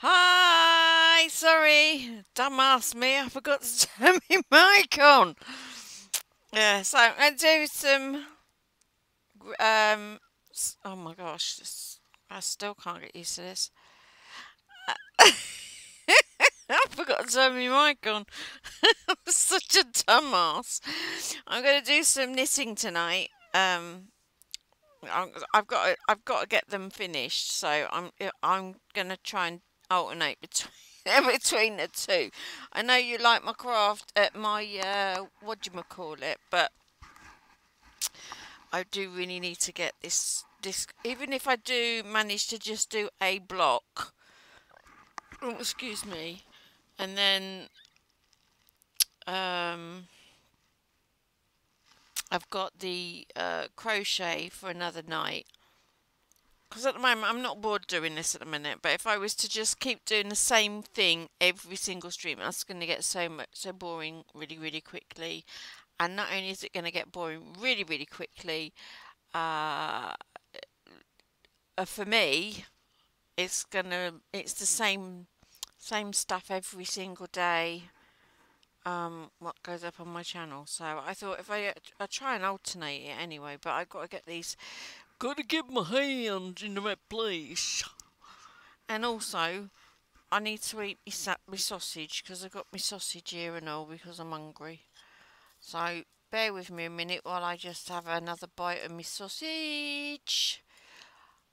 Hi, sorry, dumbass me. I forgot to turn my mic on. Yeah, so I'm gonna do some. Oh my gosh, I still can't get used to this. I forgot to turn my mic on. I'm such a dumbass. I'm gonna do some knitting tonight. I've got to get them finished. So I'm gonna try and alternate between between the two. I know you like my craft at my what do you call it, but I do really need to get this. Even if I do manage to just do a block, oh, excuse me, and then um, I've got the crochet for another night. Because at the moment I'm not bored doing this at the minute, but if I was to just keep doing the same thing every single stream, that's going to get so boring really quickly. And not only is it going to get boring really quickly, uh, for me, it's the same stuff every single day. What goes up on my channel. So I thought if I try and alternate it anyway, but I've got to get these. Got to get my hands in the right place. And also, I need to eat my sausage because I've got my sausage here and all because I'm hungry. So bear with me a minute while I just have another bite of my sausage.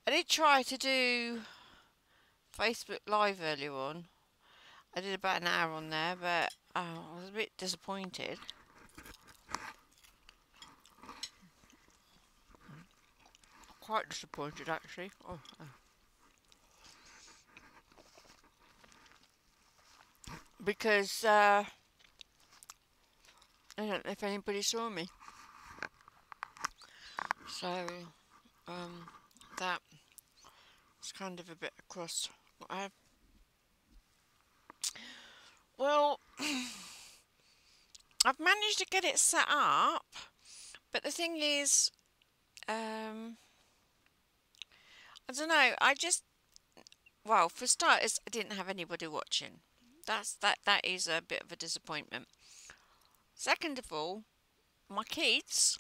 I did try to do Facebook Live earlier on. I did about an hour on there, but I was a bit disappointed. Quite disappointed actually. Because I don't know if anybody saw me. So that is kind of a bit across what I have. Well, I've managed to get it set up, but the thing is, I don't know. Well, for starters, I didn't have anybody watching. That is a bit of a disappointment. Second of all, my kids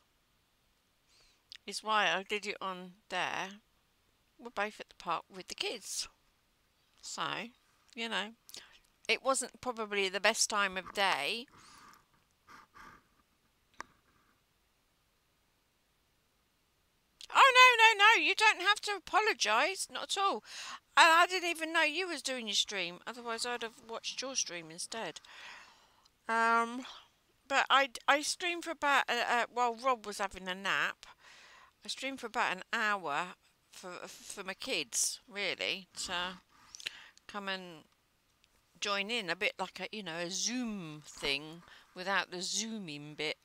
is why I did it on there. We're both at the park with the kids, so it wasn't probably the best time of day. Oh no, you don't have to apologise, not at all. And I didn't even know you was doing your stream. Otherwise, I'd have watched your stream instead. But I streamed for about while Rob was having a nap. I streamed for about an hour for my kids, really, to come and join in, a bit like a Zoom thing without the zooming bit,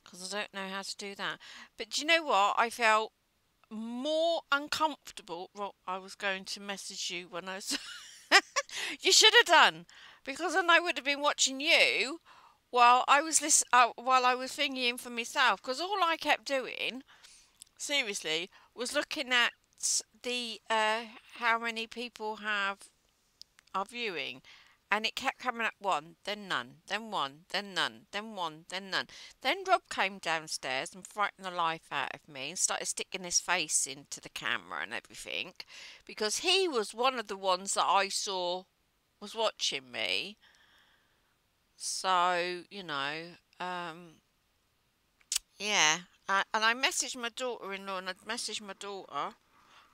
because I don't know how to do that. But do you know what? I felt more uncomfortable. Well, I was going to message you when I was. You should have done, because then I would have been watching you while I was while I was thinking for myself. Because all I kept doing, seriously, was looking at the how many people are viewing, and it kept coming up one, then none, then one, then none, then one, then none. Then Rob came downstairs and frightened the life out of me and started sticking his face into the camera and everything, because he was one of the ones that I saw was watching me. So, yeah. And I messaged my daughter-in-law and I'd messaged my daughter,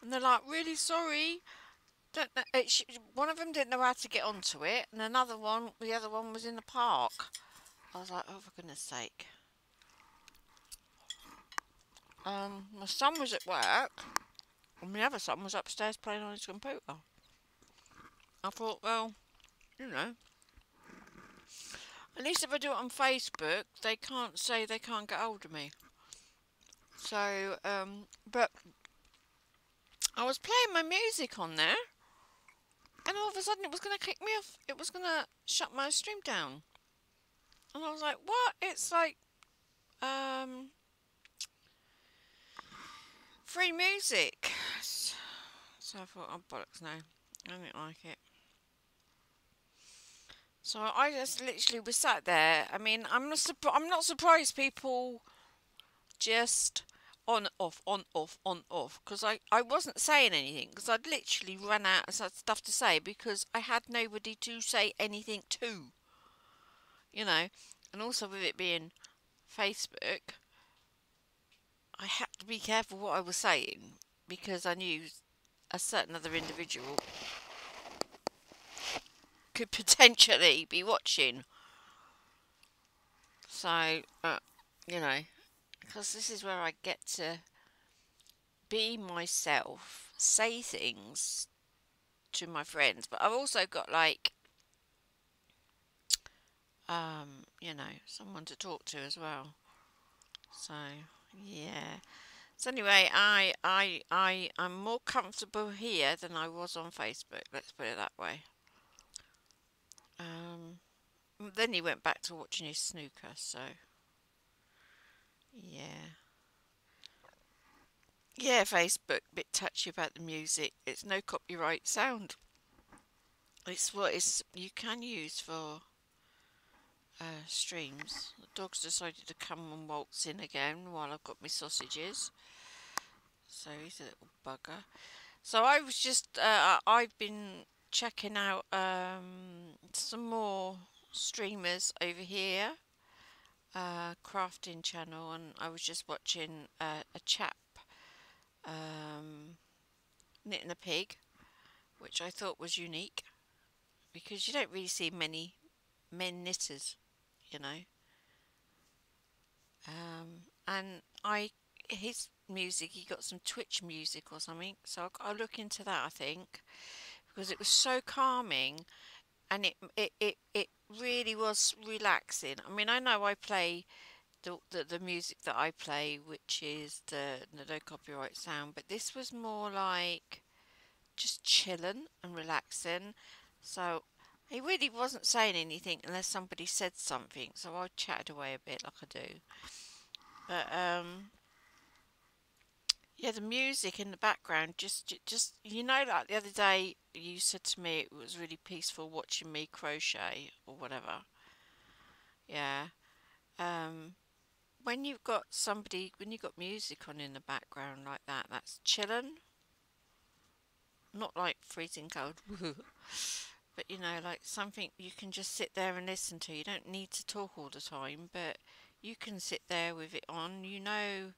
and they're like, really sorry. Don't know, one of them didn't know how to get onto it, and the other one was in the park. I was like, oh, for goodness sake. My son was at work, and my other son was upstairs playing on his computer. I thought, well, at least if I do it on Facebook, they can't say they can't get hold of me. So, but I was playing my music on there, and all of a sudden it was going to kick me off. It was going to shut my stream down. And I was like, what? It's like, free music. So I thought, oh, bollocks, no. I didn't like it. So I just literally was sat there. I mean, I'm not surprised people just on off on off on off, because I wasn't saying anything because I'd literally run out of stuff to say because I had nobody to say anything to, you know. And also with it being Facebook, I had to be careful what I was saying because I knew a certain other individual could potentially be watching. So, you know, because this is where I get to be myself, say things to my friends, but I've also got like, you know, someone to talk to as well. So, yeah. So anyway, I'm more comfortable here than I was on Facebook. Let's put it that way. Then he went back to watching his snooker. So, yeah. Yeah, Facebook, bit touchy about the music. It's no copyright sound. It's what you can use for streams. The dog's decided to come and waltz in again while I've got my sausages. So he's a little bugger. So I was just, I've been checking out some more streamers over here, crafting channel, and I was just watching a chap knitting a pig, which I thought was unique because you don't really see many men knitters, you know. And his music, he got some Twitch music or something, so I'll look into that, I think, because it was so calming, and it really was relaxing. I mean, I know I play the music that I play, which is the no copyright sound, but this was more like just chilling and relaxing. So he really wasn't saying anything unless somebody said something, so I chatted away a bit like I do. But yeah, the music in the background just you know, like the other day you said to me it was really peaceful watching me crochet or whatever. Yeah. Um, when you've got music on in the background like that, that's chilling. Not like freezing cold, but you know, like something you can just sit there and listen to. You don't need to talk all the time, but you can sit there with it on. You know,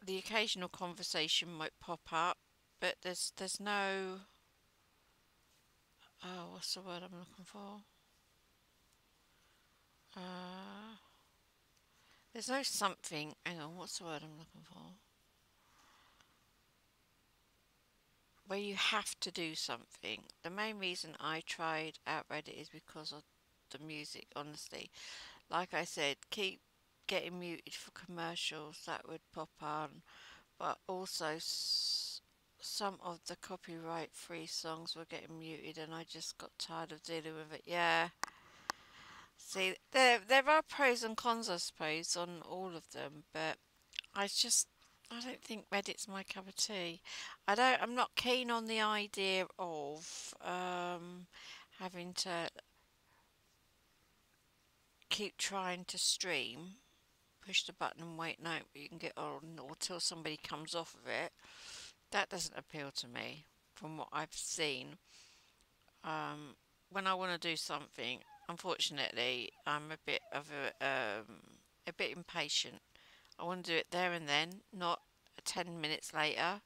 the occasional conversation might pop up, but there's no, oh, what's the word I'm looking for? Uh, there's no something. Hang on, what's the word I'm looking for? Where you have to do something. The main reason I tried out Reddit is because of the music, honestly. Like I said, keep getting muted for commercials that would pop on, but also some of the copyright free songs were getting muted and I just got tired of dealing with it. Yeah. See, there are pros and cons, I suppose, on all of them, but I don't think Reddit's my cup of tea. I'm not keen on the idea of having to keep trying to stream, push the button and wait. No, you can get on or till somebody comes off of it. That doesn't appeal to me from what I've seen. When I want to do something, unfortunately, I'm a bit impatient. I want to do it there and then, not 10 minutes later.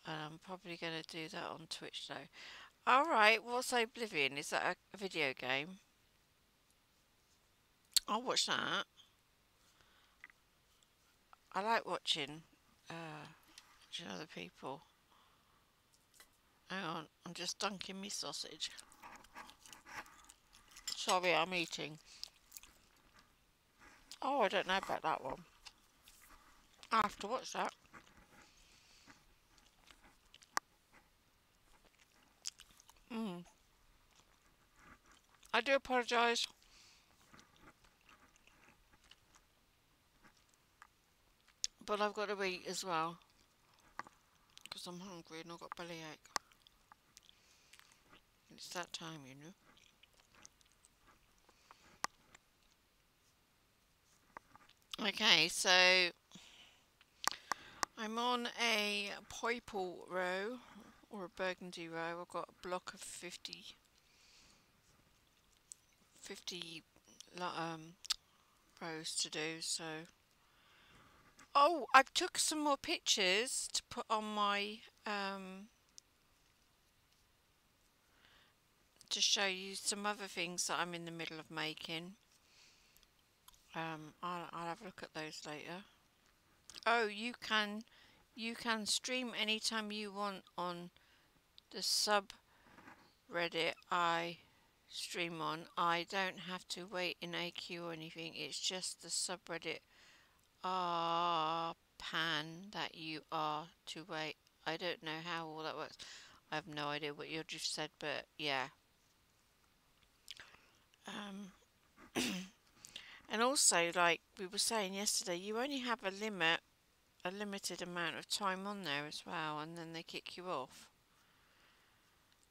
And I'm probably going to do that on Twitch though. Alright, what's Oblivion? Is that a video game? I'll watch that. I like watching other people. Hang on, I'm just dunking me sausage. Sorry, I'm eating. Oh, I don't know about that one. I have to watch that. Mm. I do apologise, but I've got to eat as well because I'm hungry and I've got bellyache. It's that time, you know. Okay, so I'm on a purple row or a burgundy row. I've got a block of 50 rows to do. So, oh, I've took some more pictures to put on my to show you some other things that I'm in the middle of making. I'll have a look at those later. Oh, you can stream anytime you want on the subreddit I stream on. I don't have to wait in AQ or anything. It's just the subreddit pan that you are to wait. I don't know how all that works. I have no idea what you just said, but yeah. And also, like we were saying yesterday, you only have a limited amount of time on there as well, and then they kick you off.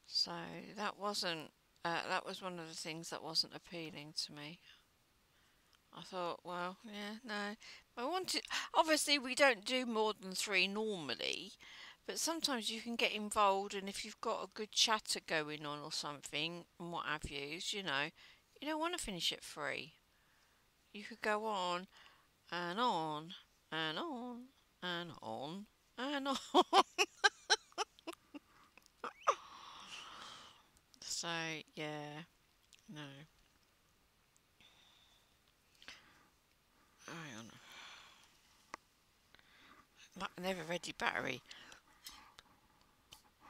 So that was one of the things that wasn't appealing to me. I thought, well, yeah, no. I wanted. Obviously, we don't do more than 3 normally, but sometimes you can get involved, and if you've got a good chatter going on or something, and what have you don't want to finish at 3. You could go on and on and on and on and on. So yeah, no. Hang on. Like an ever ready battery.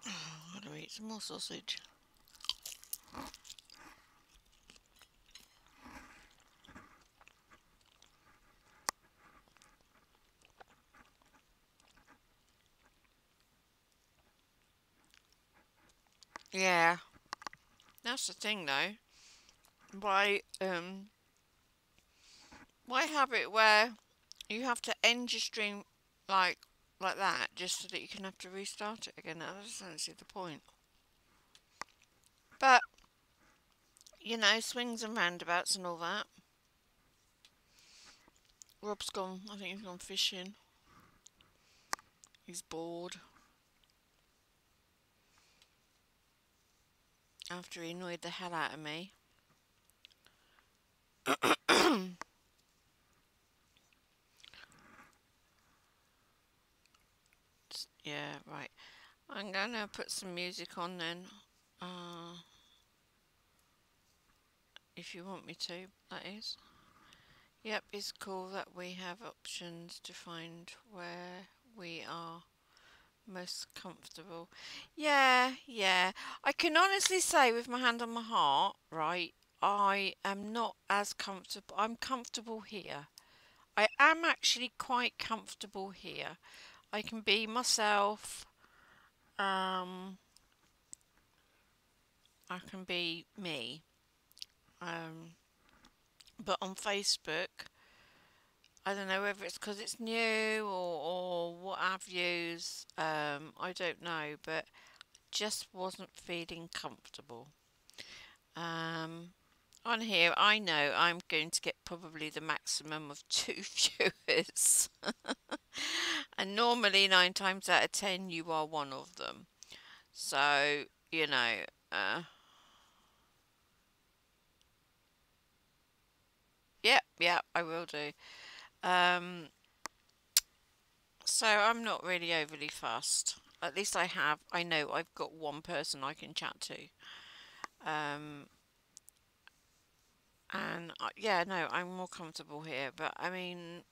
I'm gonna eat some more sausage. Yeah, that's the thing though. Why have it where you have to end your stream like like that just so that you can have to restart it again? I just don't see the point. But swings and roundabouts and all that. Rob's gone. I think he's gone fishing. He's bored after he annoyed the hell out of me. Yeah, right. I'm gonna put some music on then. If you want me to, that is. Yep, it's cool that we have options to find where we are most comfortable. Yeah, yeah. I can honestly say with my hand on my heart, right, I am not as comfortable. I'm comfortable here. I am actually quite comfortable here. I can be myself. I can be me. But on Facebook, I don't know whether it's because it's new or what have yous. I don't know, but just wasn't feeling comfortable. On here, I know I'm going to get probably the maximum of 2 viewers. And normally 9 times out of 10 you are one of them. So, yep, I will do. So I'm not really overly fussed. At least I know I've got one person I can chat to. And yeah, no, I'm more comfortable here. But I mean,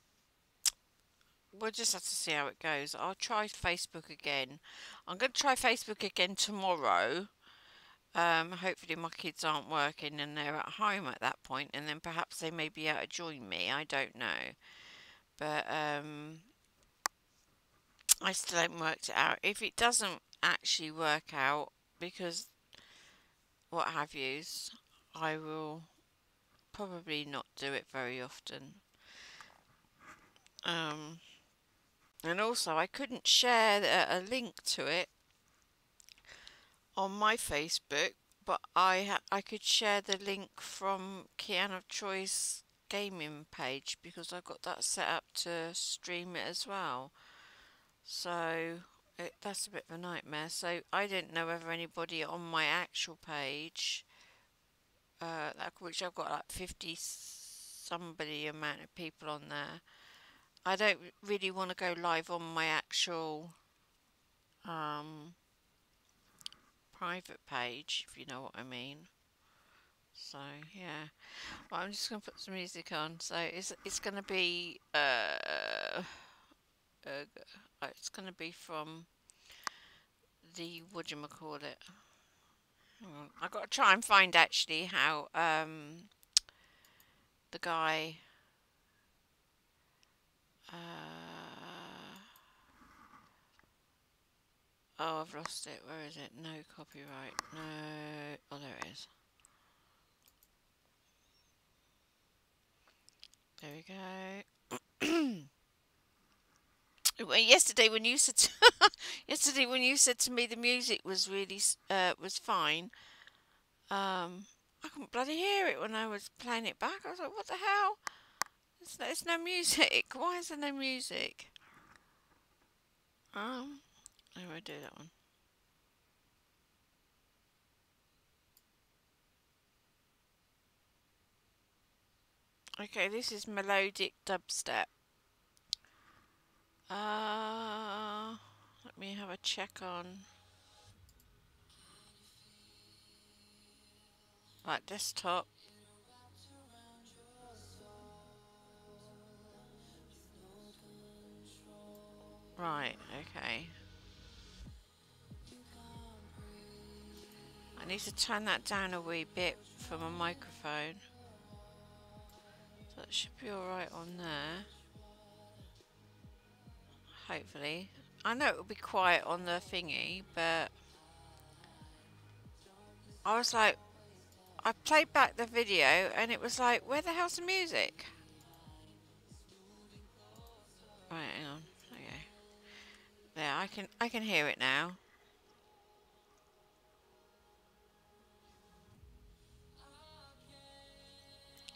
we'll just have to see how it goes. I'll try Facebook again. I'm going to try Facebook again tomorrow. Hopefully my kids aren't working and they're at home at that point, and then perhaps they may be able to join me. I don't know. But I still haven't worked it out. If it doesn't actually work out, because what have yous, I will probably not do it very often. And also I couldn't share a link to it on my Facebook but I could share the link from Kianne of Choice gaming page because I've got that set up to stream it as well. So that's a bit of a nightmare. So I didn't know whether anybody on my actual page, which I've got like 50 somebody amount of people on there. I don't really want to go live on my actual private page, if you know what I mean. So yeah, well, I'm just gonna put some music on. So it's gonna be it's gonna be from the whatchamacallit. Hang on, I've got to try and find actually how the guy oh, I've lost it. Where is it? No copyright. No. Oh, there it is. There we go. Well, yesterday when you said yesterday when you said to me the music was really was fine, I couldn't bloody hear it when I was playing it back. I was like, what the hell? There's no music. Why is there no music? How do I do that one? Okay, this is melodic dubstep. Let me have a check on like desktop. Right, okay. I need to turn that down a wee bit for my microphone. So that should be alright on there. Hopefully. I know it will be quiet on the thingy, but I was like, I played back the video and it was like, where the hell's the music? Right, hang on. Okay. There, I can hear it now.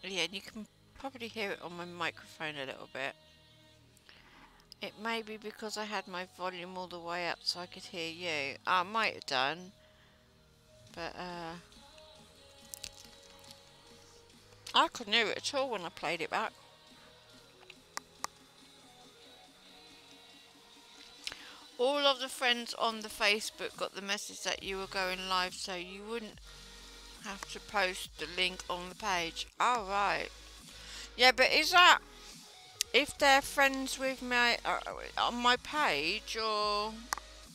Yeah, and you can probably hear it on my microphone a little bit. It may be because I had my volume all the way up so I could hear you. I might have done, but I couldn't hear it at all when I played it back. All of the friends on the Facebook got the message that you were going live, so you wouldn't have to post the link on the page. Oh, right. Yeah, but is that if they're friends with me on my page, or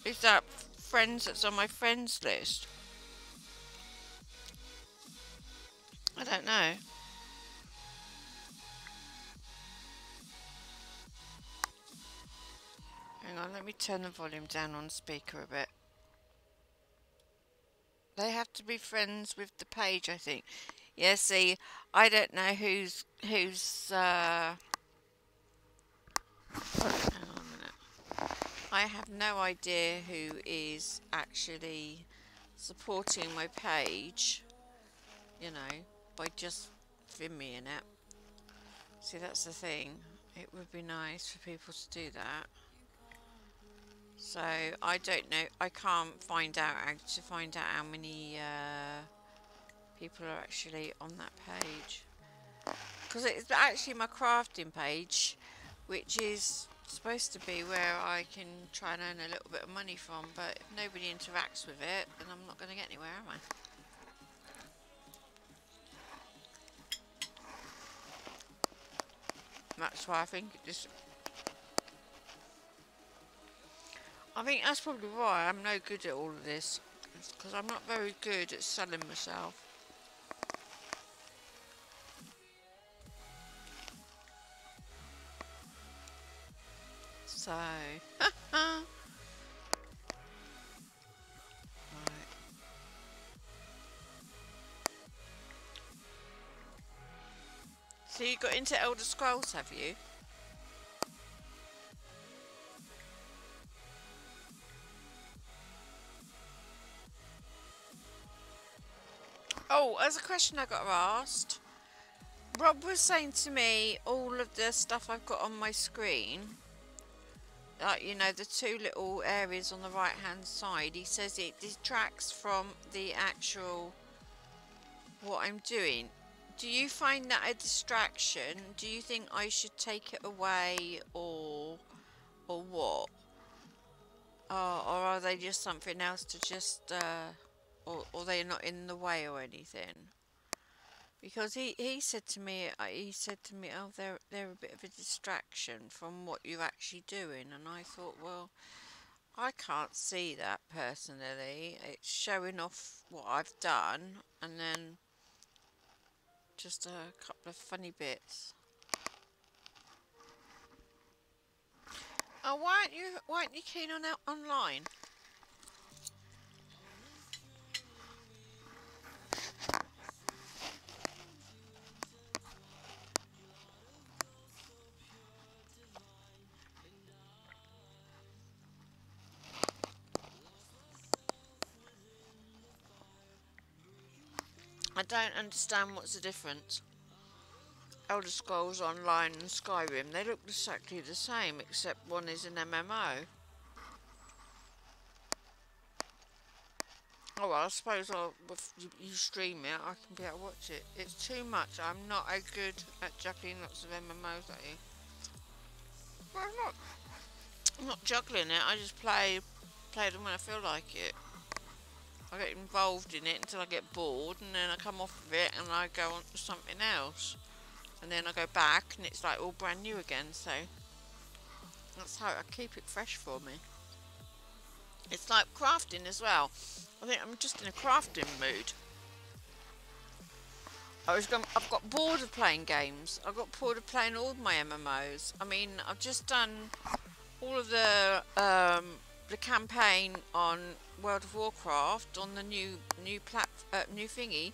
is that friends that's on my friends list? I don't know. Hang on, let me turn the volume down on speaker a bit. They have to be friends with the page, I think. Yeah, see, I don't know who's hang on a minute. I have no idea who is actually supporting my page, you know, by just filming it. See, that's the thing. It would be nice for people to do that. So I don't know. I can't find out how many people are actually on that page, because it's actually my crafting page, which is supposed to be where I can try and earn a little bit of money from. But if nobody interacts with it, then I'm not going to get anywhere, am I? That's why I think I think that's probably why I'm no good at all of this. It's because I'm not very good at selling myself. So, right. So you got into Elder Scrolls, have you? Oh, as a question I got asked, Rob was saying to me all of the stuff I've got on my screen, like, you know, the two little areas on the right hand side, he says it detracts from the actual what I'm doing. Do you find that a distraction? Do you think I should take it away, or what? Or are they just something else to just or they're not in the way or anything? Because he said to me, oh, they're a bit of a distraction from what you're actually doing, and I thought, well, I can't see that personally. It's showing off what I've done, and then just a couple of funny bits. Oh, why aren't you keen on online? I don't understand what's the difference. Elder Scrolls Online and Skyrim, they look exactly the same, except one is an MMO. Oh well, I suppose if you stream it, I can be able to watch it. It's too much. I'm not as good at juggling lots of MMOs like you. Well, I'm not juggling it. I just play them when I feel like it. I get involved in it until I get bored, and then I come off of it and I go on to something else. And then I go back and it's like all brand new again, so that's how I keep it fresh for me. It's like crafting as well. I think I'm just in a crafting mood. I've got bored of playing games. I got bored of playing all my MMOs. I mean, I've just done all of the campaign on World of Warcraft on the new thingy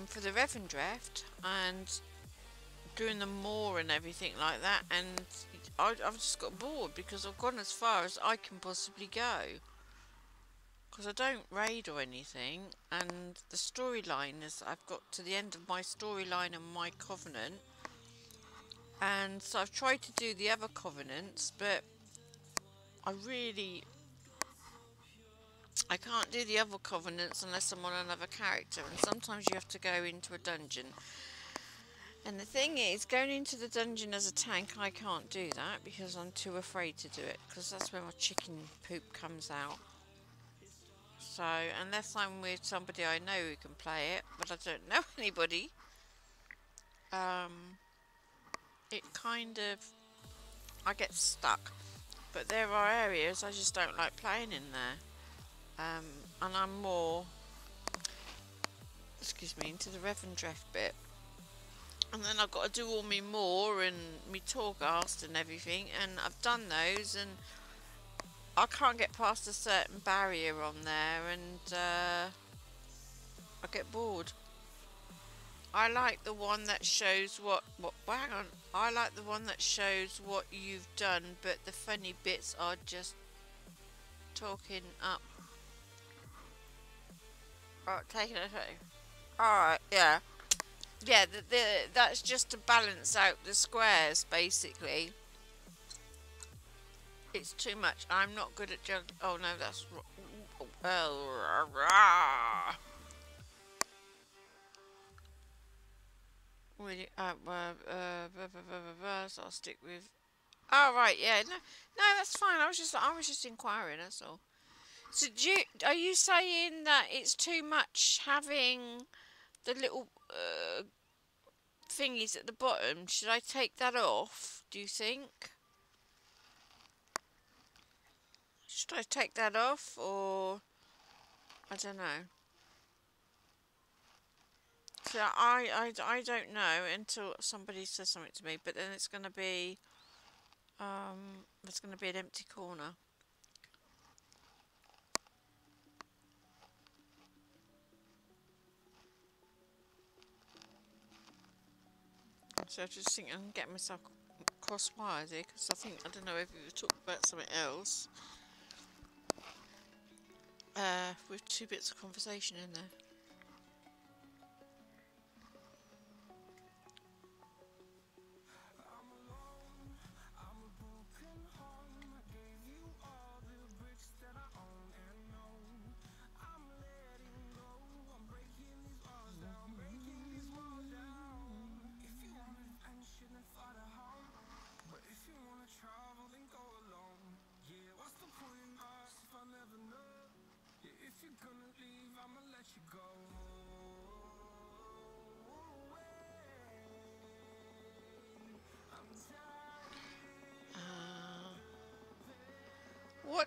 for the Revendreft, and doing them more and everything like that, and I've just got bored because I've gone as far as I can possibly go, because I don't raid or anything, and the storyline is I've got to the end of my storyline and my covenant, and so I've tried to do the other covenants, but I can't do the other covenants unless I'm on another character, and sometimes you have to go into a dungeon. And the thing is, going into the dungeon as a tank, I can't do that because I'm too afraid to do it, because that's where my chicken poop comes out. So, unless I'm with somebody I know who can play it, but I don't know anybody, it kind of, I get stuck. But there are areas I just don't like playing in there. And I'm more, into the Revendreft bit. And then I've got to do all me more and me Torghast and everything, and I've done those, and I can't get past a certain barrier on there, and I get bored. I like the one that shows what hang on. I like the one that shows what you've done, but the funny bits are just talking up. Oh, taking it through. Alright, yeah. Yeah, that's just to balance out the squares, basically. It's too much. I'm not good at juggling. Oh no, that's... So I'll stick with... Oh, right, yeah. No, that's fine. I was just inquiring, that's all. So are you saying that it's too much having the little thingies at the bottom? Should I take that off, do you think? Should I take that off, or I don't know. So I don't know until somebody says something to me, but then it's going to be there's going to be an empty corner. So I just think I'm getting myself cross-wired here, because I don't know if we were talking about something else. With two bits of conversation in there.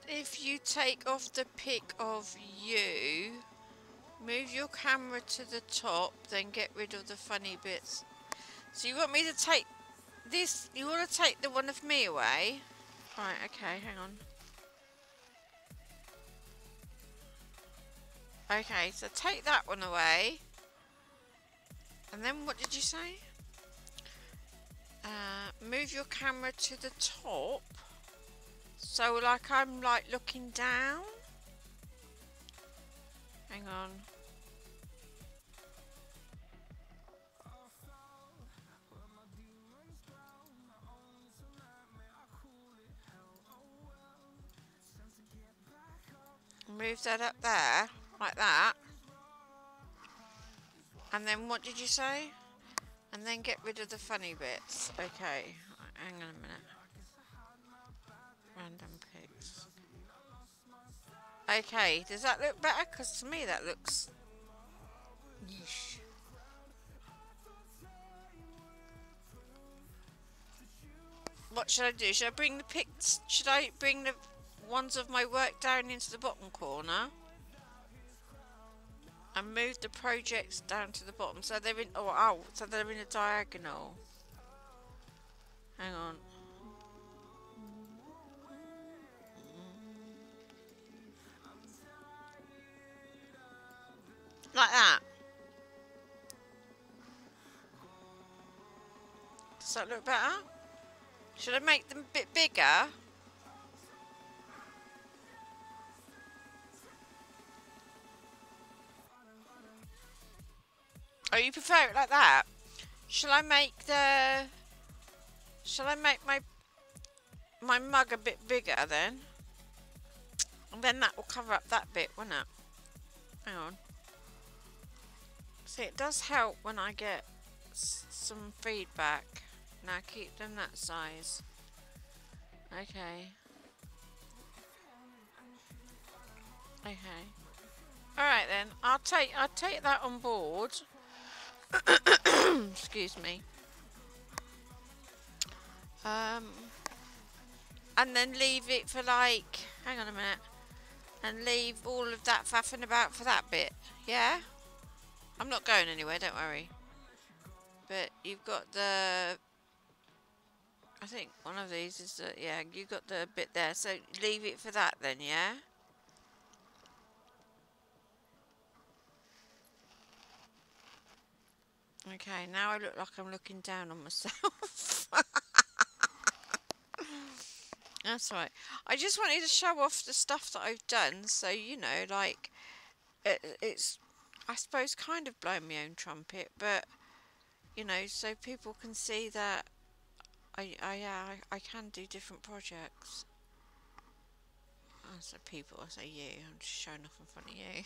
if you take off the pic of you, move your camera to the top, then get rid of the funny bits. So you want me to take this, you want to take the one of me away? Right, okay, hang on. Okay, so take that one away. And then what did you say? Move your camera to the top. So like I'm like looking down. Hang on. Move that up there, like that. And then what did you say? And then get rid of the funny bits. Okay, hang on a minute. Random pics. Okay, does that look better? Because to me that looks... Yeesh. What should I do? Should I bring the pics? Should I bring the ones of my work down into the bottom corner? And move the projects down to the bottom so they're in... Oh, so they're in a diagonal. Hang on. Like that. Does that look better? Should I make them a bit bigger? Oh, you prefer it like that? Shall I make my mug a bit bigger then? And then that will cover up that bit, won't it? Hang on. See, it does help when I get some feedback. Now keep them that size. Okay. Okay. Alright then, I'll take that on board. Excuse me. And then leave it for like, hang on a minute, and leave all of that faffing about for that bit. Yeah? I'm not going anywhere, don't worry. But you've got the, I think one of these is the, yeah, you got the bit there, so leave it for that then, yeah? Okay, now I look like I'm looking down on myself. That's right. I just wanted to show off the stuff that I've done, so you know, like it's I suppose kind of blowing my own trumpet, but you know, so people can see that I can do different projects. I say people, I say you. I'm just showing off in front of you.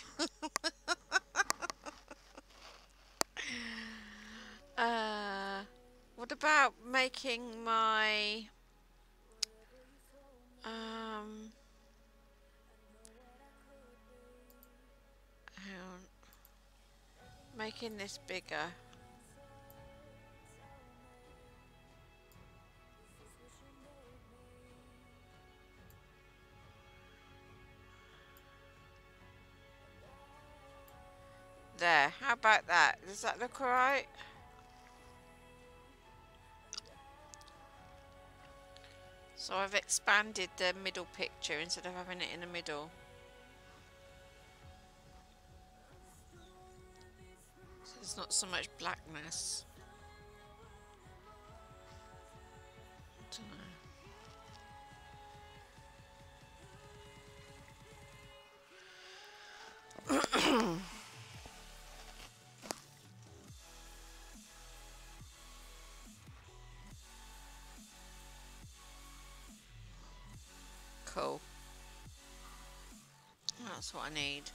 What about making my hang on. Making this bigger. There, how about that? Does that look alright? So I've expanded the middle picture instead of having it in the middle. So there's not so much blackness. I don't know. Cool. That's what I need.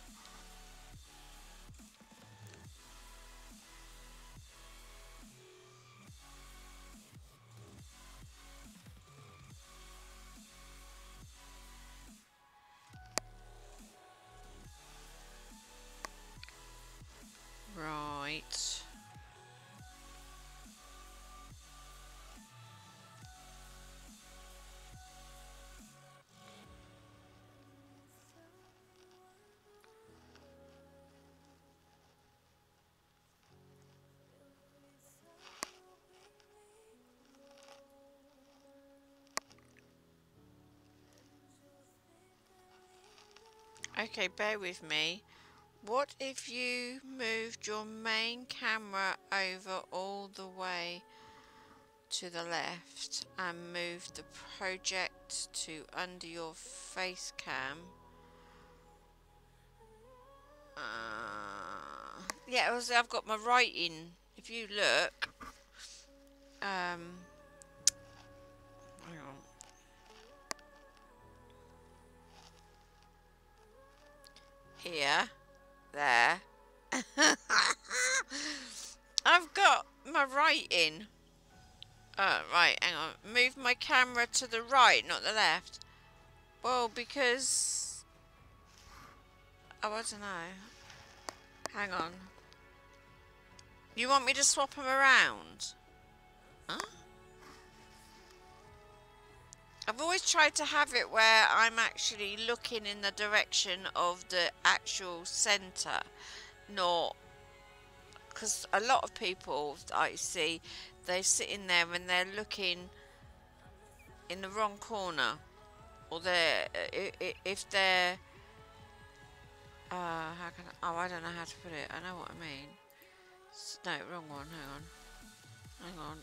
Right. Okay, bear with me. What if you moved your main camera over all the way to the left and moved the project to under your face cam? Yeah, I've got my writing. If you look, hang on. Here, there. I've got my writing. Right, hang on. Move my camera to the right, not the left. Well, because... Oh, I don't know. Hang on. You want me to swap them around? Huh? I've always tried to have it where I'm actually looking in the direction of the actual centre, not... Because a lot of people that I see, they're sitting there and they're looking in the wrong corner. Or they're... If they're... how can I... Oh, I don't know how to put it. I know what I mean. No, wrong one. Hang on. Hang on.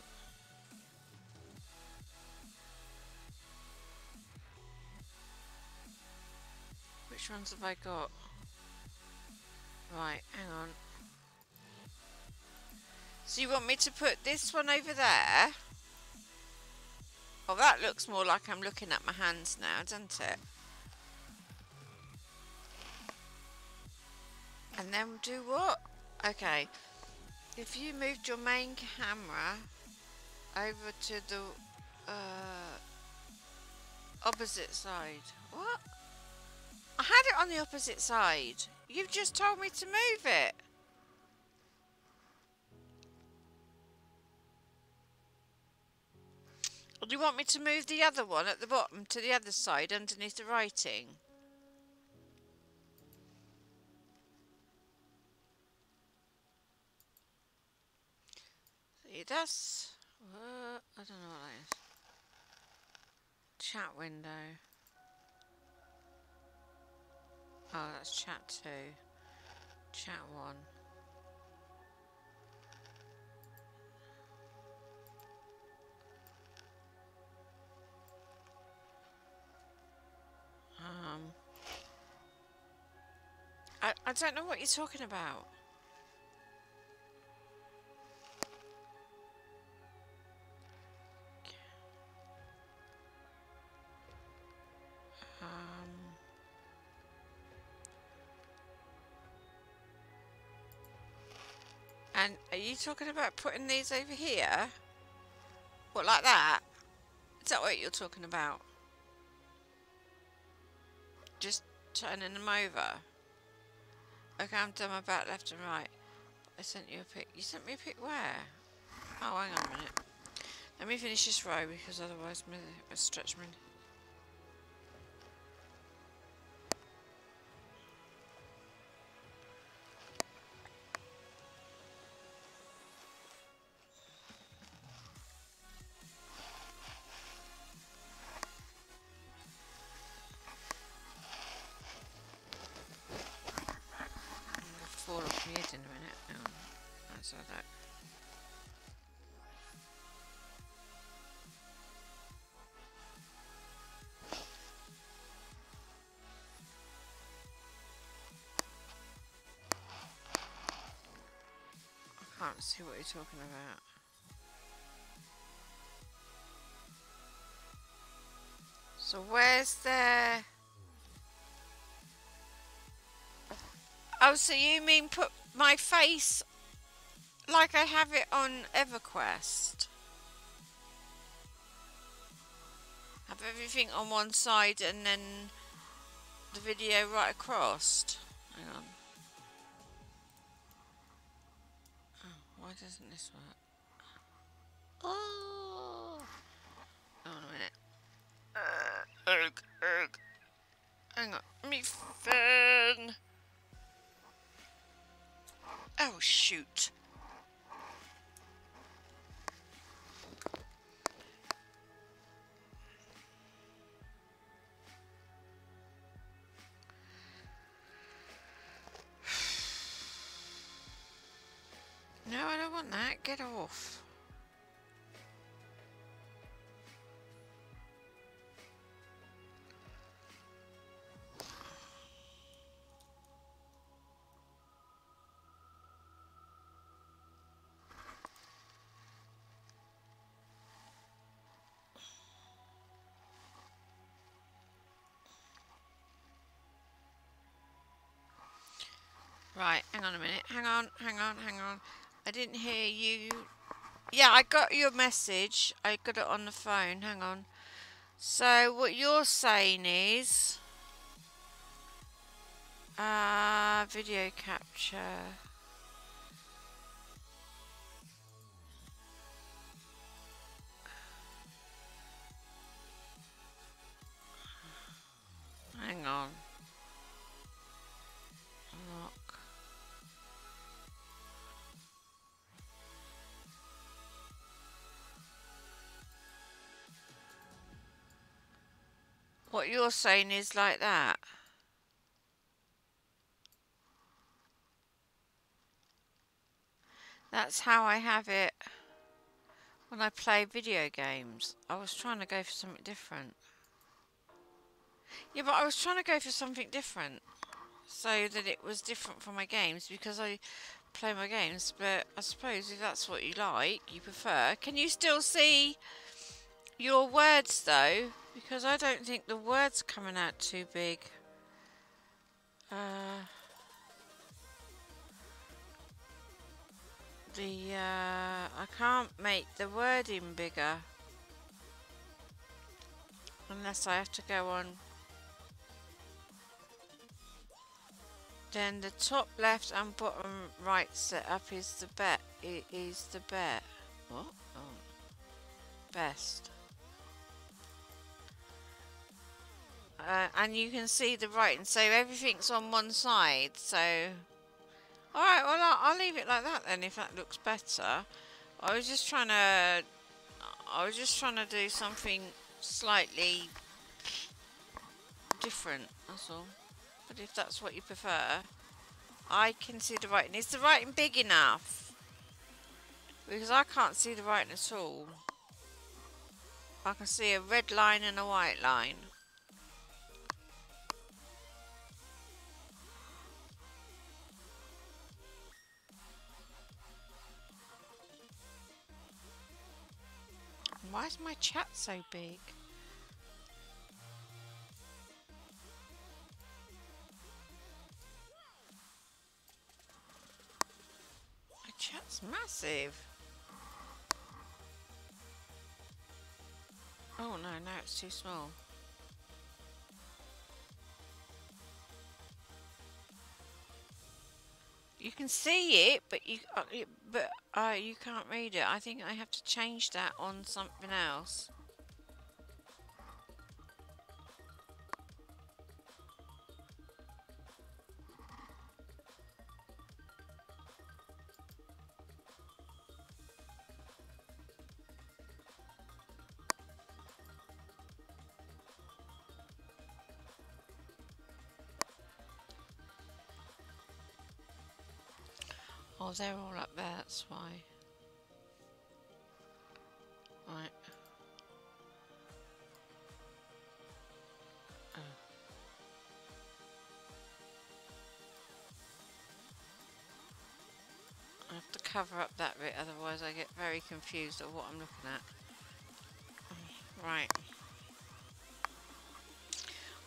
Which ones have I got? Right, hang on. So you want me to put this one over there? Oh, that looks more like I'm looking at my hands now, doesn't it? And then do what? Okay. If you moved your main camera over to the opposite side. What? I had it on the opposite side. You've just told me to move it. Or do you want me to move the other one at the bottom to the other side underneath the writing? See, that's... I don't know what that is. Chat window. Oh, that's chat 2. Chat 1. I don't know what you're talking about. And are you talking about putting these over here? What, like that? Is that what you're talking about? Just turning them over? Okay, I'm done about left and right. I sent you a pic. You sent me a pic where? Oh, hang on a minute. Let me finish this row because otherwise I'll stretch me. Fall off my head in a minute. Hang on. That's all that. I can't see what you're talking about. So where's the... Oh, so you mean put my face like I have it on EverQuest? Have everything on one side and then the video right across? Hang on. Oh, why doesn't this work? Oh! Hold on a minute. Hang on. Me fan. Oh, shoot. No, I don't want that. Get off. Right, hang on a minute. Hang on. I didn't hear you. Yeah, I got your message. I got it on the phone. Hang on. So, what you're saying is... video capture. Hang on. Lock. What you're saying is like that. That's how I have it when I play video games. I was trying to go for something different. Yeah, but I was trying to go for something different so that it was different from my games because I play my games. But I suppose if that's what you like, you prefer. Can you still see your words though? Because I don't think the words coming out too big. I can't make the wording bigger unless I have to go on. Then the top left and bottom right setup is the bet. It is the bet. What? Oh. Best. And you can see the writing, so everything's on one side. So, all right. Well, I'll leave it like that then, if that looks better. I was just trying to do something slightly different. That's all. But if that's what you prefer, I can see the writing. Is the writing big enough? Because I can't see the writing at all. I can see a red line and a white line. Why is my chat so big? My chat's massive. Oh no, now it's too small. You can see it, but you can't read it. I think I have to change that on something else. Oh, they're all up there, that's why. Right. Oh. I have to cover up that bit, otherwise I get very confused at what I'm looking at. Right.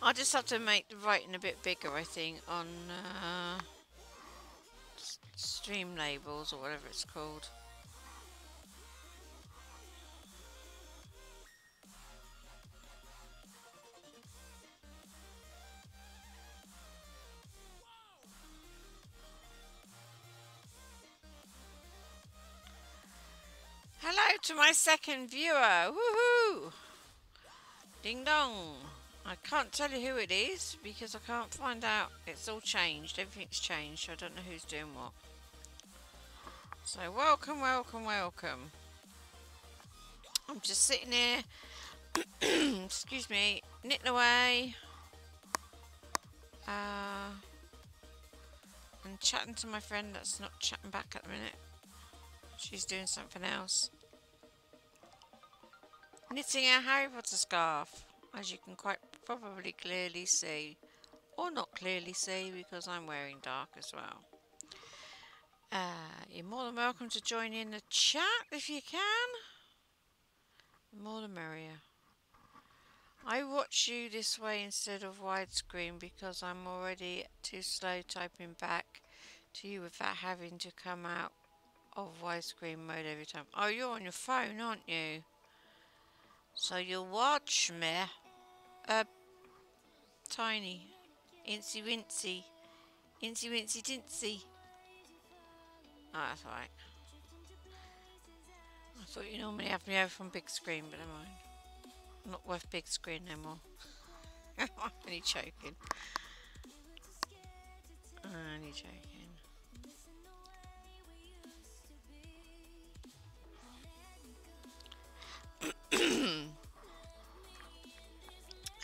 I'll just have to make the writing a bit bigger, I think, on stream labels or whatever it's called. Hello to my second viewer. Woohoo! Ding dong. I can't tell you who it is because I can't find out. It's all changed. Everything's changed. I don't know who's doing what. So welcome, welcome, welcome. I'm just sitting here, excuse me, knitting away. And chatting to my friend that's not chatting back at the minute. She's doing something else. Knitting a Harry Potter scarf, as you can quite probably clearly see. Or not clearly see, because I'm wearing dark as well. You're more than welcome to join in the chat if you can. The more the merrier. I watch you this way instead of widescreen because I'm already too slow typing back to you without having to come out of widescreen mode every time. Oh, you're on your phone, aren't you? So you'll watch me. Tiny. Incy wincy. Incy wincy dincy. Oh, that's alright. I thought you normally have me over from big screen, but never mind. Not worth big screen no more. I'm only joking. I'm only joking.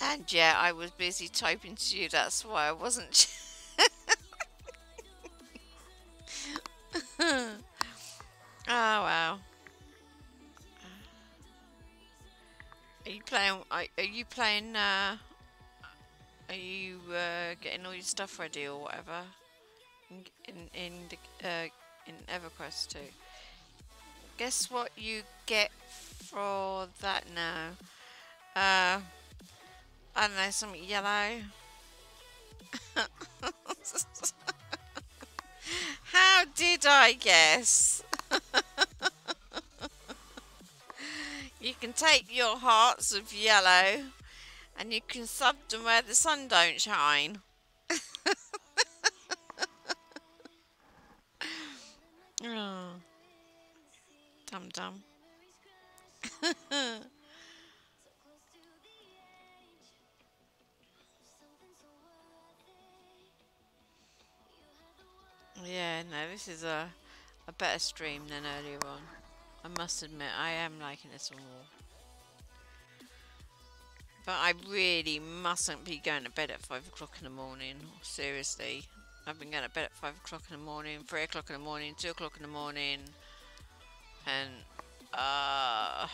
And yeah, I was busy typing to you, that's why I wasn't. Oh wow. Are you playing? Are you getting all your stuff ready or whatever? In EverQuest 2. Guess what you get for that now? I don't know, something yellow. How did I guess? You can take your hearts of yellow and you can sub them where the sun don't shine. Oh, dum dum. Yeah, no, this is a better stream than earlier on. I must admit, I am liking this one more. But I really mustn't be going to bed at 5 o'clock in the morning. Seriously. I've been going to bed at 5 o'clock in the morning, 3 o'clock in the morning, 2 o'clock in the morning. And, I'm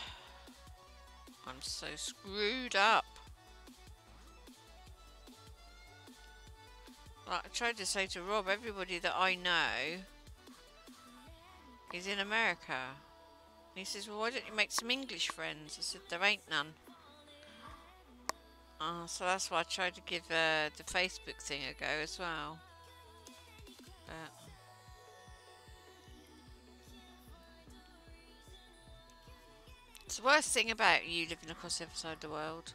so screwed up. Like I tried to say to Rob, everybody that I know is in America. And he says, well, why don't you make some English friends? I said, there ain't none. So that's why I tried to give the Facebook thing a go as well. But it's the worst thing about you living across the other side of the world.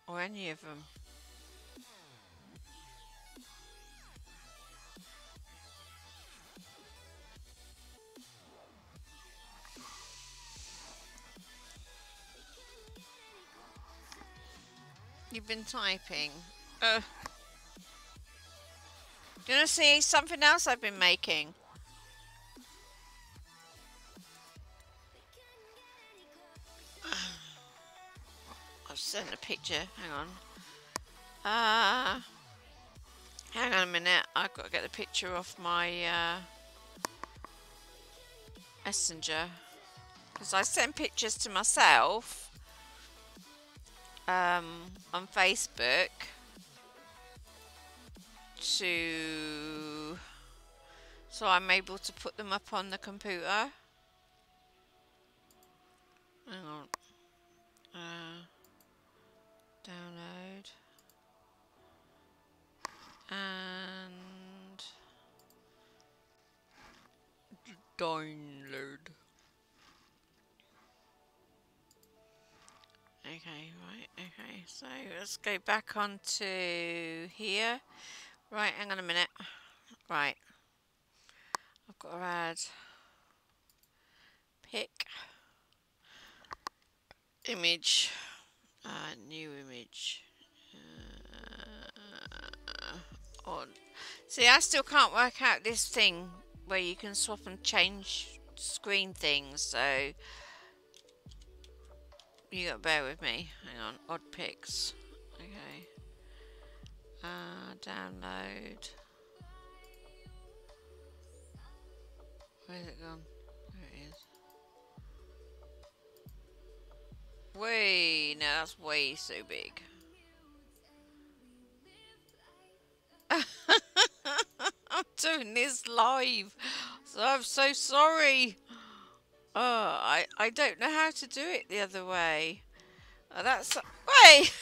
Or any of them. You've been typing. Do you want to see something else I've been making? I've sent a picture. Hang on. Hang on a minute. I've got to get the picture off my messenger. Because I send pictures to myself on Facebook so I'm able to put them up on the computer. Hang on. Download and download. Okay, right, okay, so let's go back onto here. Right, hang on a minute. Right, I've got to add pick image, new image, on. See, I still can't work out this thing where you can swap and change screen things, so you gotta bear with me. Hang on, odd pics. Okay. Download. Where's it gone? There it is. Way, no, that's way so big. I'm doing this live, so I'm so sorry. Oh, I don't know how to do it the other way. Oh, that's wait,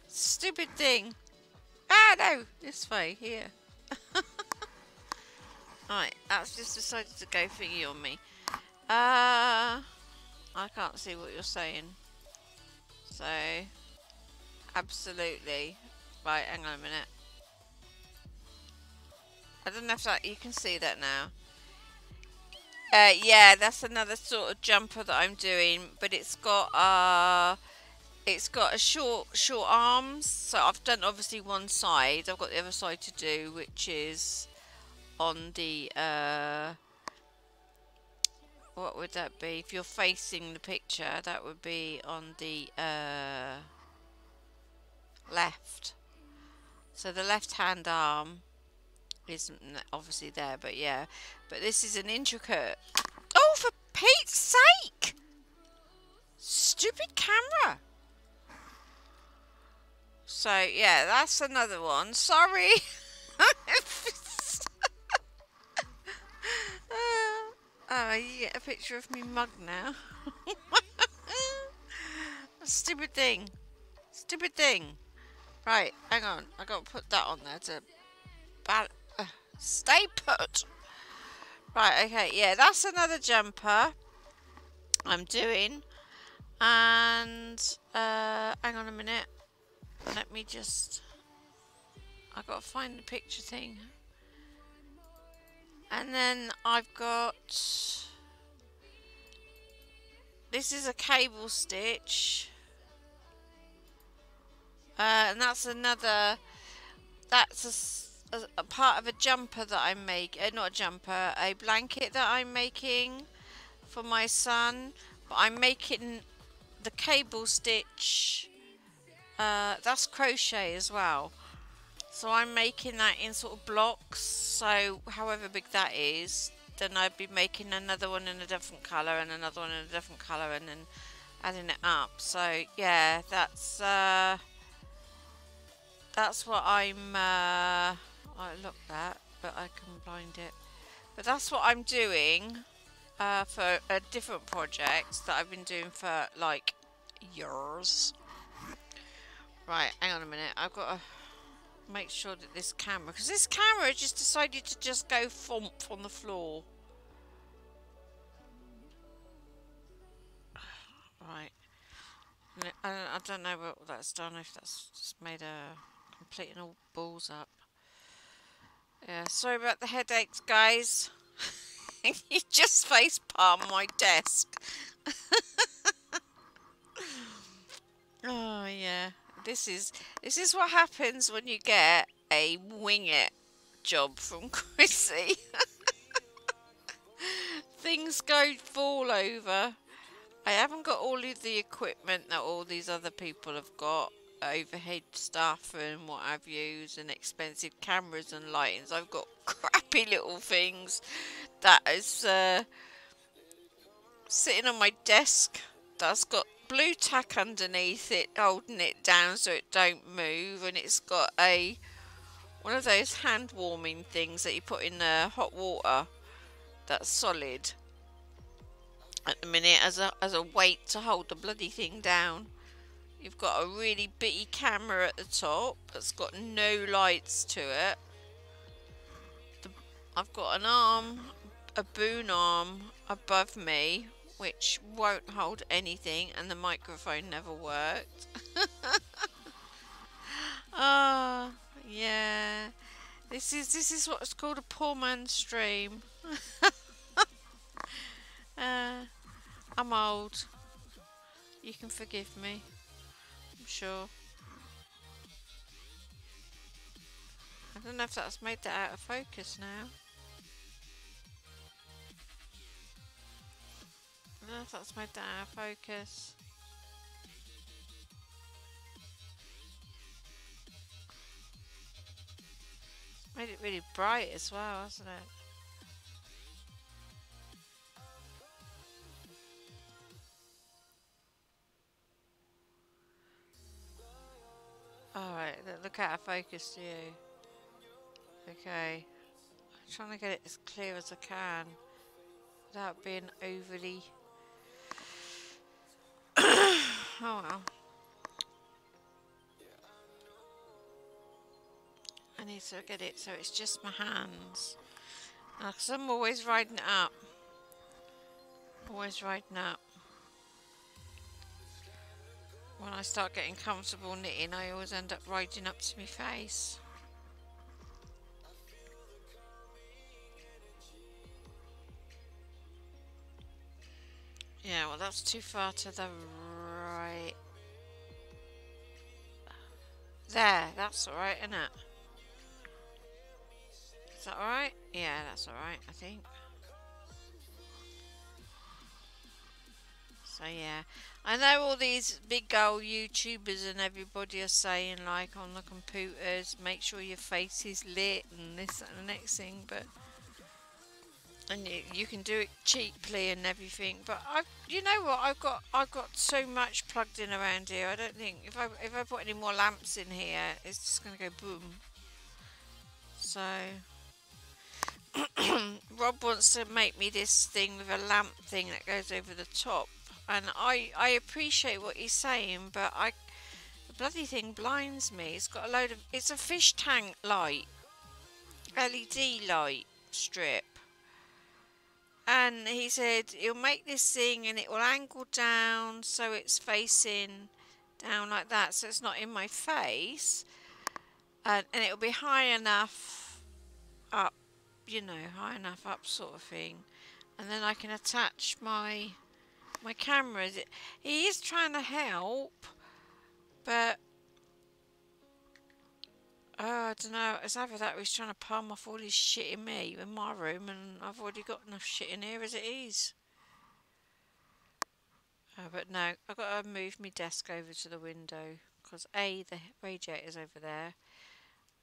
stupid thing. Ah, no, this way here. Right, that's just decided to go thingy on me. I can't see what you're saying. So, absolutely. Right, hang on a minute. I don't know if that you can see that now. Yeah, that's another sort of jumper that I'm doing, but it's got a short arms. So I've done obviously one side. I've got the other side to do, which is on the what would that be? If you're facing the picture, that would be on the left. So the left hand arm isn't obviously there, but yeah. But this is an intricate. Oh, for Pete's sake! Stupid camera. So yeah, that's another one. Sorry. Oh, you get a picture of me mug now. Stupid thing. Stupid thing. Right, hang on. I got to put that on there to stay put. Right, okay, yeah, that's another jumper I'm doing. And hang on a minute. Let me just. I got to find the picture thing. And then I've got. This is a cable stitch. And that's another. That's a part of a jumper that I'm making. Not a jumper, a blanket that I'm making for my son. But I'm making the cable stitch. That's crochet as well. So I'm making that in sort of blocks. So however big that is, then I'd be making another one in a different colour and another one in a different colour and then adding it up. So yeah, that's what I'm. I looked at, but I can blind it. But that's what I'm doing for a different project that I've been doing for like years. Right, hang on a minute. I've got to make sure that this camera, because this camera just decided to just go thump on the floor. Right. I don't know what that's done, if that's just made a completing all balls up. Yeah, sorry about the headaches, guys. You just face palm my desk. Oh yeah, this is what happens when you get a wing it job from Chrissy. Things fall over. I haven't got all of the equipment that all these other people have got. Overhead stuff and what I've used and expensive cameras and lightings. I've got crappy little things that is sitting on my desk that's got blue tack underneath it holding it down so it don't move, and it's got one of those hand warming things that you put in hot water that's solid at the minute as a weight to hold the bloody thing down. You've got a really bitty camera at the top that's got no lights to it. I've got an arm, a boom arm above me, which won't hold anything, and the microphone never worked. Ah, yeah. This is what's called a poor man's stream. I'm old. You can forgive me, I'm sure. I don't know if that's made that out of focus now. I don't know if that's made that out of focus. Made it really bright as well, hasn't it? Alright, look out of focus to you. Okay. I'm trying to get it as clear as I can without being overly... Oh well. I need to get it so it's just my hands. Because I'm always riding it up. Always riding up. When I start getting comfortable knitting, I always end up riding up to my face. Yeah, well that's too far to the right. There, that's alright, isn't it? Is that alright? Yeah, that's alright, I think. So yeah, I know all these big old YouTubers and everybody are saying, like, on the computers, make sure your face is lit and this and the next thing, but and you can do it cheaply and everything. But you know what, I've got so much plugged in around here. I don't think if I put any more lamps in here, it's just gonna go boom. So Rob wants to make me this thing with a lamp thing that goes over the top. And I appreciate what he's saying, but the bloody thing blinds me. It's got a load of... It's a fish tank light. LED light strip. And he said he'll make this thing and it will angle down so it's facing down like that. So it's not in my face. And it'll be high enough up, you know, high enough up sort of thing. And then I can attach my camera. He is trying to help, but I don't know. It's either that or he's trying to palm off all his shit in my room, and I've already got enough shit in here as it is. But no, I've got to move my desk over to the window because A, the radiator's over there.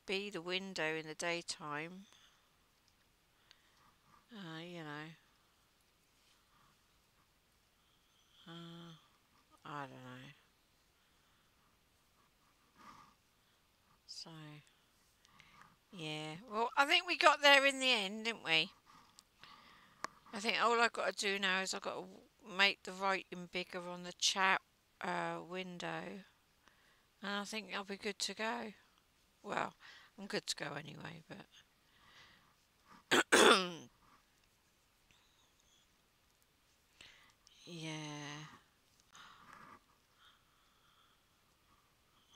B, the window in the daytime. You know. I don't know. So, yeah. Well, I think we got there in the end, didn't we? I think all I've got to do now is I've got to make the writing bigger on the chat window. And I think I'll be good to go. Well, I'm good to go anyway, but... yeah.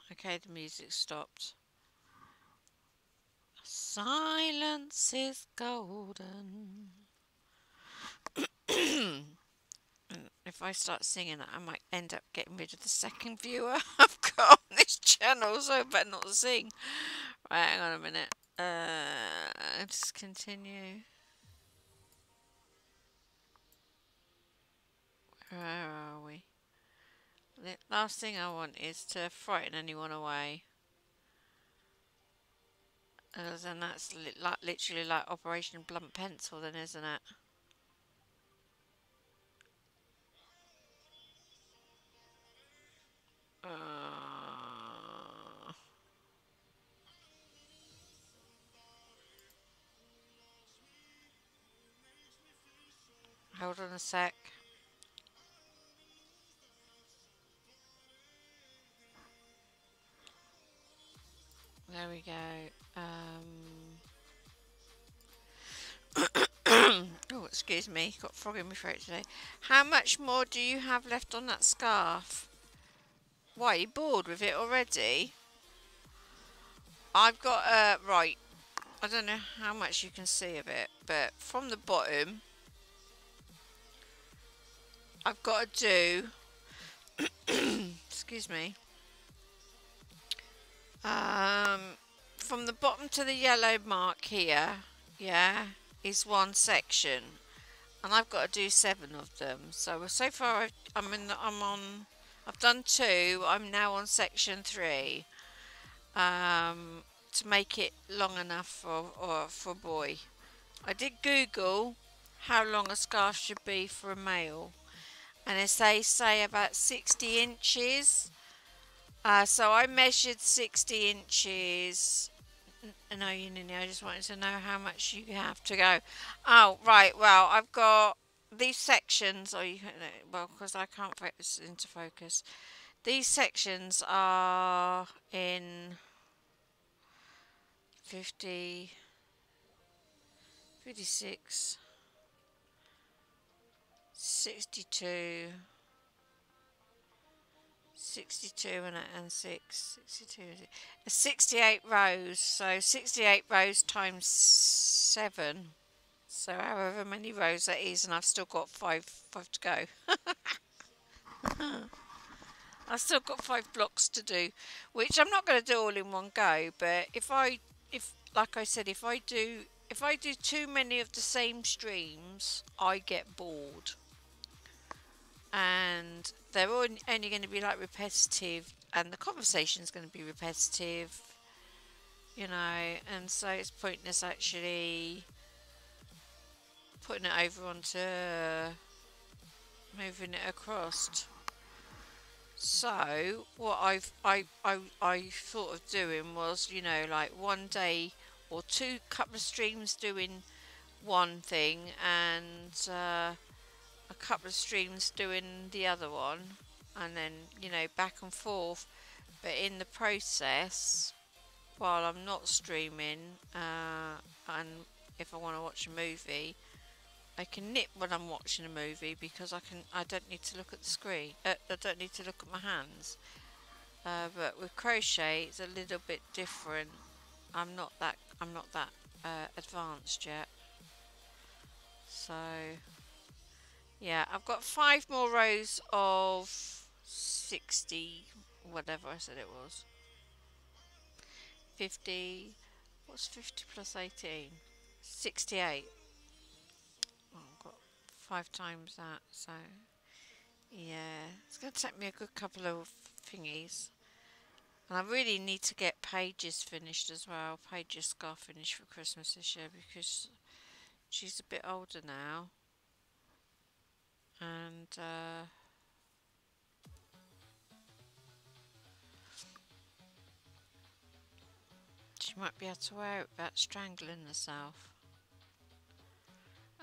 Okay, the music stopped. Silence is golden. If I start singing it, I might end up getting rid of the second viewer I've got on this channel, so I better not sing. Right, hang on a minute. Just continue. Where are we? The last thing I want is to frighten anyone away. Then that's literally like Operation Blunt Pencil then, isn't it? Hold on a sec. There we go. Oh, excuse me. Got frog in my throat today. How much more do you have left on that scarf? Why, are you bored with it already? I've got, right. I don't know how much you can see of it, but from the bottom, I've got to do, excuse me, from the bottom to the yellow mark here, yeah, is one section, and I've got to do 7 of them. So far I've done 2. I'm now on section 3. To make it long enough for a boy. I did Google how long a scarf should be for a male, and as they say about 60 inches. So I measured 60 inches. No, you didn't. I just wanted to know how much you have to go. Oh, right. Well, I've got these sections. Or you, well, because I can't focus into focus. These sections are in 50, 56, 62, 62 and 6, 62, 68 rows. So 68 rows times 7. So however many rows that is, and I've still got five to go. I've still got 5 blocks to do, which I'm not going to do all in one go. But if like I said, if I do too many of the same streams, I get bored, and they're only going to be like repetitive, and the conversation's going to be repetitive, you know, and so it's pointless actually putting it over onto moving it across. So what I thought of doing was, you know, like one day or two couple of streams doing one thing, and a couple of streams doing the other one, and then, you know, back and forth. But in the process, while I'm not streaming, and if I want to watch a movie, I can knit when I'm watching a movie, because I don't need to look at the screen. I don't need to look at my hands. But with crochet, it's a little bit different. I'm not that advanced yet. So yeah, I've got 5 more rows of 60, whatever I said it was. 50. What's 50 plus 18? 68. Oh, I've got 5 times that, so yeah, it's going to take me a good couple of thingies. And I really need to get Paige's finished as well. Paige's scarf finished for Christmas this year, because she's a bit older now. And she might be able to wear it without strangling herself.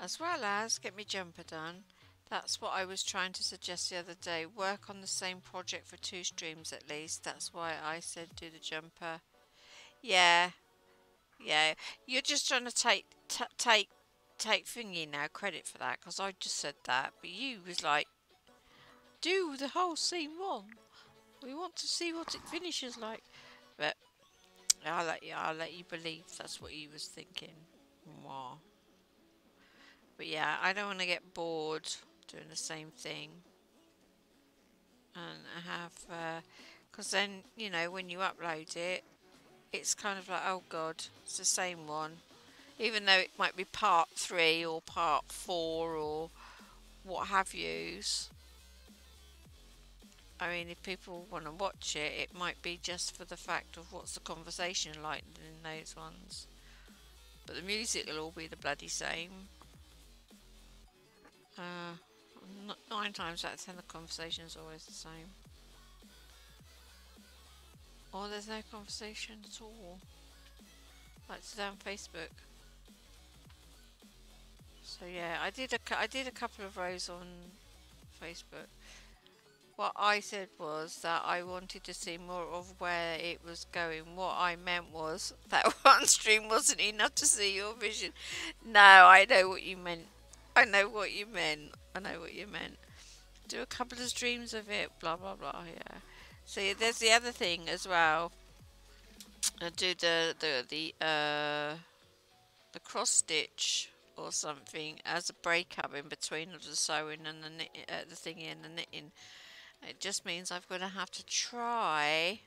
As well as get my jumper done. That's what I was trying to suggest the other day. Work on the same project for 2 streams at least. That's why I said do the jumper. Yeah, yeah. You're just trying to take thingy now credit for that, because I just said that, but you was like, do the whole scene one. We want to see what it finishes like. But I'll let you believe that's what you was thinking. Wow. But yeah, I don't want to get bored doing the same thing, and I have, because then, you know, when you upload it, it's kind of like, oh god, it's the same one, even though it might be part 3 or part 4 or what have yous. I mean, if people want to watch it, it might be just for the fact of what's the conversation like in those ones. But the music will all be the bloody same. 9 times out of 10 the conversation's always the same. Or there's no conversation at all. Like today on Facebook. So yeah, I did a couple of rows on Facebook. What I said was that I wanted to see more of where it was going. What I meant was that one stream wasn't enough to see your vision. No, I know what you meant. I know what you meant. I know what you meant. Do a couple of streams of it, blah blah blah, yeah. So yeah, there's the other thing as well. I do the cross stitch or something as a break up in between of the sewing and the thingy and the knitting. It just means I've got to have to try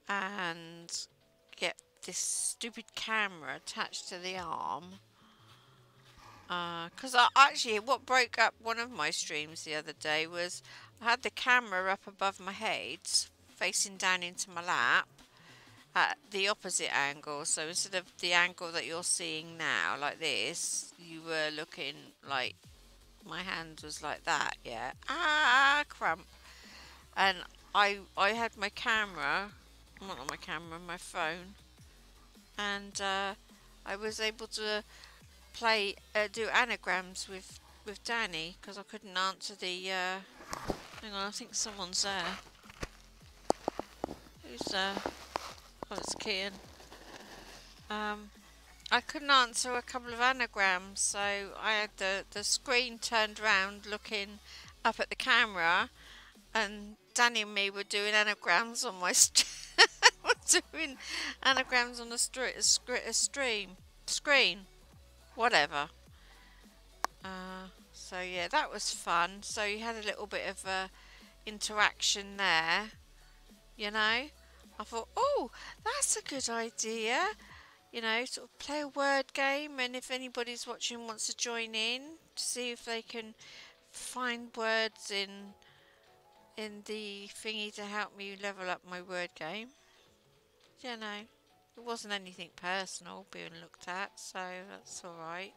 and get this stupid camera attached to the arm. Because actually, what broke up one of my streams the other day was I had the camera up above my head, facing down into my lap at the opposite angle. So instead of the angle that you're seeing now, like this, you were looking like my hand was like that, yeah. Ah, cramp. And I had my camera, well, not my camera, my phone, and I was able to do anagrams with Danny because I couldn't answer the. Hang on, I think someone's there. Who's there? Oh, it's Kianne. I couldn't answer a couple of anagrams, so I had the screen turned round looking up at the camera, and Danny and me were doing anagrams on my doing anagrams on the screen, whatever. So yeah, that was fun. So you had a little bit of interaction there, you know. I thought, oh, that's a good idea. You know, sort of play a word game, and if anybody's watching wants to join in to see if they can find words in the thingy to help me level up my word game. You know, it wasn't anything personal being looked at, so that's alright.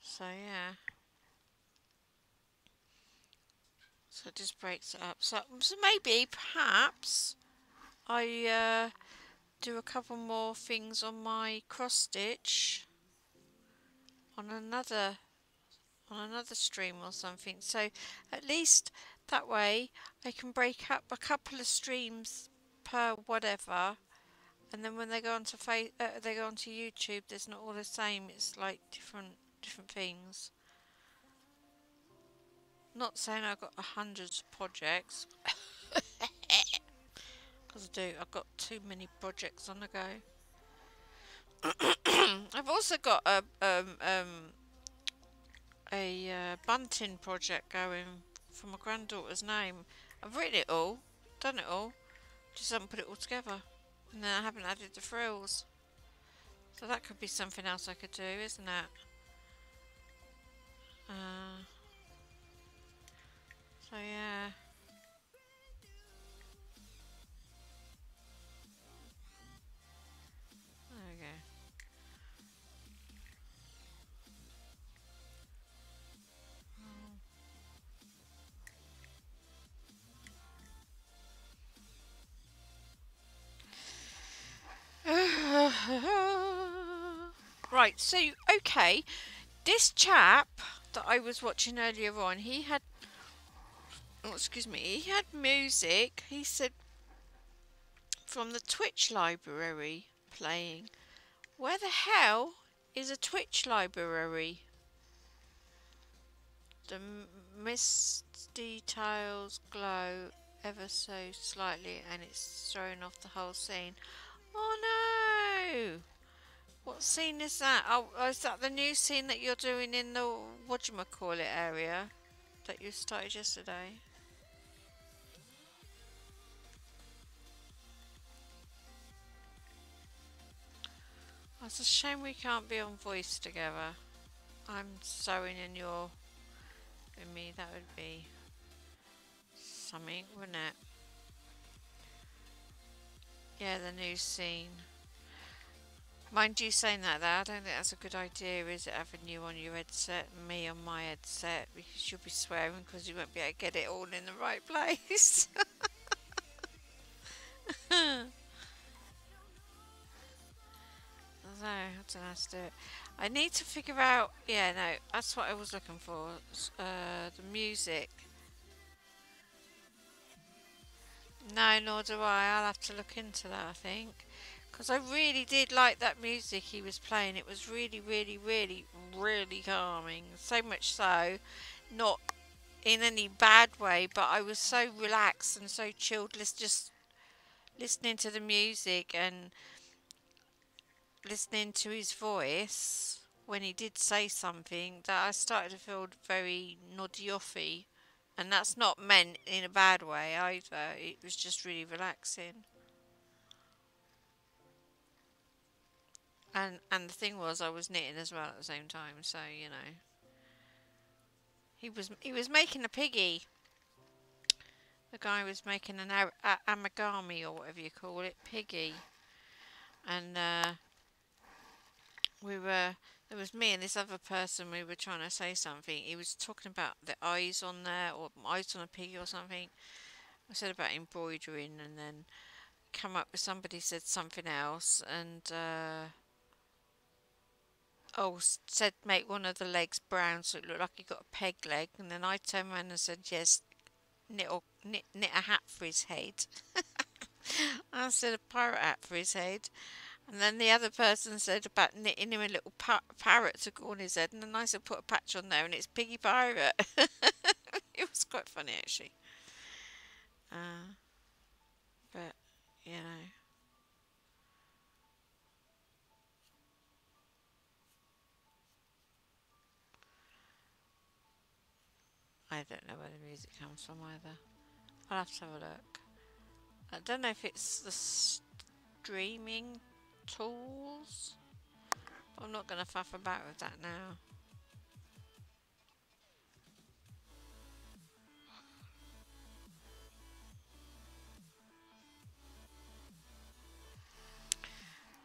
So yeah. So it just breaks it up. So maybe, perhaps, I do a couple more things on my cross stitch on another stream or something. So at least that way I can break up a couple of streams per whatever, and then when they go onto they go onto YouTube, there's not all the same. It's like different things. Not saying I've got hundreds of projects, because I do. I've got too many projects on the go. I've also got a bunting project going for my granddaughter's name. I've written it all, done it all, just haven't put it all together, and then I haven't added the frills. So that could be something else I could do, isn't it? So yeah. There we go. Right, so okay, this chap that I was watching earlier on, he had, oh, excuse me, he had music, he said, from the Twitch library playing. Where the hell is a Twitch library? The misty tiles glow ever so slightly and it's throwing off the whole scene. Oh no! What scene is that? Oh, is that the new scene that you're doing in the whatchamacallit area that you started yesterday? Oh, it's a shame we can't be on voice together. I'm sewing in me, that would be something, wouldn't it? Yeah, the new scene. Mind you saying that though, I don't think that's a good idea, is it, having you on your headset and me on my headset, because you'll be swearing because you won't be able to get it all in the right place. So, I don't know how to do it. I need to figure out, yeah, no, that's what I was looking for, the music. No, nor do I. I'll have to look into that, I think. Because I really did like that music he was playing. It was really, really, really, really calming. So much so, not in any bad way, but I was so relaxed and so chilled just listening to the music and listening to his voice when he did say something that I started to feel very noddy-offy. And that's not meant in a bad way either. It was just really relaxing. And the thing was, I was knitting as well at the same time, so you know. He was making a piggy. The guy was making an amagami or whatever you call it, piggy. And there was me and this other person. We were trying to say something. He was talking about the eyes on there, or eyes on a piggy or something. I said about embroidering, and then come up with somebody said something else, and said make one of the legs brown so it looked like he got a peg leg, and then I turned around and said yes, knit a hat for his head. I said a pirate hat for his head, and then the other person said about knitting him a little parrot to go on his head, and then I said put a patch on there and it's Piggy Pirate. It was quite funny actually. Uh, but you know, I don't know where the music comes from either. I'll have to have a look. I don't know if it's the streaming tools. I'm not going to faff about with that now.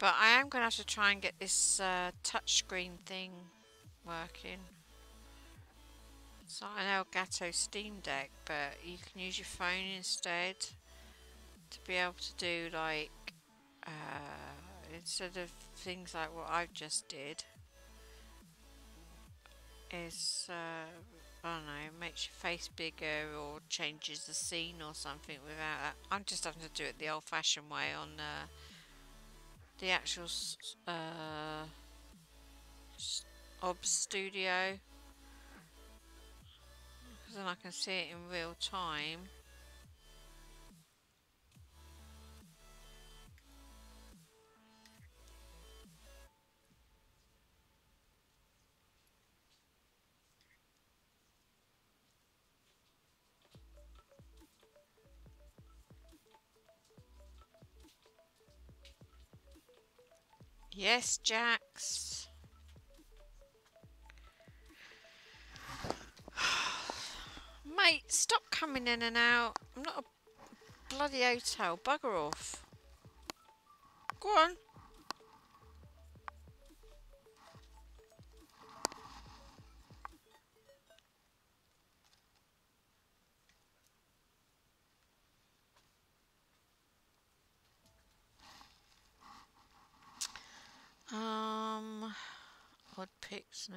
But I am going to have to try and get this touchscreen thing working. It's not an Elgato Steam Deck, but you can use your phone instead to be able to do like instead of things like what I just did is I don't know, makes your face bigger or changes the scene or something without that. I'm just having to do it the old-fashioned way on the actual OBS studio, because then I can see it in real time. Yes, Jax. Mate, stop coming in and out. I'm not a bloody hotel. Bugger off. Go on. Odd pics now.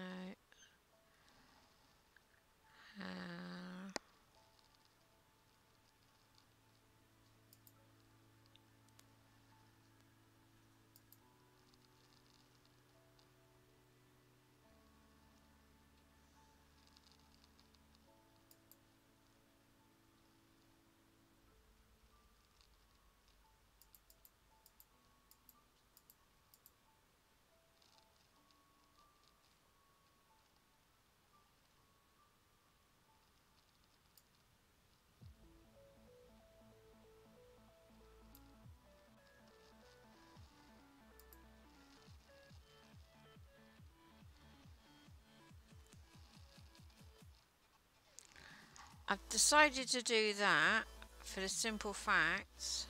I've decided to do that for the simple fact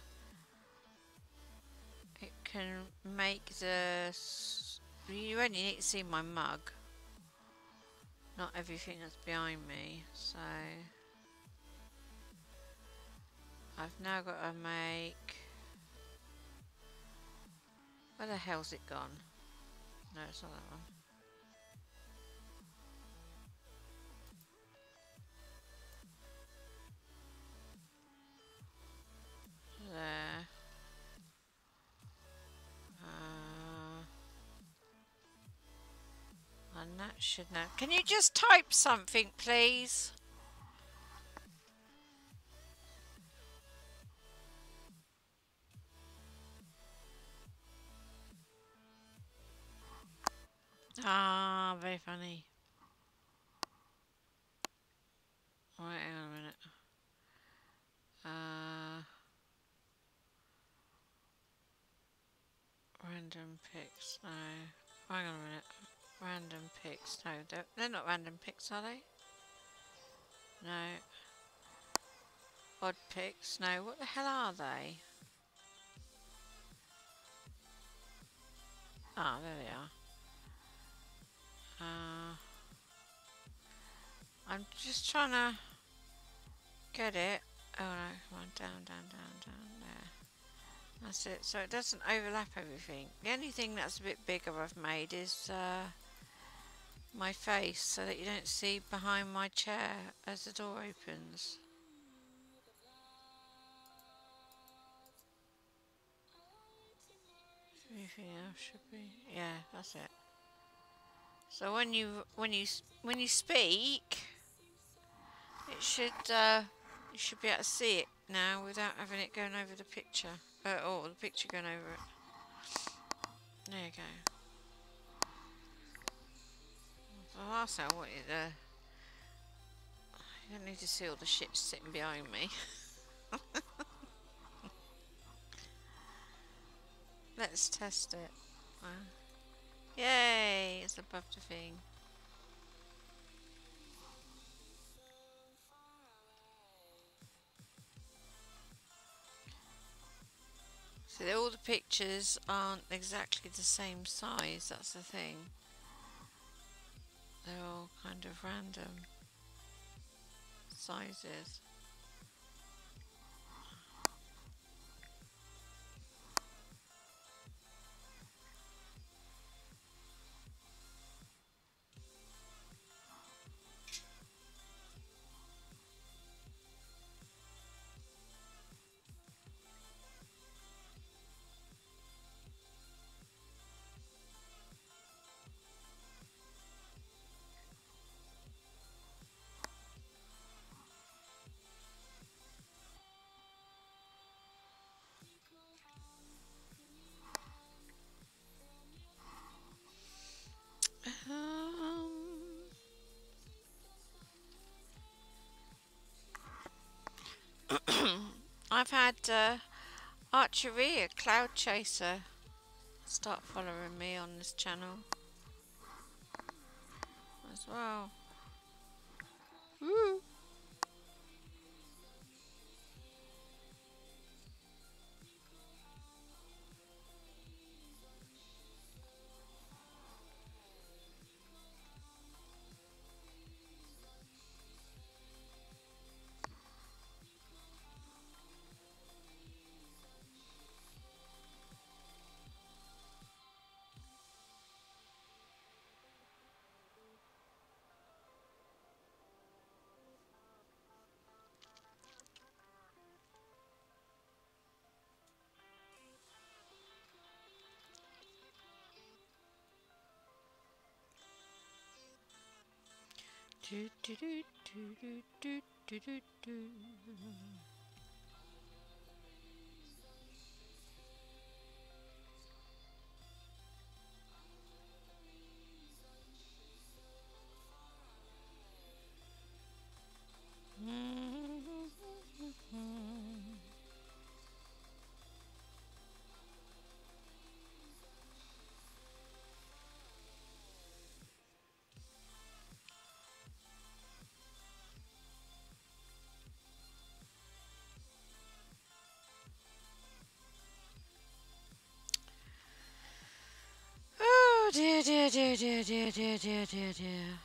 it can make the... You only need to see my mug, not everything that's behind me, so I've now got to make... Where the hell's it gone? No, it's not that one. There. And that should now... Can you just type something, please? Ah, very funny. Right, hang on a minute. Random pics, no. Hang on a minute. Random pics, no, they're not random pics, are they? No. Odd pics, no. What the hell are they? Ah, there they are. I'm just trying to get it. Oh no, come on, down, down, down, down, there. That's it, so it doesn't overlap everything. The only thing that's a bit bigger I've made is my face, so that you don't see behind my chair as the door opens. Everything else should be, yeah, that's it. So when you speak, it should you should be able to see it now without having it going over the picture, or the picture going over it. There you go. The last thing I wanted, you don't need to see all the shit sitting behind me. Let's test it. Yay! It's above the thing. So all the pictures aren't exactly the same size, that's the thing. They're all kind of random sizes. I've had Archery, a cloud chaser, start following me on this channel as well. Woo! Do, do, do, do, do, do, do, do, do. Oh dear, dear, dear, dear, dear, dear, dear, dear, dear.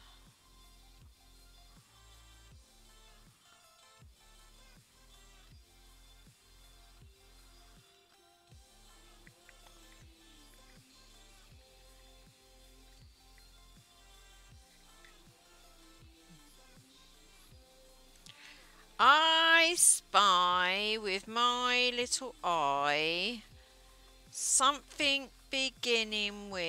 I spy with my little eye something beginning with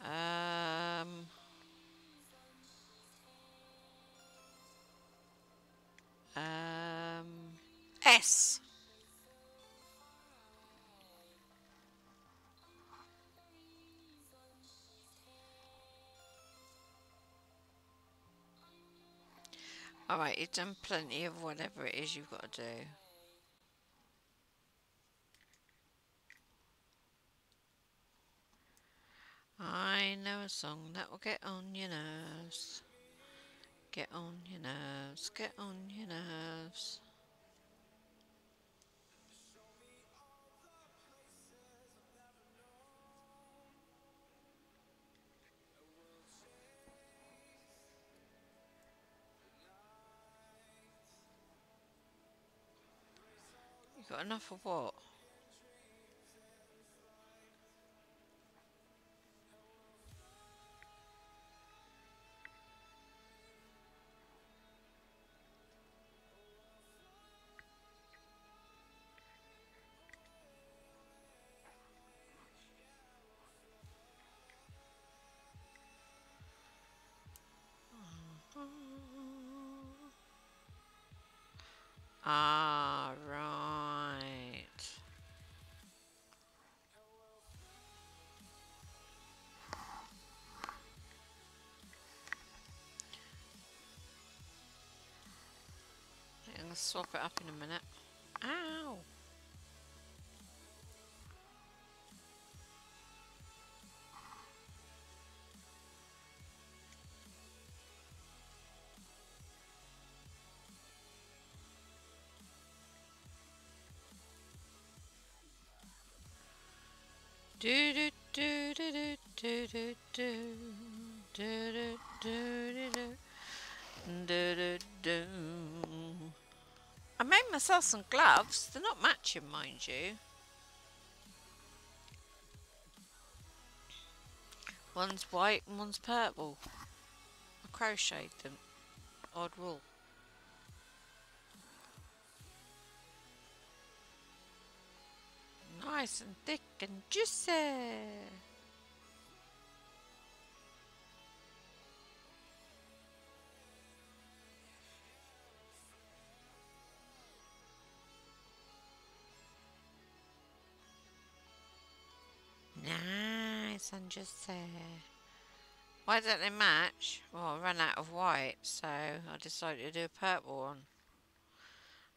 um S. Alright, you've done plenty of whatever it is you've got to do. I know a song that will get on your nerves. Get on your nerves, get on your nerves. Got enough of what? Ah, right. I'm gonna swap it up in a minute. Ow! Do do do do do do do do do do do do do. I made myself some gloves. They're not matching, mind you. One's white and one's purple. I crocheted them. Odd wool. Nice and thick and juicy. Nice and juicy. Why don't they match? Well, I ran out of white, so I decided to do a purple one.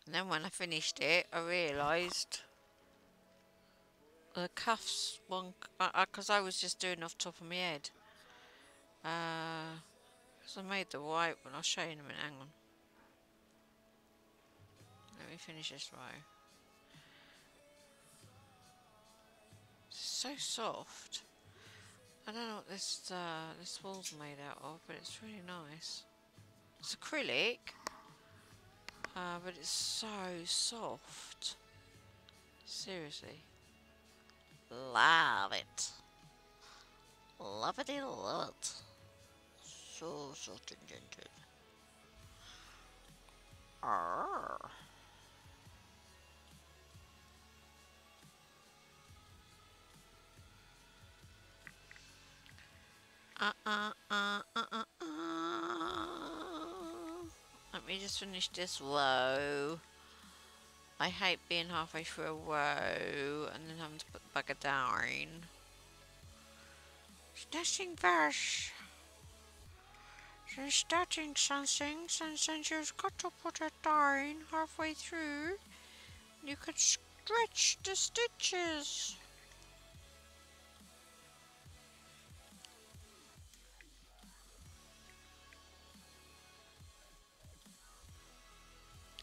And then when I finished it, I realised the cuffs one, because I was just doing off the top of my head. So I made the white one. I'll show you in a minute. Hang on. Let me finish this row. It's so soft. I don't know what this wool's made out of, but it's really nice. It's acrylic, but it's so soft. Seriously. Love it. Love it, love it. So soft and gentle. Arr. Let me just finish this row. I hate being halfway through a row and then having to put the bugger down. Nothing worse than starting something and then you've got to put it down halfway through. You could stretch the stitches.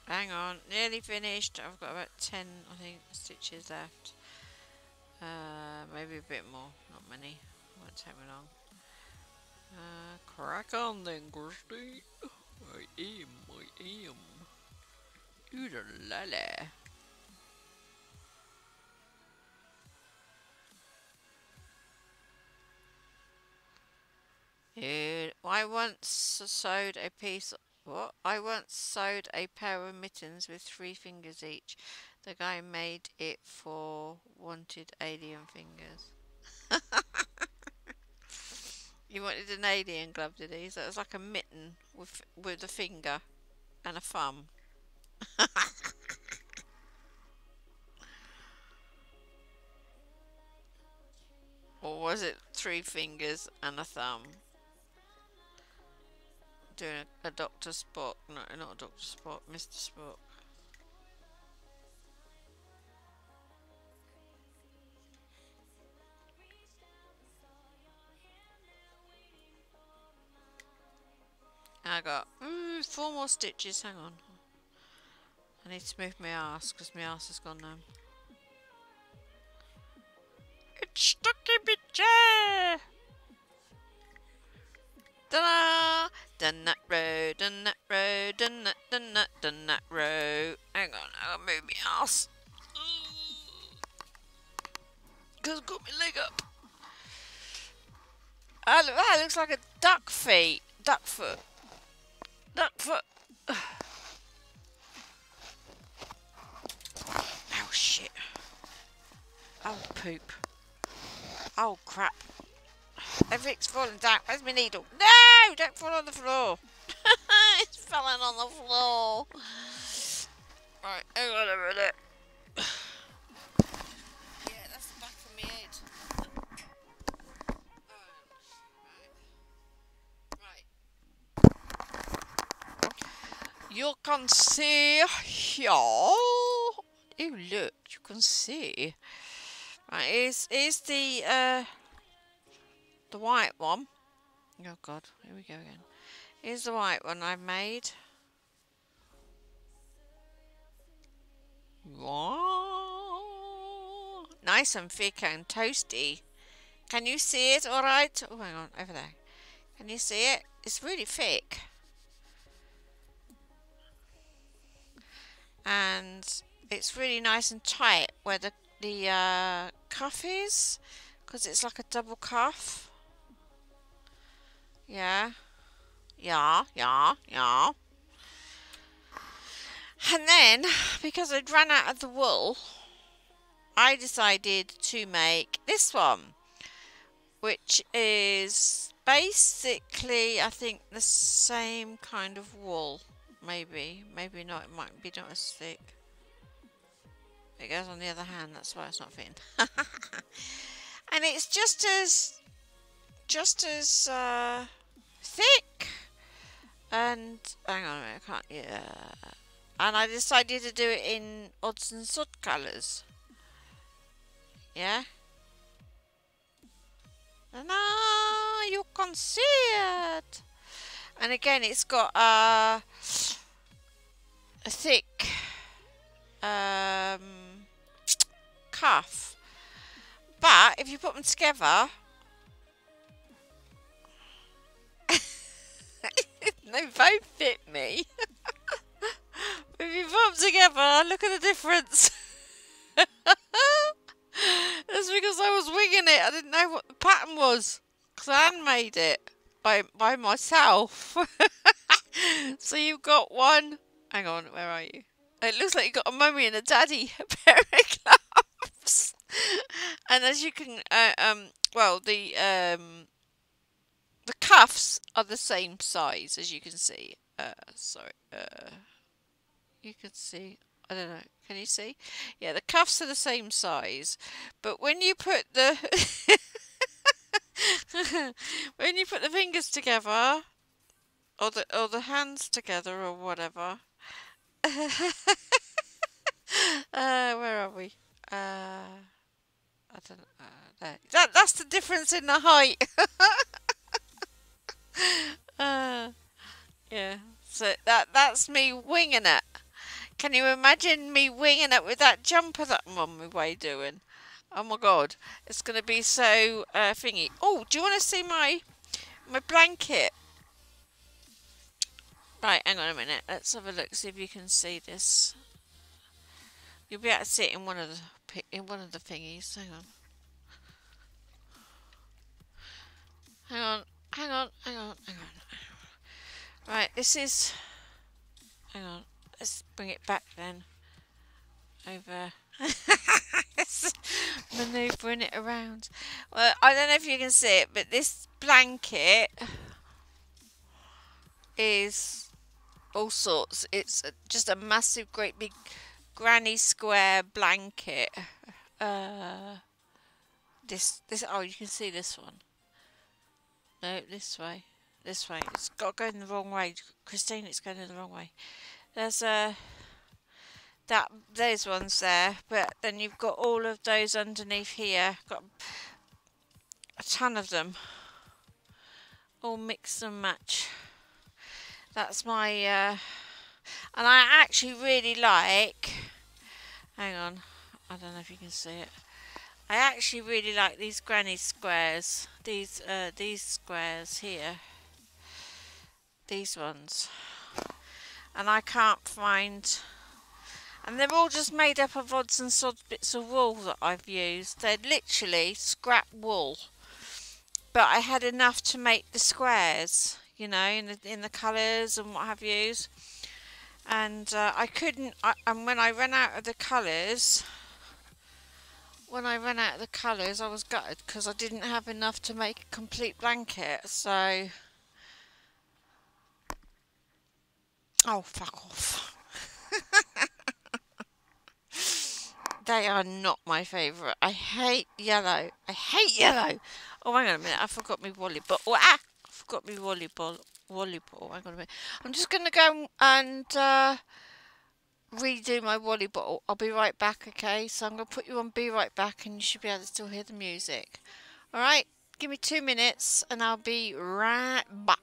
Hang on, nearly finished. I've got about 10, I think, stitches left. Maybe a bit more, not many. Won't take me long. Crack on then, Kirsty. I am. Oodalala. I once sewed a piece. What? I once sewed a pair of mittens with 3 fingers each. The guy made it for wanted alien fingers. He wanted an alien glove, did he? So it was like a mitten with a finger and a thumb. Or was it 3 fingers and a thumb? Doing a Dr. Spock. No, not a Dr. Spock, Mr. Spock. I got 4 more stitches. Hang on. I need to move my arse because my arse has gone now. It's stuck in my chair. Ta-da! Done that row, done that row, done that row. Hang on, I'll move my arse. Because I've got my leg up. Ah, look, that looks like a duck feet. Duck foot. Duck foot. Oh, shit. Oh, poop. Oh, crap. Everything's falling down. Where's my needle? No! Don't fall on the floor. It's falling on the floor. Right, hang on a minute. Yeah, that's the back of my head. Right. You can see here. Oh, look, you can see. Right, here's the white one. Oh God, here we go again. Here's the white one I've made. Whoa. Nice and thick and toasty. Can you see it alright? Oh, hang on, over there. Can you see it? It's really thick. And it's really nice and tight where the cuff is. Because it's like a double cuff. Yeah. Yeah. And then, because I'd run out of the wool, I decided to make this one, which is basically, I think, the same kind of wool. Maybe not. It might be not as thick. It goes on the other hand. That's why it's not fitting. And it's just as thick. And hang on a minute, I can't. Yeah. And I decided to do it in odds and sods colours. Yeah. And now you can see it. And again, it's got a thick cuff. But if you put them together, they both fit me. If you put them together, look at the difference. That's because I was winging it. I didn't know what the pattern was. Because I handmade it by myself. So you've got one. Hang on, where are you? It looks like you've got a mummy and a daddy pair of gloves. And as you can, well, the cuffs are the same size, as you can see. Sorry, you can see. I don't know. Can you see? Yeah, the cuffs are the same size, but when you put the when you put the fingers together, or the hands together, or whatever. Where are we? I don't know. There. That's the difference in the height. Yeah. So that's me winging it. Can you imagine me winging it with that jumper that I'm on my way doing? Oh my God, it's gonna be so thingy. Oh, do you want to see my blanket? Right, hang on a minute. Let's have a look. See if you can see this. You'll be able to see it in one of the thingies. Hang on. Right, this is. Hang on. Let's bring it back then. Over. Manoeuvring it around. Well, I don't know if you can see it, but this blanket is all sorts. It's just a massive, great big granny square blanket. This. Oh, you can see this one. No, this way. This way. It's got to go in the wrong way. Christine, it's going in the wrong way. There's those ones there, but then you've got all of those underneath here. Got a ton of them, all mix and match. That's my and I actually really like. Hang on, I don't know if you can see it. I actually really like these granny squares. These squares here. These ones. And I can't find. And they're all just made up of odds and sods bits of wool that I've used. They're literally scrap wool. But I had enough to make the squares, you know, in the colours and what have you. And I couldn't, and when I ran out of the colours, I was gutted because I didn't have enough to make a complete blanket. So, oh, fuck off. They are not my favourite. I hate yellow. I hate yellow. Oh, hang on a minute. I forgot my volleyball. Oh, I forgot my volleyball. Hang on a minute. I'm just going to go and redo my volleyball. I'll be right back, okay? So I'm going to put you on Be Right Back and you should be able to still hear the music. Alright? Give me 2 minutes and I'll be right back.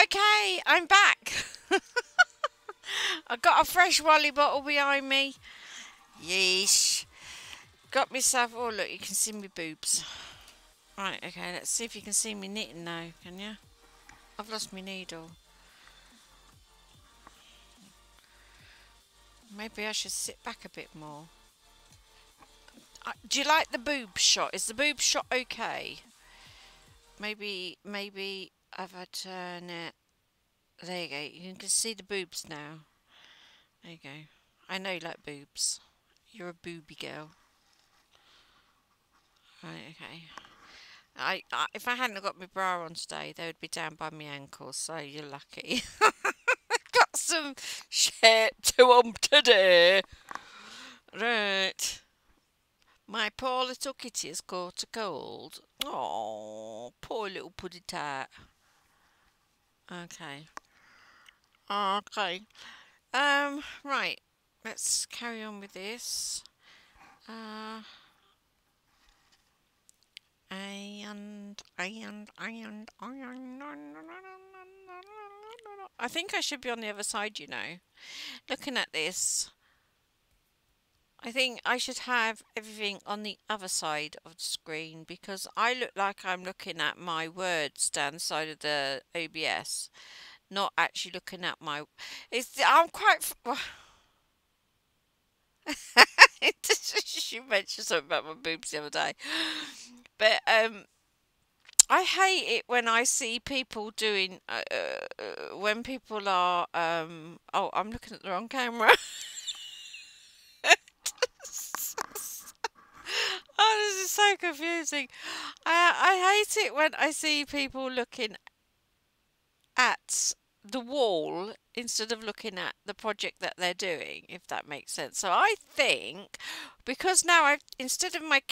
Okay, I'm back. I got a fresh Wally bottle behind me. Yeesh. Got myself. Oh, look, you can see me boobs. Right, okay, let's see if you can see me knitting now, can you? I've lost my needle. Maybe I should sit back a bit more. Do you like the boob shot? Is the boob shot okay? Maybe if I turn it. There you go. You can see the boobs now. There you go. I know you like boobs. You're a booby girl. Right, okay. If I hadn't got my bra on today, they would be down by my ankles, so you're lucky. Got some shit to today. Right. My poor little kitty has caught a cold. Oh, poor little puddy tat. Okay. Okay. Right. Let's carry on with this. I think I should be on the other side, you know. Looking at this, I think I should have everything on the other side of the screen because I look like I'm looking at my words down the side of the OBS, not actually looking at my. I'm quite. She mentioned something about my boobs the other day, but I hate it when I see people doing when people are oh, I'm looking at the wrong camera. Oh, this is so confusing. I hate it when I see people looking at the wall instead of looking at the project that they're doing, if that makes sense. So I think because now I've instead of me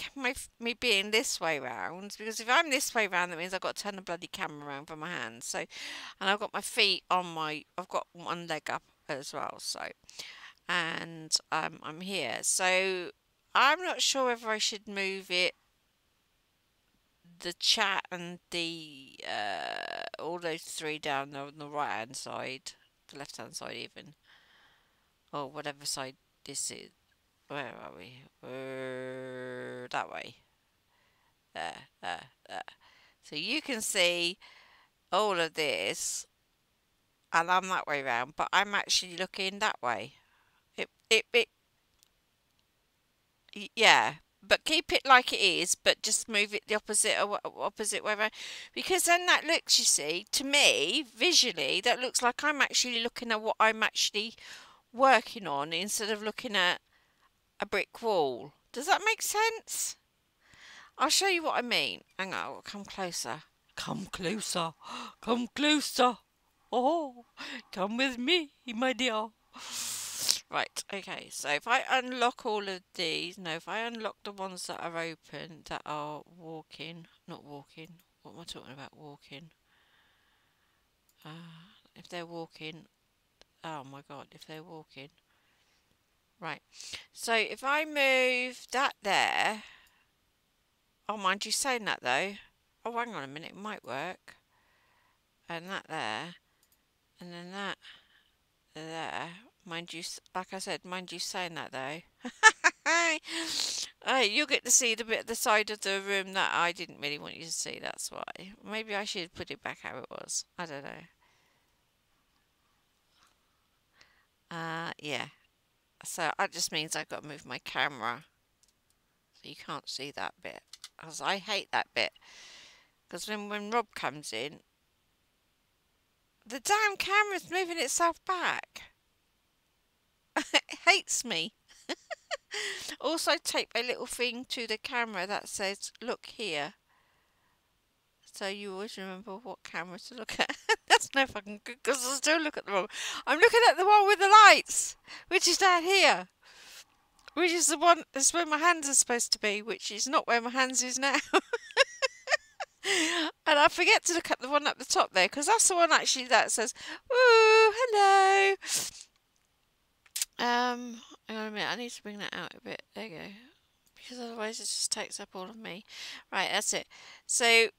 being this way round, because if I'm this way round, that means I've got to turn the bloody camera around for my hands. So, and I've got my feet on I've got one leg up as well. So, and I'm here. So I'm not sure whether I should move the chat and the all those three down on the right hand side, the left hand side even, or whatever side this is. Where are we? That way. There. So you can see all of this, and I'm that way round, but I'm actually looking that way. Yeah, but keep it like it is, but just move it the opposite way around, because then that looks, you see, to me visually, that looks like I'm actually looking at what I'm actually working on instead of looking at a brick wall. Does that make sense? I'll show you what I mean. Hang on, I'll come closer. Come closer. Come closer. Oh, come with me, my dear. Right, okay, so if I unlock all of these, no, if I unlock the ones that are open, that are not walking, what am I talking about, walking? If they're walking, oh my god, if they're walking. Right, so if I move that there, oh, mind you saying that though, oh, hang on a minute, it might work, and that there, and then that there, mind you, like I said, mind you saying that though. You'll get to see the bit of the side of the room that I didn't really want you to see, that's why. Maybe I should put it back how it was. I don't know. Yeah. So that just means I've got to move my camera. So you can't see that bit. Because I hate that bit. Because when Rob comes in, the damn camera's moving itself back. It hates me. Also tape a little thing to the camera that says, look here. So you always remember what camera to look at. That's no fucking good because I still look at the wrong. I'm looking at the one with the lights, which is down here. Which is the one, that's where my hands are supposed to be, which is not where my hands is now. And I forget to look at the one at the top there, because that's the one actually that says, ooh, hello. Hang on a minute, I need to bring that out a bit. There you go. Because otherwise it just takes up all of me. Right, that's it. So,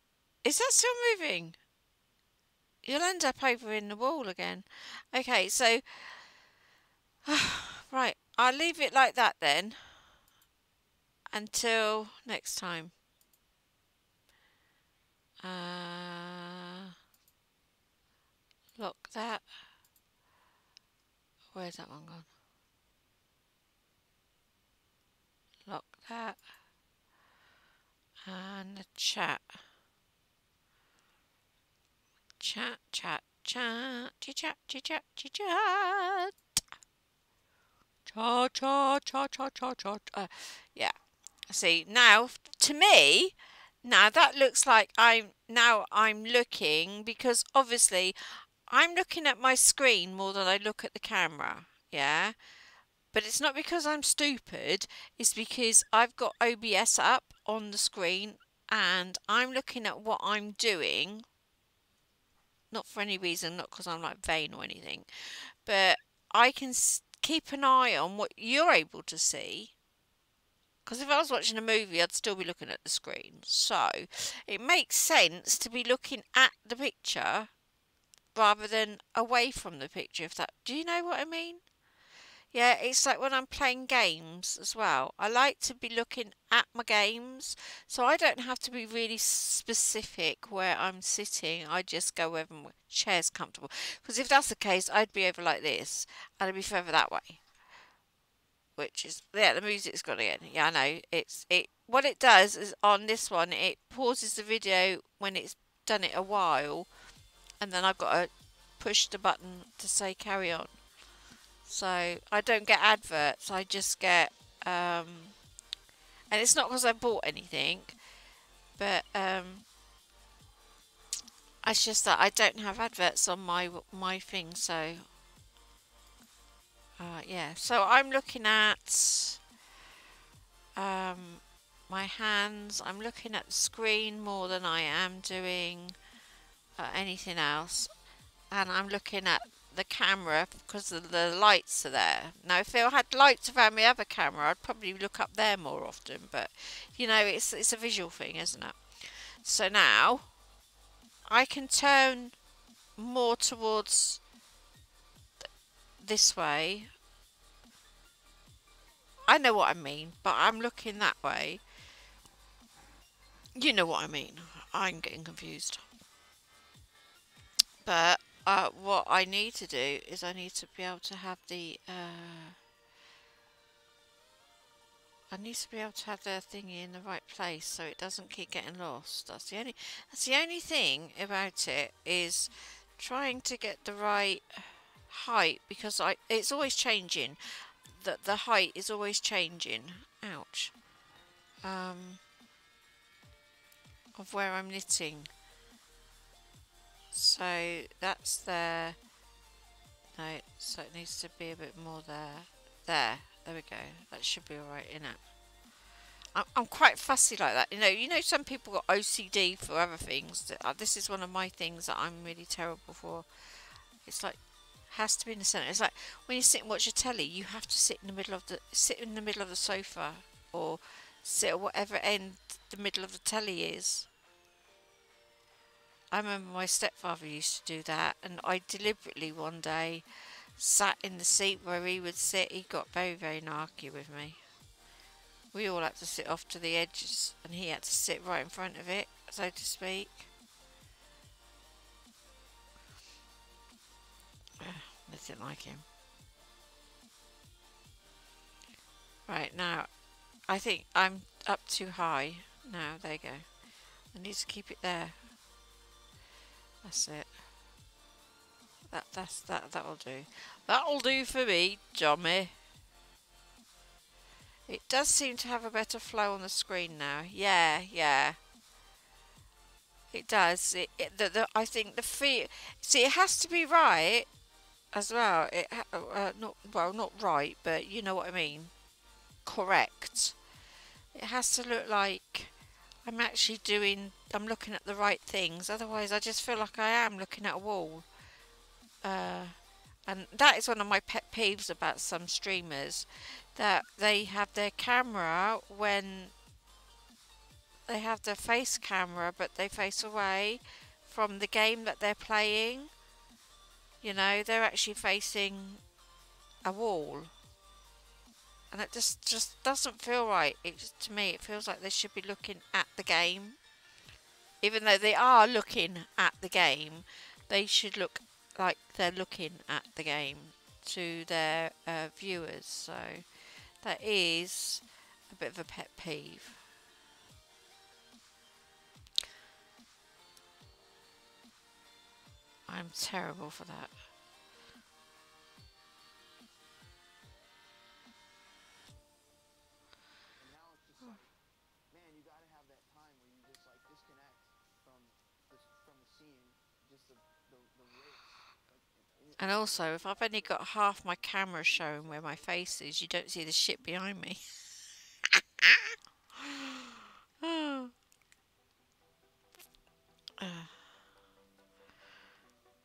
is that still moving? You'll end up over in the wall again. Okay, so right, I'll leave it like that then until next time. Lock that. Where's that one gone? Lock that. And the chat. Chat, chat, chat. Chat, chat, chat, chat, chat. Cha, cha, cha, cha, cha, cha. Yeah. See, now, to me, now that looks like I'm looking, because obviously I'm looking at my screen more than I look at the camera. Yeah. But it's not because I'm stupid, it's because I've got OBS up on the screen and I'm looking at what I'm doing. Not for any reason, not because I'm like vain or anything, but I can keep an eye on what you're able to see. Because if I was watching a movie, I'd still be looking at the screen. So it makes sense to be looking at the picture rather than away from the picture. If that, do you know what I mean? Yeah, it's like when I'm playing games as well. I like to be looking at my games, so I don't have to be really specific where I'm sitting. I just go wherever my chair's comfortable. Because if that's the case, I'd be over like this, and I'd be further that way. Which is, yeah, the music's gone again. Yeah, I know. What it does is on this one, it pauses the video when it's done it a while, and then I've got to push the button to say carry on. So I don't get adverts, I just get, and it's not because I bought anything, but it's just that I don't have adverts on my thing, so yeah. So I'm looking at my hands, I'm looking at the screen more than I am doing anything else, and I'm looking at the camera because the lights are there. Now if I had lights around my other camera, I'd probably look up there more often, but you know, it's a visual thing, isn't it? So now I can turn more towards this way. I know what I mean, but I'm looking that way. You know what I mean. I'm getting confused. But what I need to do is I need to be able to have the thingy in the right place so it doesn't keep getting lost. That's the only thing about it, is trying to get the right height, because it's always changing. The height is always changing. Ouch. Of where I'm knitting. So that's there. No, so it needs to be a bit more there. There we go. That should be alright, innit? I'm quite fussy like that. You know, some people got OCD for other things. This is one of my things that I'm really terrible for. It's like, has to be in the centre. It's like when you sit and watch a telly, you have to sit in the middle of the sofa, or sit at whatever end the middle of the telly is. I remember my stepfather used to do that, and I deliberately one day sat in the seat where he would sit. He got very, very narky with me. We all had to sit off to the edges, and he had to sit right in front of it, so to speak. I didn't like him. Right, now, I think I'm up too high. Now, there you go. I need to keep it there. That's it. That'll do. That'll do for me, Jommy. It does seem to have a better flow on the screen now. Yeah. It does. I think the feel. See, it has to be right as well. Not right, but you know what I mean. Correct. It has to look like I'm looking at the right things. Otherwise, I just feel like I am looking at a wall. And that is one of my pet peeves about some streamers, that they have their camera when they have their face camera, but they face away from the game that they're playing. You know, they're actually facing a wall. And it just doesn't feel right. To me, it feels like they should be looking at the game. Even though they are looking at the game, they should look like they're looking at the game to their viewers. So that is a bit of a pet peeve. I'm terrible for that. And also, if I've only got half my camera showing where my face is, you don't see the shit behind me.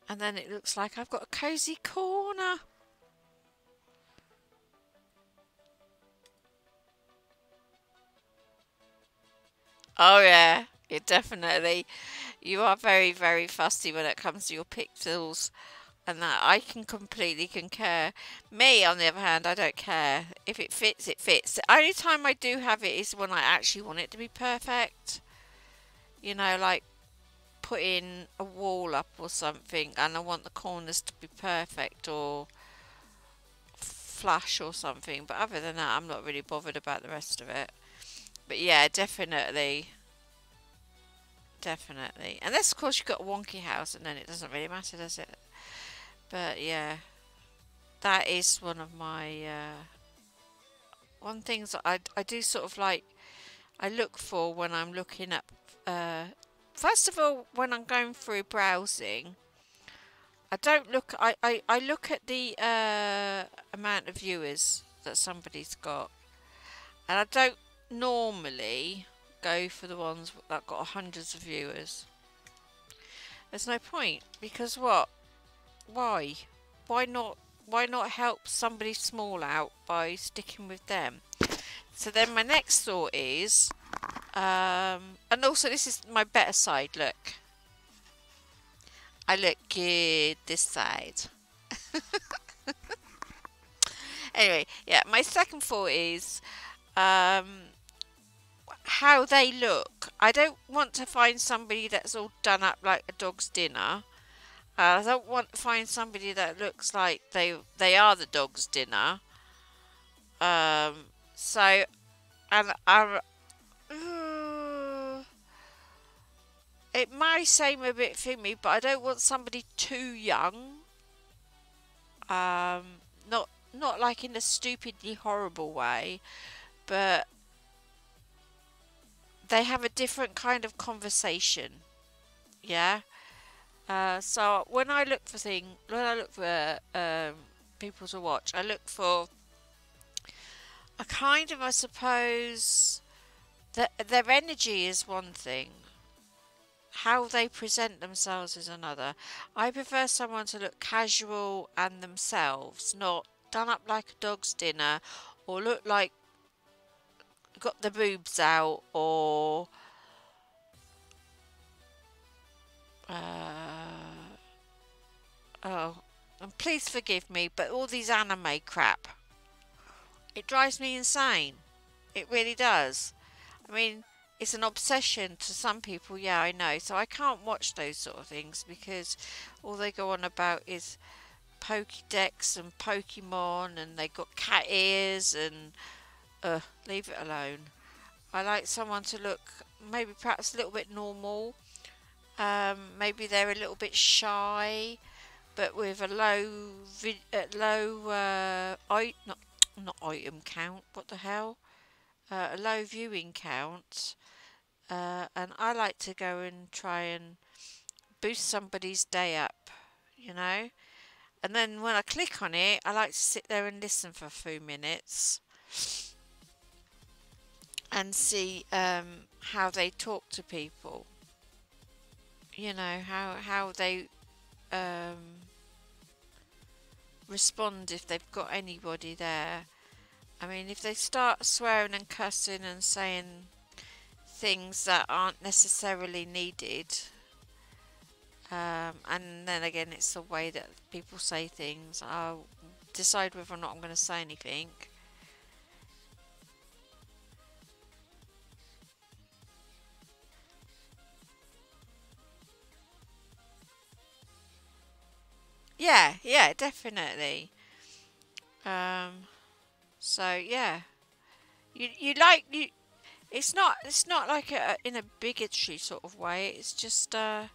And then it looks like I've got a cosy corner. Oh yeah, you are very, very fussy when it comes to your pixels. And that I can completely concur. Me, on the other hand, I don't care. If it fits, it fits. The only time I do have it is when I actually want it to be perfect. You know, like putting a wall up or something and I want the corners to be perfect or flush or something. But other than that, I'm not really bothered about the rest of it. But yeah, definitely. Definitely. Unless, of course, you've got a wonky house and then it doesn't really matter, does it? But yeah. That is one of my one things that I do sort of like I look for when I'm looking up first of all when I'm going through browsing I don't look I look at the amount of viewers that somebody's got and I don't normally go for the ones that got hundreds of viewers. There's no point because what? Why? Why not? Why not help somebody small out by sticking with them? So then my next thought is, and also this is my better side. Look, I look good this side. Anyway, yeah, my second thought is, how they look. I don't want to find somebody that's all done up like a dog's dinner. I don't want to find somebody that looks like they are the dog's dinner. So, and it might seem a bit thingy, but I don't want somebody too young. Not like in a stupidly horrible way, but they have a different kind of conversation. Yeah. So when I look for people to watch, I look for a kind of, I suppose, their energy is one thing. How they present themselves is another. I prefer someone to look casual and themselves, not done up like a dog's dinner, or look like got the boobs out, or oh, and please forgive me, but all these anime crap, it drives me insane. It really does. I mean, it's an obsession to some people, yeah, I know. So I can't watch those sort of things because all they go on about is Pokédex and Pokemon and they got cat ears and leave it alone. I like someone to look maybe perhaps a little bit normal. Maybe they're a little bit shy, but with a not item count. What the hell? A low viewing count. And I like to go and try and boost somebody's day up, you know. And then when I click on it, I like to sit there and listen for a few minutes and see how they talk to people. You know, how they respond if they've got anybody there. I mean, if they start swearing and cussing and saying things that aren't necessarily needed, And then again, it's the way that people say things. I'll decide whether or not I'm going to say anything. Yeah, yeah, definitely. Um, so yeah, you like you. It's not like in a bigotry sort of way. It's just I'd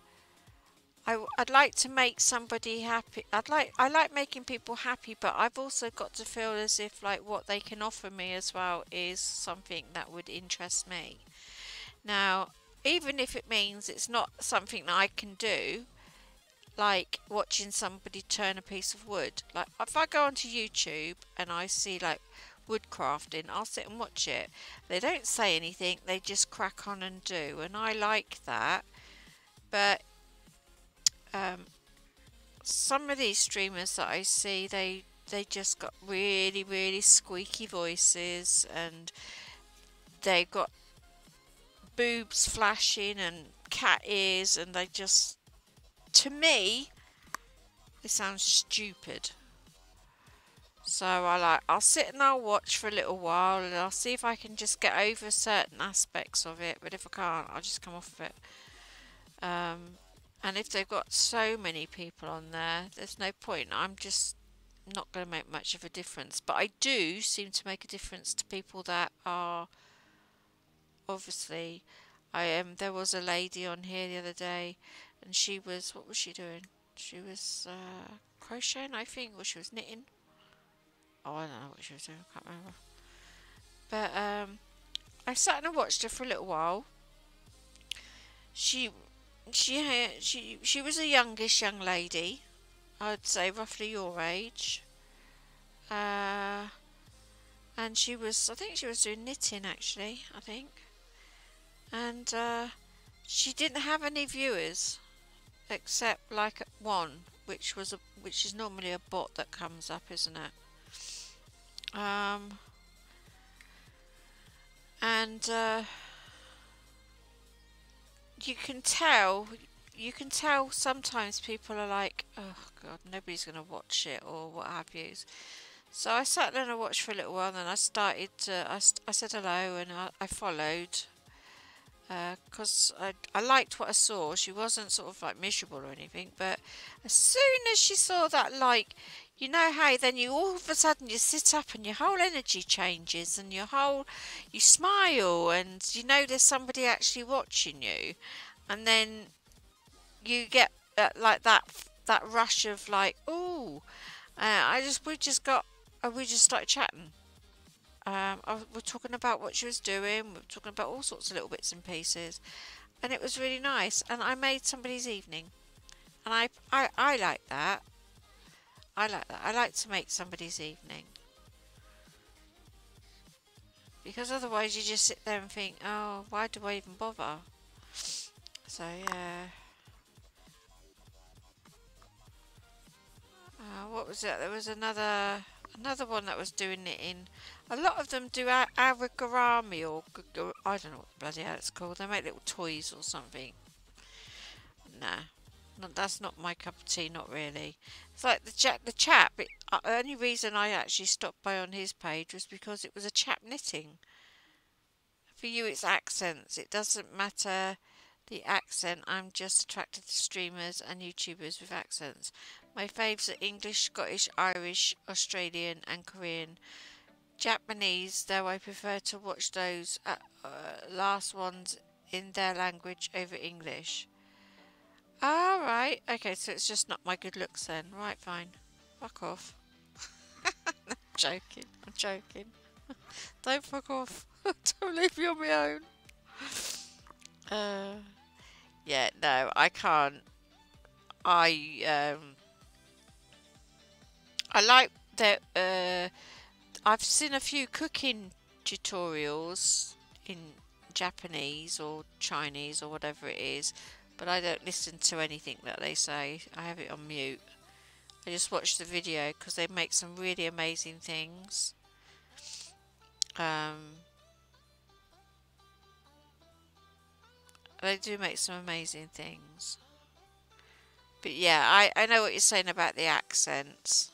like to make somebody happy. I like making people happy, but I've also got to feel as if like what they can offer me as well is something that would interest me. Now, even if it means it's not something that I can do, like watching somebody turn a piece of wood. Like if I go onto YouTube and I see like wood crafting, I'll sit and watch it. They don't say anything, they just crack on and do, and I like that. But um, some of these streamers that I see, they just got really really squeaky voices, and they got boobs flashing and cat ears, and they just, to me, they sound stupid. So I'll sit and I'll watch for a little while, and I'll see if I can just get over certain aspects of it. But if I can't, I'll just come off of it. And if they've got so many people on there, there's no point. I'm just not going to make much of a difference. But I do seem to make a difference to people that are obviously. There was a lady on here the other day, and she was, what was she doing? She was crocheting, I think, or she was knitting. Oh, I don't know what she was doing. I can't remember. But I sat and I watched her for a little while. She she was a youngish young lady. I'd say roughly your age. Uh, and she was, I think she was doing knitting actually. I think, and she didn't have any viewers except like one, which is normally a bot that comes up, isn't it? And you can tell sometimes people are like, oh god, nobody's going to watch it or what have you. So I sat there and I watched for a little while, and then I started to, I said hello, and I followed, because I liked what I saw. She wasn't sort of like miserable or anything, but as soon as she saw that, like, you know how then you all of a sudden you sit up and your whole energy changes, and you smile, and you know there's somebody actually watching you, and then you get like that rush of like, oh, we just started chatting. We're talking about what she was doing. We're talking about all sorts of little bits and pieces, and it was really nice. And I made somebody's evening, and I like that. I like that. I like to make somebody's evening, because otherwise you just sit there and think, oh, why do I even bother? So yeah. What was it? There was another one that was doing it in. A lot of them do origami, or I don't know what bloody hell it's called. They make little toys or something. Nah, that's not my cup of tea. Not really. It's like the chap. The only reason I actually stopped by on his page was because it was a chap knitting. For you, it's accents. It doesn't matter the accent. I'm just attracted to streamers and YouTubers with accents. My faves are English, Scottish, Irish, Australian and Korean. Japanese, though I prefer to watch those last ones in their language over English. Alright, okay, so it's just not my good looks then. Right, fine. Fuck off. I'm joking, I'm joking. Don't fuck off. Don't leave me on my own. Yeah, no, I can't. I I like that. I've seen a few cooking tutorials in Japanese or Chinese or whatever it is, but I don't listen to anything that they say. I have it on mute. I just watch the video because they make some really amazing things. They do make some amazing things. But yeah, I know what you're saying about the accents.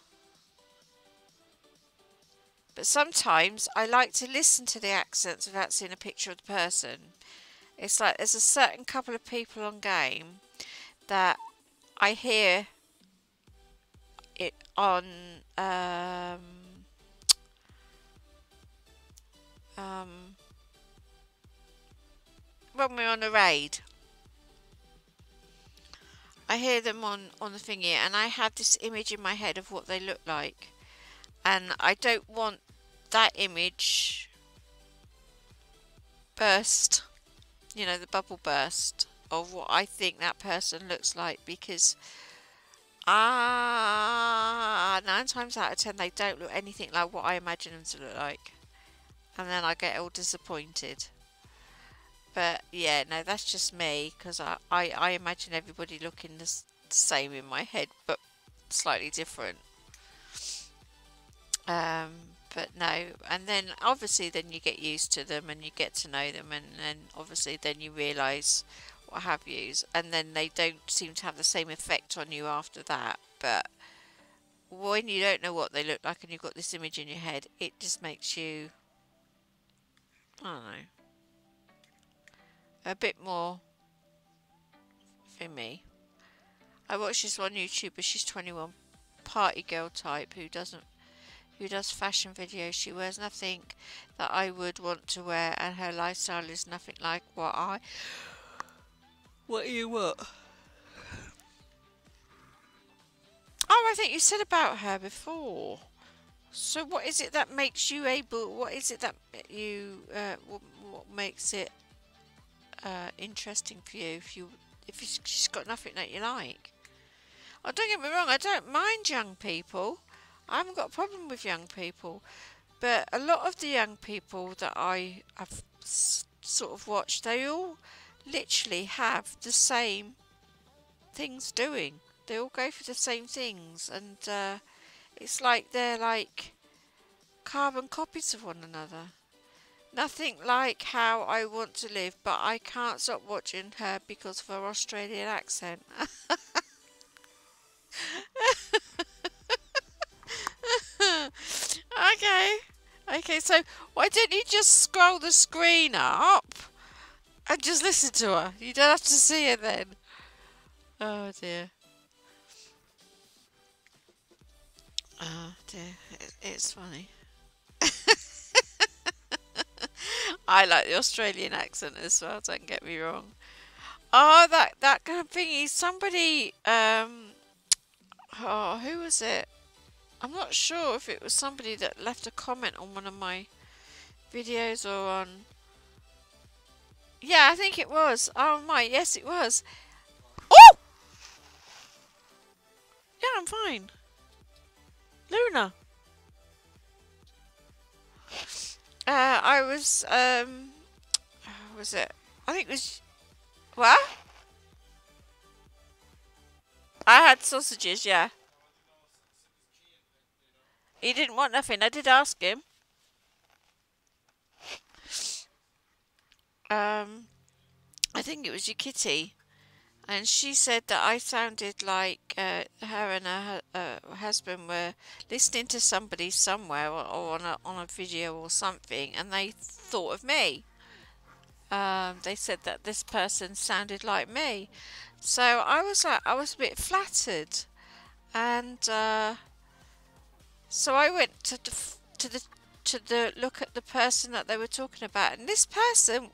But sometimes I like to listen to the accents without seeing a picture of the person. It's like there's a certain couple of people on game that I hear it on um, when we're on a raid. I hear them on the thingy, and I have this image in my head of what they look like, and I don't want that image burst, you know, the bubble burst of what I think that person looks like, because 9 times out of 10 they don't look anything like what I imagine them to look like, and then I get all disappointed. But yeah, no, that's just me, because I imagine everybody looking the same in my head, but slightly different. But no, and then obviously then you get used to them and you get to know them, and then obviously then you realise what have yous, and then they don't seem to have the same effect on you after that. But when you don't know what they look like and you've got this image in your head, it just makes you, I don't know, a bit more for me. I watch this one YouTuber, she's 21, party girl type, who does fashion videos. She wears nothing that I would want to wear, and her lifestyle is nothing like what you want. Oh, I think you said about her before. So what is it that makes you able, what is it that you, what makes it interesting for you if she's got nothing that you like? Oh, don't get me wrong, I don't mind young people. I haven't got a problem with young people. But a lot of the young people that I have sort of watched, they all literally have the same things doing. They all go for the same things, and it's like they're like carbon copies of one another. Nothing like how I want to live, but I can't stop watching her because of her Australian accent. Okay, so why don't you just scroll the screen up and just listen to her? You don't have to see her then. Oh dear. Oh dear, it's funny. I like the Australian accent as well, don't get me wrong. Oh, that kind of thingy. Somebody, oh, who was it? I'm not sure if it was somebody that left a comment on one of my videos or on... Yeah, I think it was. Oh my, yes it was. Oh! Yeah, I'm fine. Luna. I was, was it? I think it was... What? I had sausages, yeah. He didn't want nothing. I did ask him. I think it was your kitty, and she said that I sounded like her and her husband were listening to somebody somewhere, or on a video or something, and they thought of me. They said that this person sounded like me, so I was a bit flattered, and so I went to the look at the person that they were talking about, and this person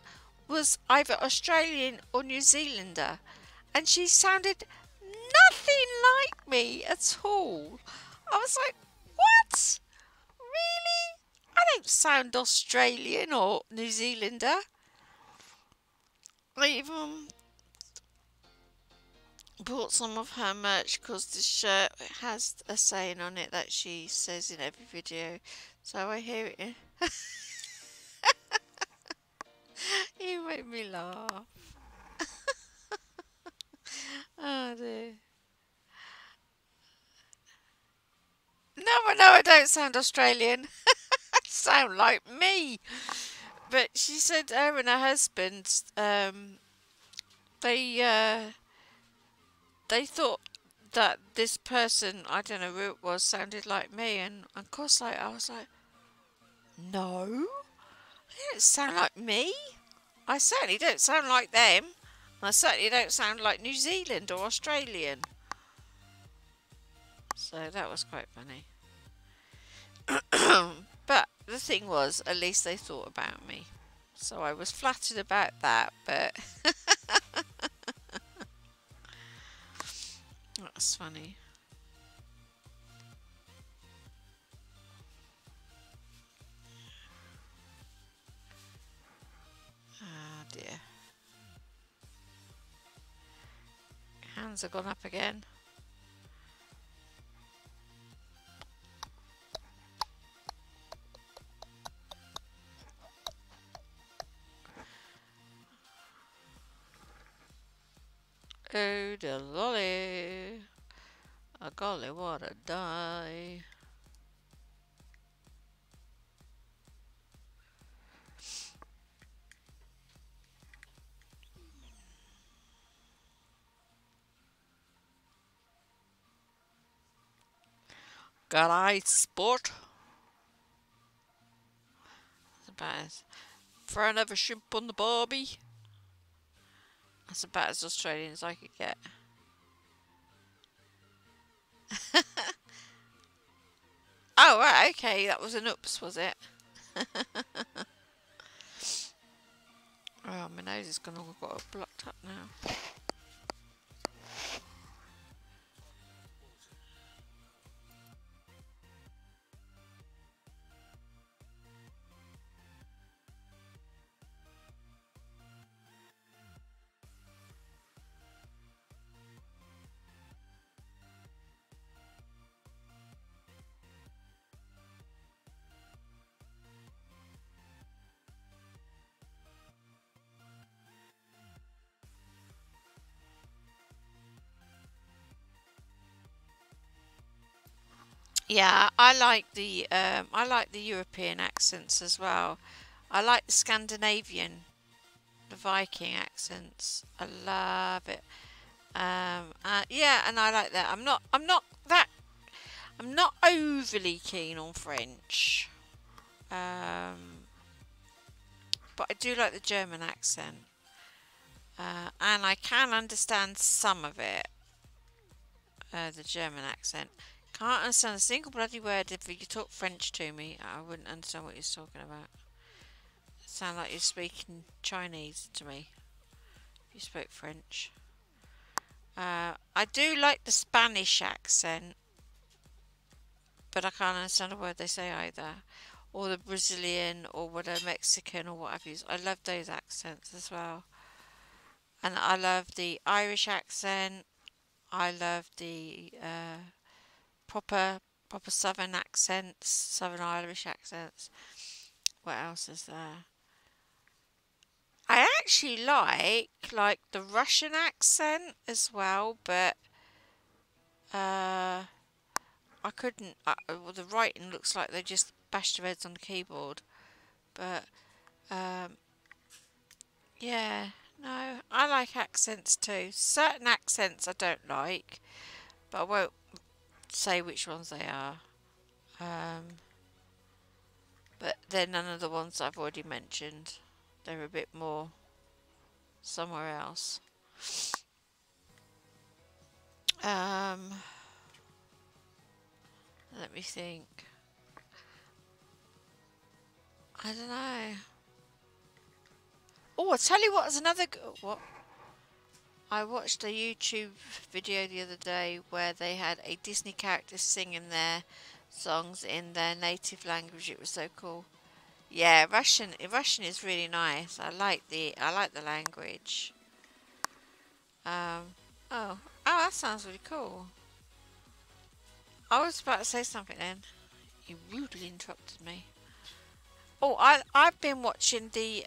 was either Australian or New Zealander, and she sounded nothing like me at all. I was like, what? Really? I don't sound Australian or New Zealander. I even bought some of her merch because this shirt has a saying on it that she says in every video, so I hear it. You make me laugh. Oh dear. No, I don't sound Australian. I sound like me. But she said her and her husband, they thought that this person, I don't know who it was, sounded like me, and of course, like, I was like, no, they don't sound like me. I certainly don't sound like them. I certainly don't sound like New Zealand or Australian. So that was quite funny. But the thing was, at least they thought about me. So I was flattered about that, but that's funny. Ah dear. Hands have gone up again. Oh the lolly. A golly what a die. Got eye sport. That's about as throw another shrimp on the barbie. That's about as Australian as I could get. Oh right, okay, that was an oops, was it? Oh, my nose is gonna got blocked up now. Yeah, I like the European accents as well. I like the Scandinavian, the Viking accents. I love it. Yeah, and I like that. I'm not overly keen on French. But I do like the German accent. And I can understand some of it. The German accent. Can't understand a single bloody word if you talk French to me. I wouldn't understand what you're talking about. Sound like you're speaking Chinese to me. If you spoke French. I do like the Spanish accent, but I can't understand a word they say either. Or the Brazilian, or whatever, Mexican, or what have you. I love those accents as well. And I love the Irish accent. I love the proper Southern accents, Southern Irish accents. What else is there? I actually like the Russian accent as well, but I couldn't. Well, the writing looks like they just bashed their heads on the keyboard, but um, yeah, no, I like accents too. Certain accents I don't like, but I won't say which ones they are. But they're none of the ones I've already mentioned. They're a bit more somewhere else. Um, Let me think. I don't know. Oh, I'll tell you what, there's another... What? I watched a YouTube video the other day where they had a Disney character singing their songs in their native language. It was so cool. Yeah, Russian is really nice. I like the language. Oh, that sounds really cool. I was about to say something then. You rudely interrupted me. Oh, I've been watching the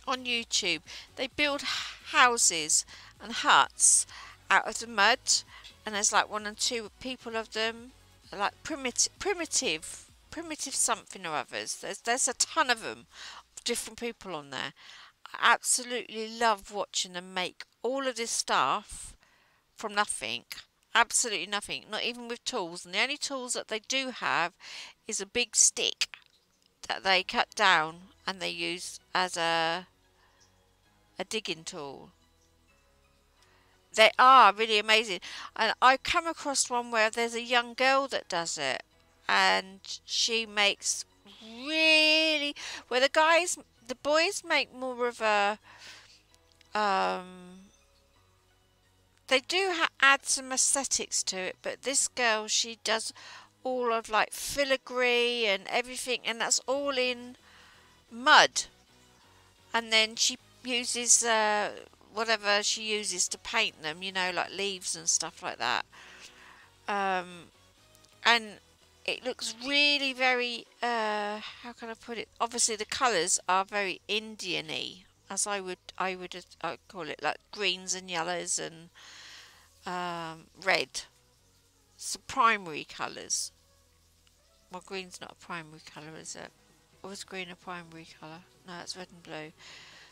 on YouTube. They build houses and huts out of the mud, and there's like one and two people of them, like primitive something or others. There's a ton of them, different people on there. I absolutely love watching them make all of this stuff from nothing. Absolutely nothing, not even with tools. And the only tools that they do have is a big stick that they cut down and they use as a digging tool. They are really amazing. And I come across one where there's a young girl that does it, and she makes really, where the boys make more of a, they do add some aesthetics to it, but this girl, she does all of like filigree and everything, and that's all in mud. And then she uses whatever she uses to paint them, like leaves and stuff like that. And it looks really very, how can I put it? Obviously, the colours are very Indian-y, as I would call it, like greens and yellows and red. So primary colours. Well, green's not a primary colour, is it? Or is green a primary colour? No, it's red and blue.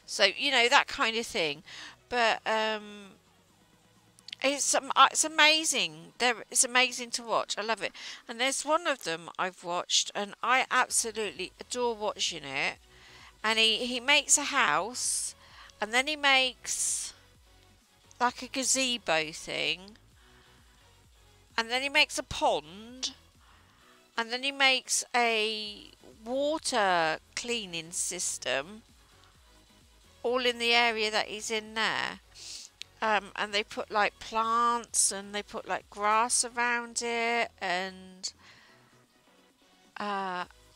So, that kind of thing. But it's amazing. It's amazing to watch. I love it. And there's one of them I've watched, and I absolutely adore watching it. And he makes a house, and then he makes like a gazebo thing, and then he makes a pond, and then he makes a water cleaning system, all in the area that he's in there. And they put like plants and they put like grass around it, and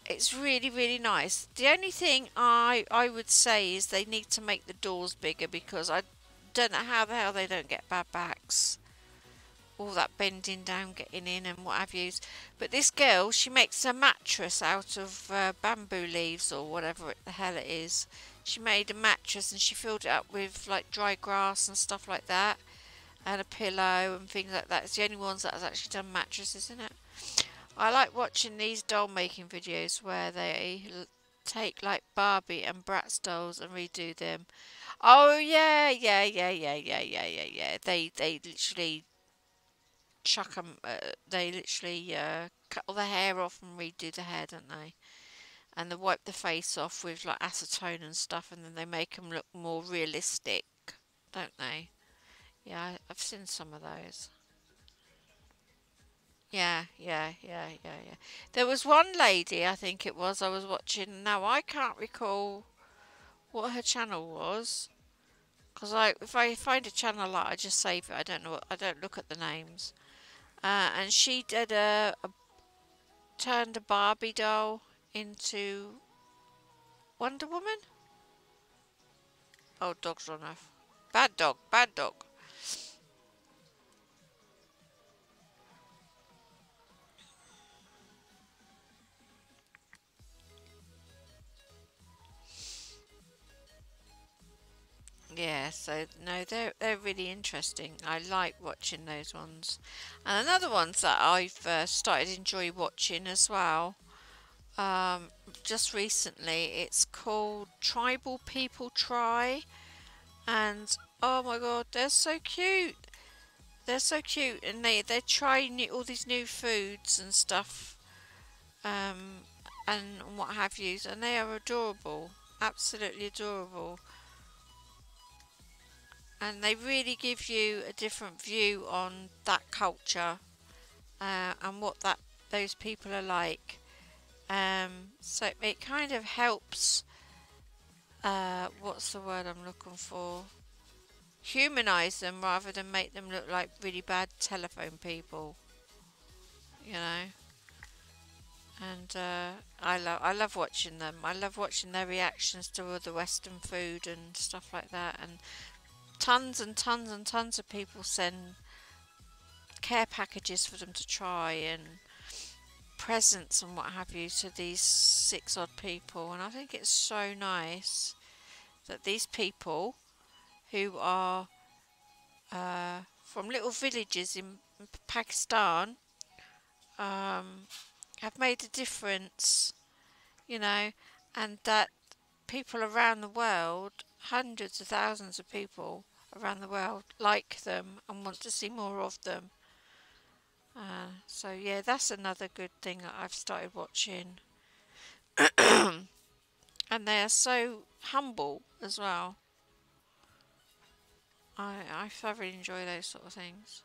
it's really, really nice. The only thing I would say is they need to make the doors bigger, because I don't know how the hell they don't get bad backs. All that bending down, getting in and what have you. But this girl, she makes a mattress out of bamboo leaves or whatever the hell it is. She made a mattress and she filled it up with like dry grass and stuff like that, and a pillow and things like that. It's the only ones that has actually done mattresses, isn't it? I like watching these doll making videos where they take like Barbie and Bratz dolls and redo them. Oh yeah, yeah, yeah, yeah, yeah, yeah, yeah, yeah. They literally chuck them. They literally cut all the hair off and redo the hair, don't they? And they wipe the face off with like acetone and stuff, and then they make them look more realistic, don't they? Yeah, I've seen some of those. Yeah, yeah, yeah, yeah, yeah. There was one lady, I think it was, I was watching. Now I can't recall what her channel was, because if I find a channel like, I just save it. I don't know. I don't look at the names. And she did turned a Barbie doll into Wonder Woman. Oh, dog's run off. Bad dog, bad dog. Yeah, so no, they're really interesting. I like watching those ones. And another ones that I've started enjoy watching as well. Just recently, it's called Tribal People Try, and oh my god, they're so cute. They're so cute, and they're trying all these new foods and stuff, um, and what have you, and they are adorable, absolutely adorable. And they really give you a different view on that culture, and what those people are like. So it kind of helps. What's the word I'm looking for? Humanize them rather than make them look like really bad telephone people. You know. And I love watching them. I love watching their reactions to all the Western food and stuff like that. And tons and tons and tons of people send care packages for them to try, and presents and what have you, to these six odd people. And I think it's so nice that these people who are from little villages in Pakistan, um, have made a difference, you know, and that people around the world hundreds of thousands of people around the world like them and want to see more of them. So yeah, that's another good thing that I've started watching. And they are so humble as well. I thoroughly enjoy those sort of things.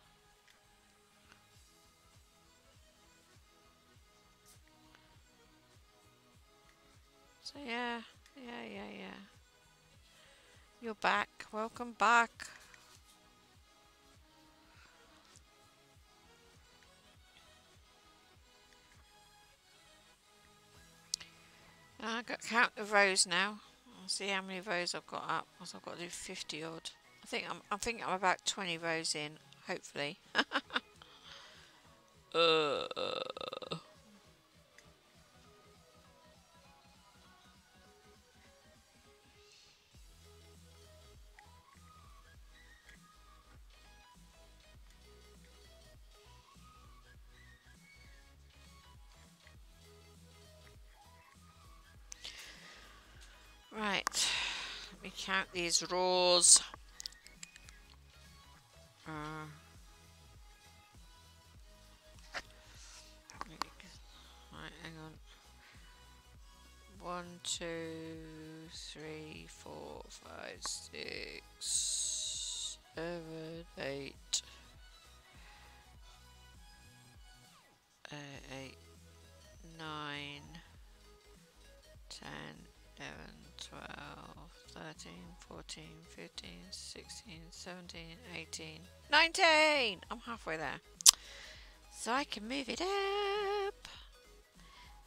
So yeah. You're back. Welcome back. I've got to count the rows now. I'll see how many rows I've got up. I've got to do 50 odd. I think I'm about 20 rows in, hopefully. Right, let me count these rows. Right, hang on. 1, 2, 3, 4, 5, 6, 7, 8, 9, 10, 11, 12, 13, 14, 15, 16, 17, 18, 19! I'm halfway there. So I can move it up.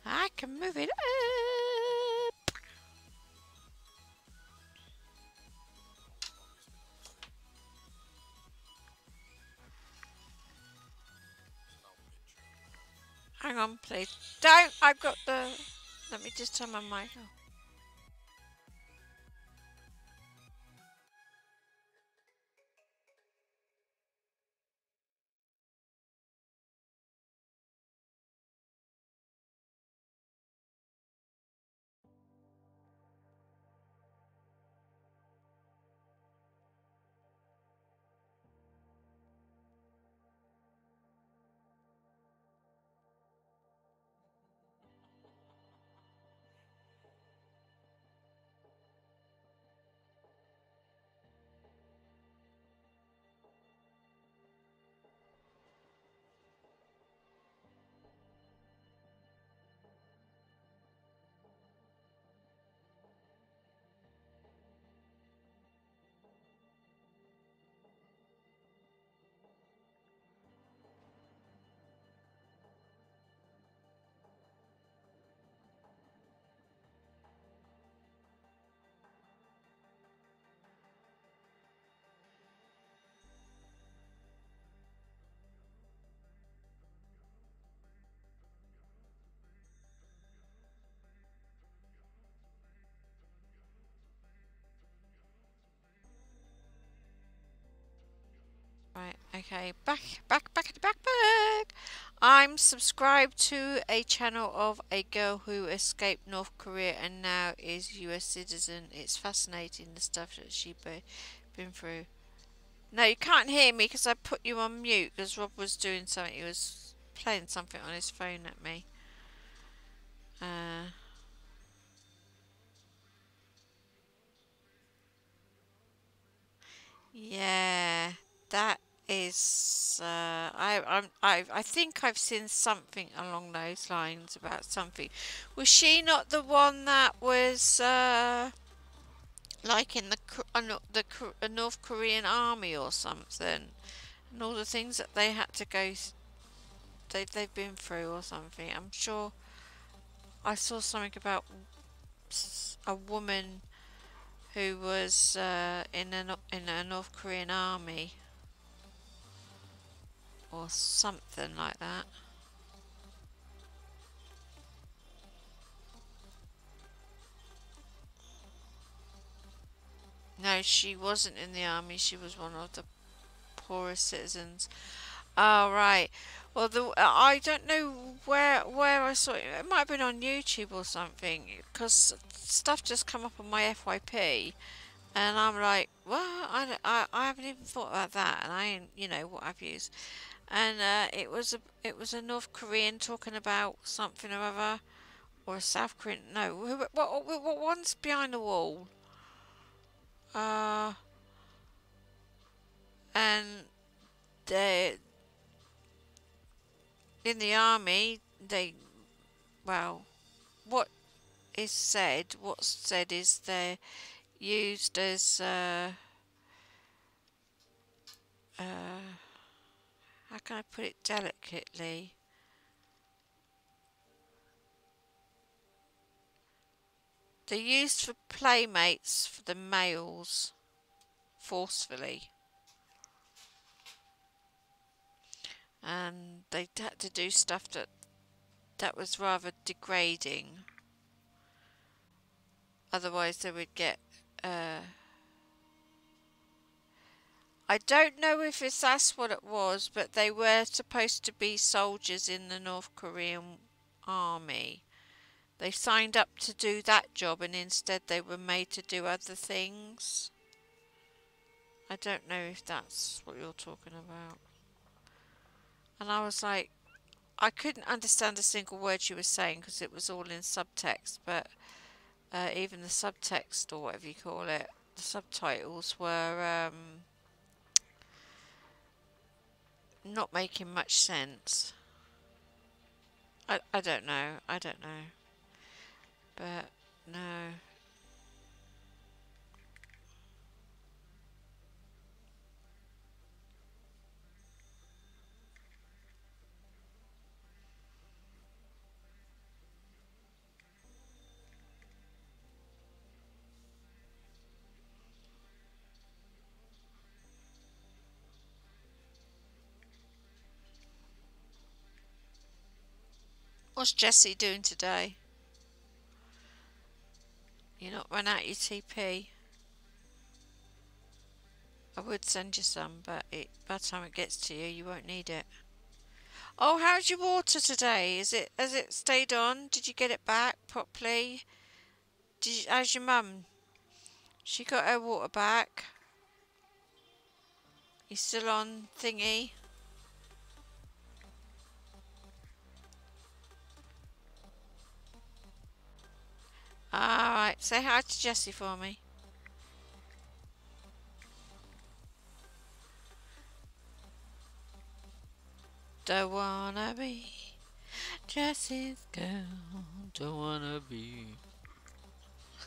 I can move it up. Hang on, please. Don't! I've got the... Let me just turn my mic off. Right, okay, back at the back. I'm subscribed to a channel of a girl who escaped North Korea and now is US citizen. It's fascinating the stuff that she's been through. No, you can't hear me because I put you on mute because Rob was doing something. He was playing something on his phone at me. Yeah, that is. I think I've seen something along those lines about something. Was she not the one that was like in the North Korean army or something, and all the things that they had to go, they've been through or something? I'm sure I saw something about a woman who was in a North Korean army or something like that. No, she wasn't in the army. She was one of the poorest citizens. Oh, right. Well, I don't know where I saw it. It might have been on YouTube or something, because stuff just come up on my FYP, And I'm like, well, I haven't even thought about that, and I ain't, you know, what I've used. And it was a North Korean talking about something or other, or a South Korean. No, what one's behind the wall? Uh, and they in the army. They well, what what's said is they're used as how can I put it delicately? They're used for playmates for the males, forcefully, and they had to do stuff that was rather degrading. Otherwise, they would get. I don't know if that's what it was, but they were supposed to be soldiers in the North Korean army. They signed up to do that job, and instead they were made to do other things. I don't know if that's what you're talking about. And I was like, I couldn't understand a single word she was saying because it was all in subtext, but even the subtext, or whatever you call it, the subtitles were not making much sense. I don't know. I don't know. But no. What's Jessie doing today? You're not run out your TP. I would send you some, but by the time it gets to you, you won't need it. Oh, how's your water today? Has it stayed on? Did you get it back properly? How's your mum? She got her water back. You still on thingy? Alright, say hi to Jessie for me. Don't wanna be Jessie's girl. Don't wanna be.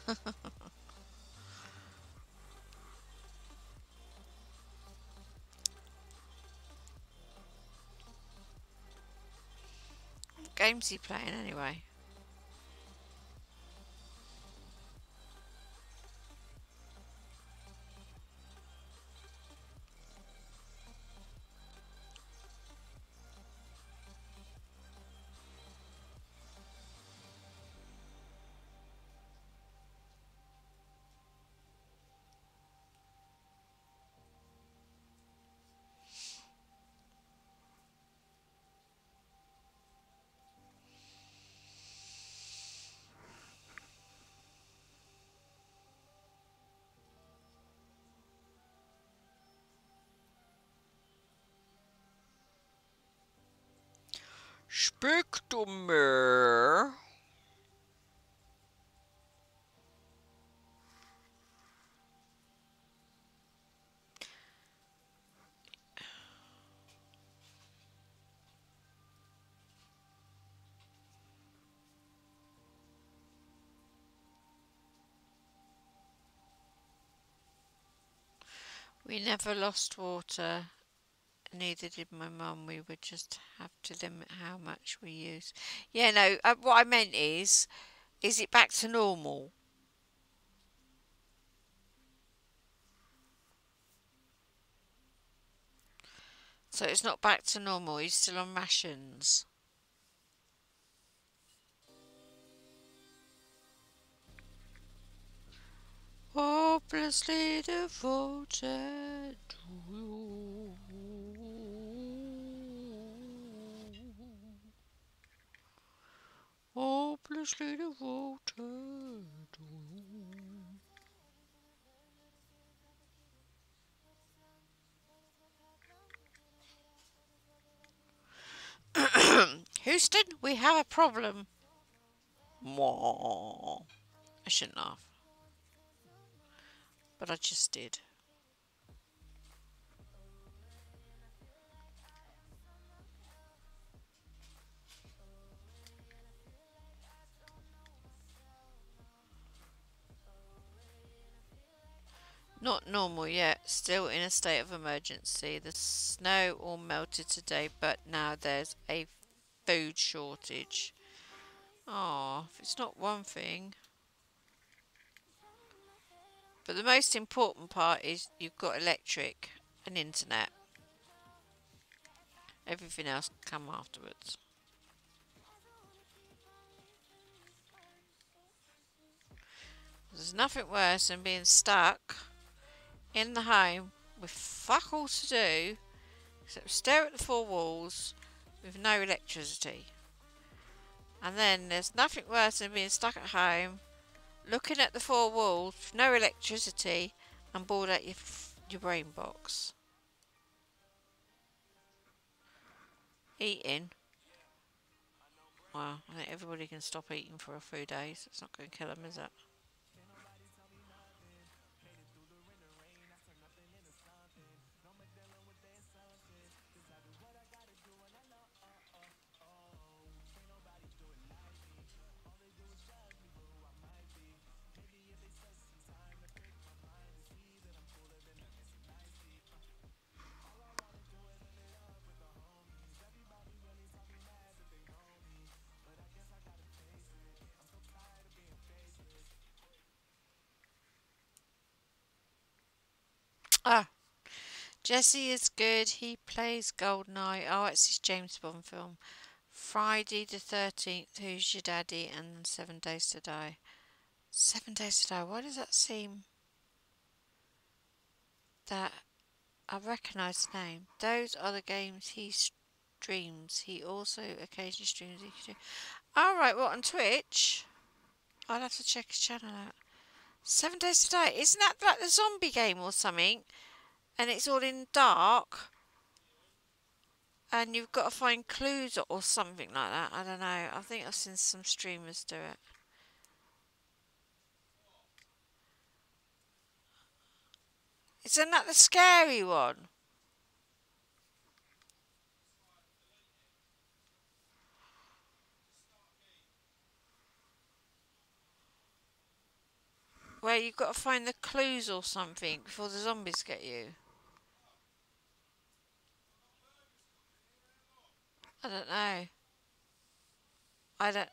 What game's he playing anyway? Speak to me. We never lost water. Neither did my mum. We would just have to limit how much we use. Yeah, no, what I meant is it back to normal? So it's not back to normal. He's still on rations. Hopelessly devoted to you. Hopelessly devoted to you. Houston, we have a problem. Mwah. I shouldn't laugh. But I just did. Not normal yet, still in a state of emergency. The snow all melted today, but now there's a food shortage. Oh, if it's not one thing. But the most important part is you've got electric and internet. Everything else can come afterwards. There's nothing worse than being stuck in the home with fuck all to do except stare at the four walls with no electricity. And then there's nothing worse than being stuck at home looking at the four walls with no electricity and bored out your brain box. Eating. Well, I think everybody can stop eating for a few days. It's not going to kill them, is it? Ah, Jesse is good. He plays Goldeneye. Oh, it's his James Bond film. Friday the 13th, Who's Your Daddy? And 7 Days to Die. 7 Days to Die. Why does that seem that I recognise the name? Those are the games he streams. He also occasionally streams each day. Alright, what, on Twitch? I'll have to check his channel out. 7 Days to Die. Isn't that like the zombie game or something? And it's all in dark. And you've got to find clues or something like that. I don't know. I think I've seen some streamers do it. Isn't that the scary one? Where you've got to find the clues or something before the zombies get you. I don't know. I don't...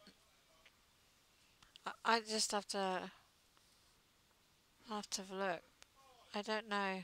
I just have to... I'll have to have a look. I don't know.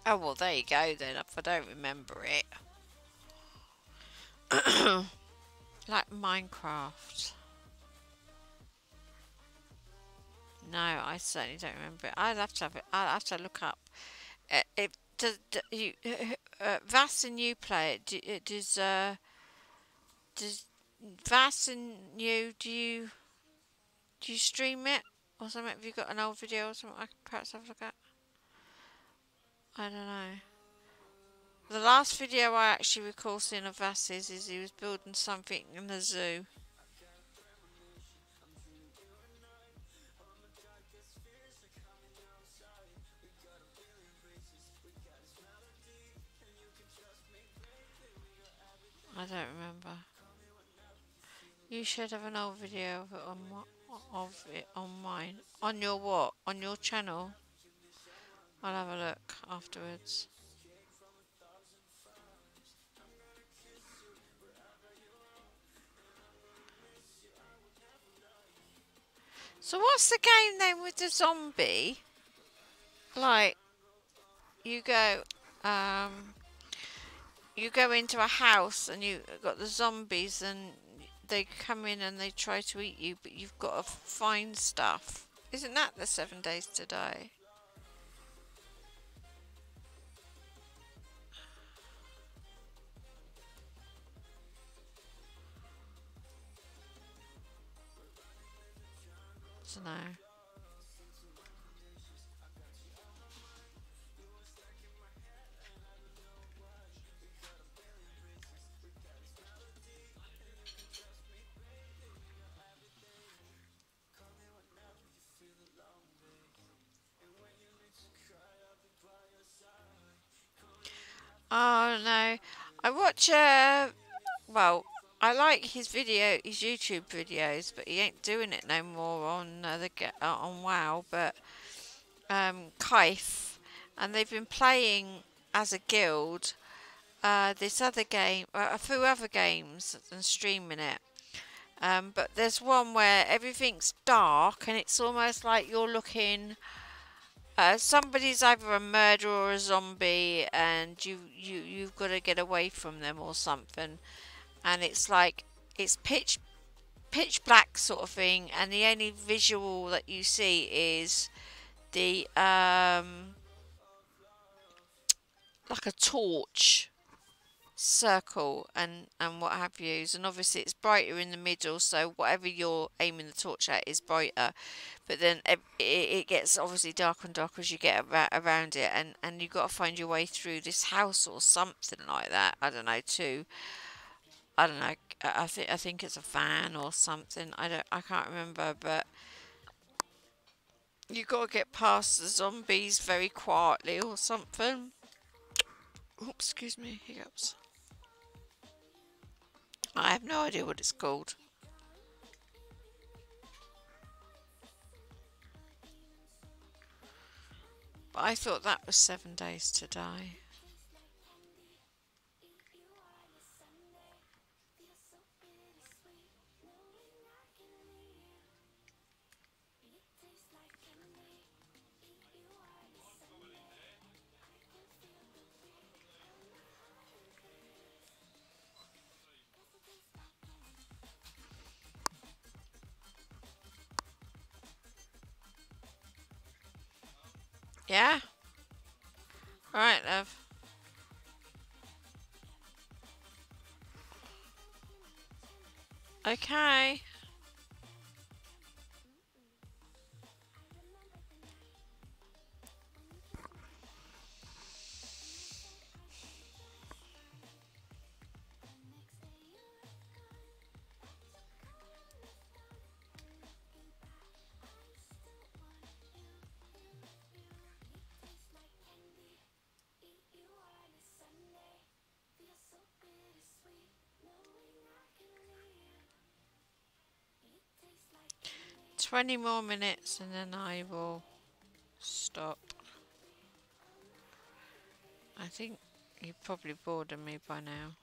Oh, well, there you go then, if I don't remember it. Like Minecraft. No, I certainly don't remember it. I'd have to have it. I'll have to look up. Does you Vass and you play it? Does Vass and you do you stream it or something? Have you got an old video or something I can perhaps have a look at? I don't know. The last video I actually recall seeing of Vass's is he was building something in the zoo. I don't remember. You should have an old video of it on mine. On your what? On your channel? I'll have a look afterwards. So what's the game then with the zombie? Like, you go, you go into a house and you got the zombies and they come in and they try to eat you, but you've got to find stuff. Isn't that the 7 Days to Die? I don't know. Oh no, I watch. Well, I like his YouTube videos, but he ain't doing it no more on on WoW. But Kife, and they've been playing as a guild. This other game, a few other games, and streaming it. But there's one where everything's dark, and it's almost like you're looking. Somebody's either a murderer or a zombie, and you've got to get away from them or something. And it's like it's pitch black sort of thing, and the only visual that you see is the like a torch circle and what have yous, and obviously it's brighter in the middle, so whatever you're aiming the torch at is brighter, but then it gets obviously darker and darker as you get around it, and you've got to find your way through this house or something like that. I don't know. I think it's a van or something. I can't remember, but you got to get past the zombies very quietly or something. Oops, excuse me, hiccups. I have no idea what it's called. But I thought that was 7 Days to Die. Yeah? Alright, love. Okay. "20 more minutes and then I will stop." I think you're probably bored of me by now.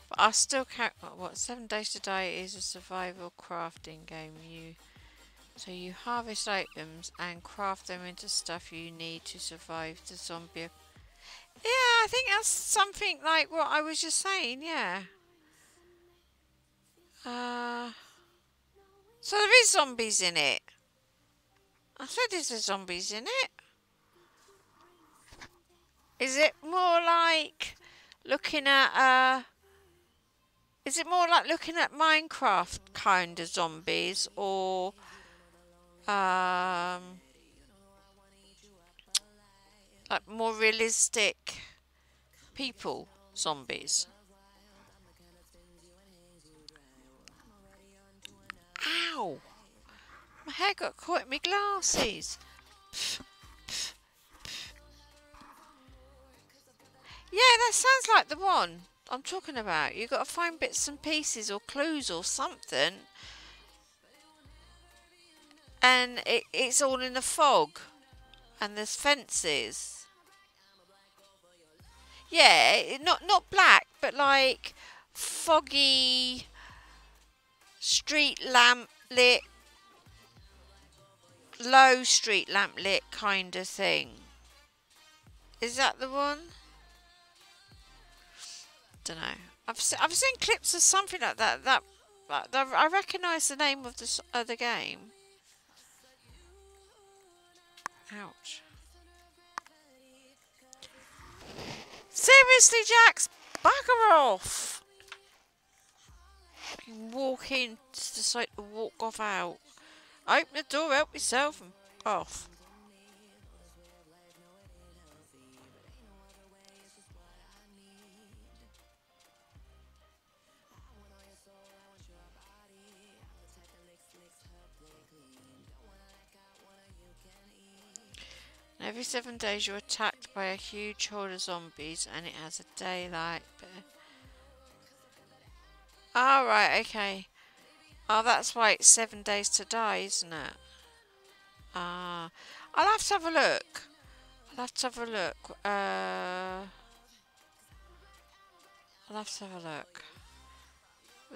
But I still can't. What 7 Days to Die is a survival crafting game. You harvest items and craft them into stuff you need to survive the zombie. Yeah, I think that's something like what I was just saying. Yeah. So there is zombies in it. I said there's zombies in it. Is it more like looking at Is it more like looking at Minecraft kind of zombies, or like more realistic people zombies? Ow! My hair got caught in my glasses. Yeah, that sounds like the one I'm talking about. You got to find bits and pieces or clues or something, and it's all in the fog, and there's fences. Yeah, not black, but like foggy street lamp lit, low street lamp lit kind of thing. Is that the one? Don't know. I've seen clips of something like that. I recognise the name of the game. Ouch. Seriously, Jax, bugger off. You walk in, just decide to walk off out. Open the door, help yourself, and off. Every 7 days you're attacked by a huge horde of zombies and it has a daylight. Oh, right, okay. Oh, that's why it's 7 days to die, isn't it? Ah, I'll have to have a look. I'll have to have a look. I'll have to have a look.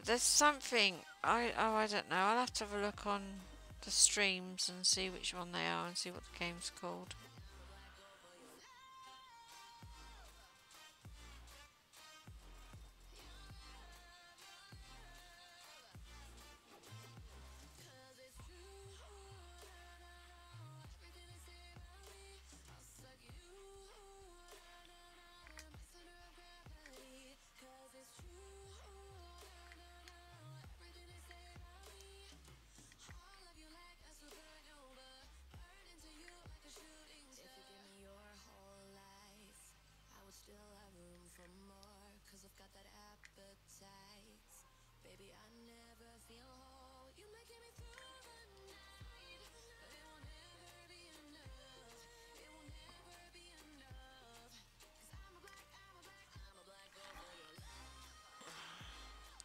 There's something, I don't know. I'll have to have a look on the streams and see which one they are and see what the game's called.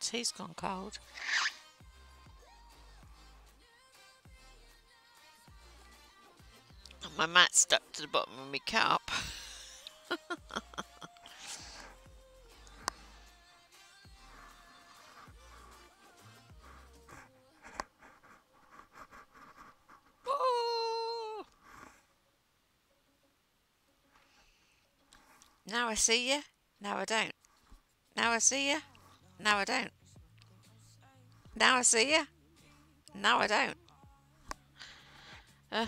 Tea's gone cold. My mat's stuck to the bottom of my cup. Oh! Now I see you. Now I don't. Now I see you. Now I don't. Now I see you. Now I don't. Oh.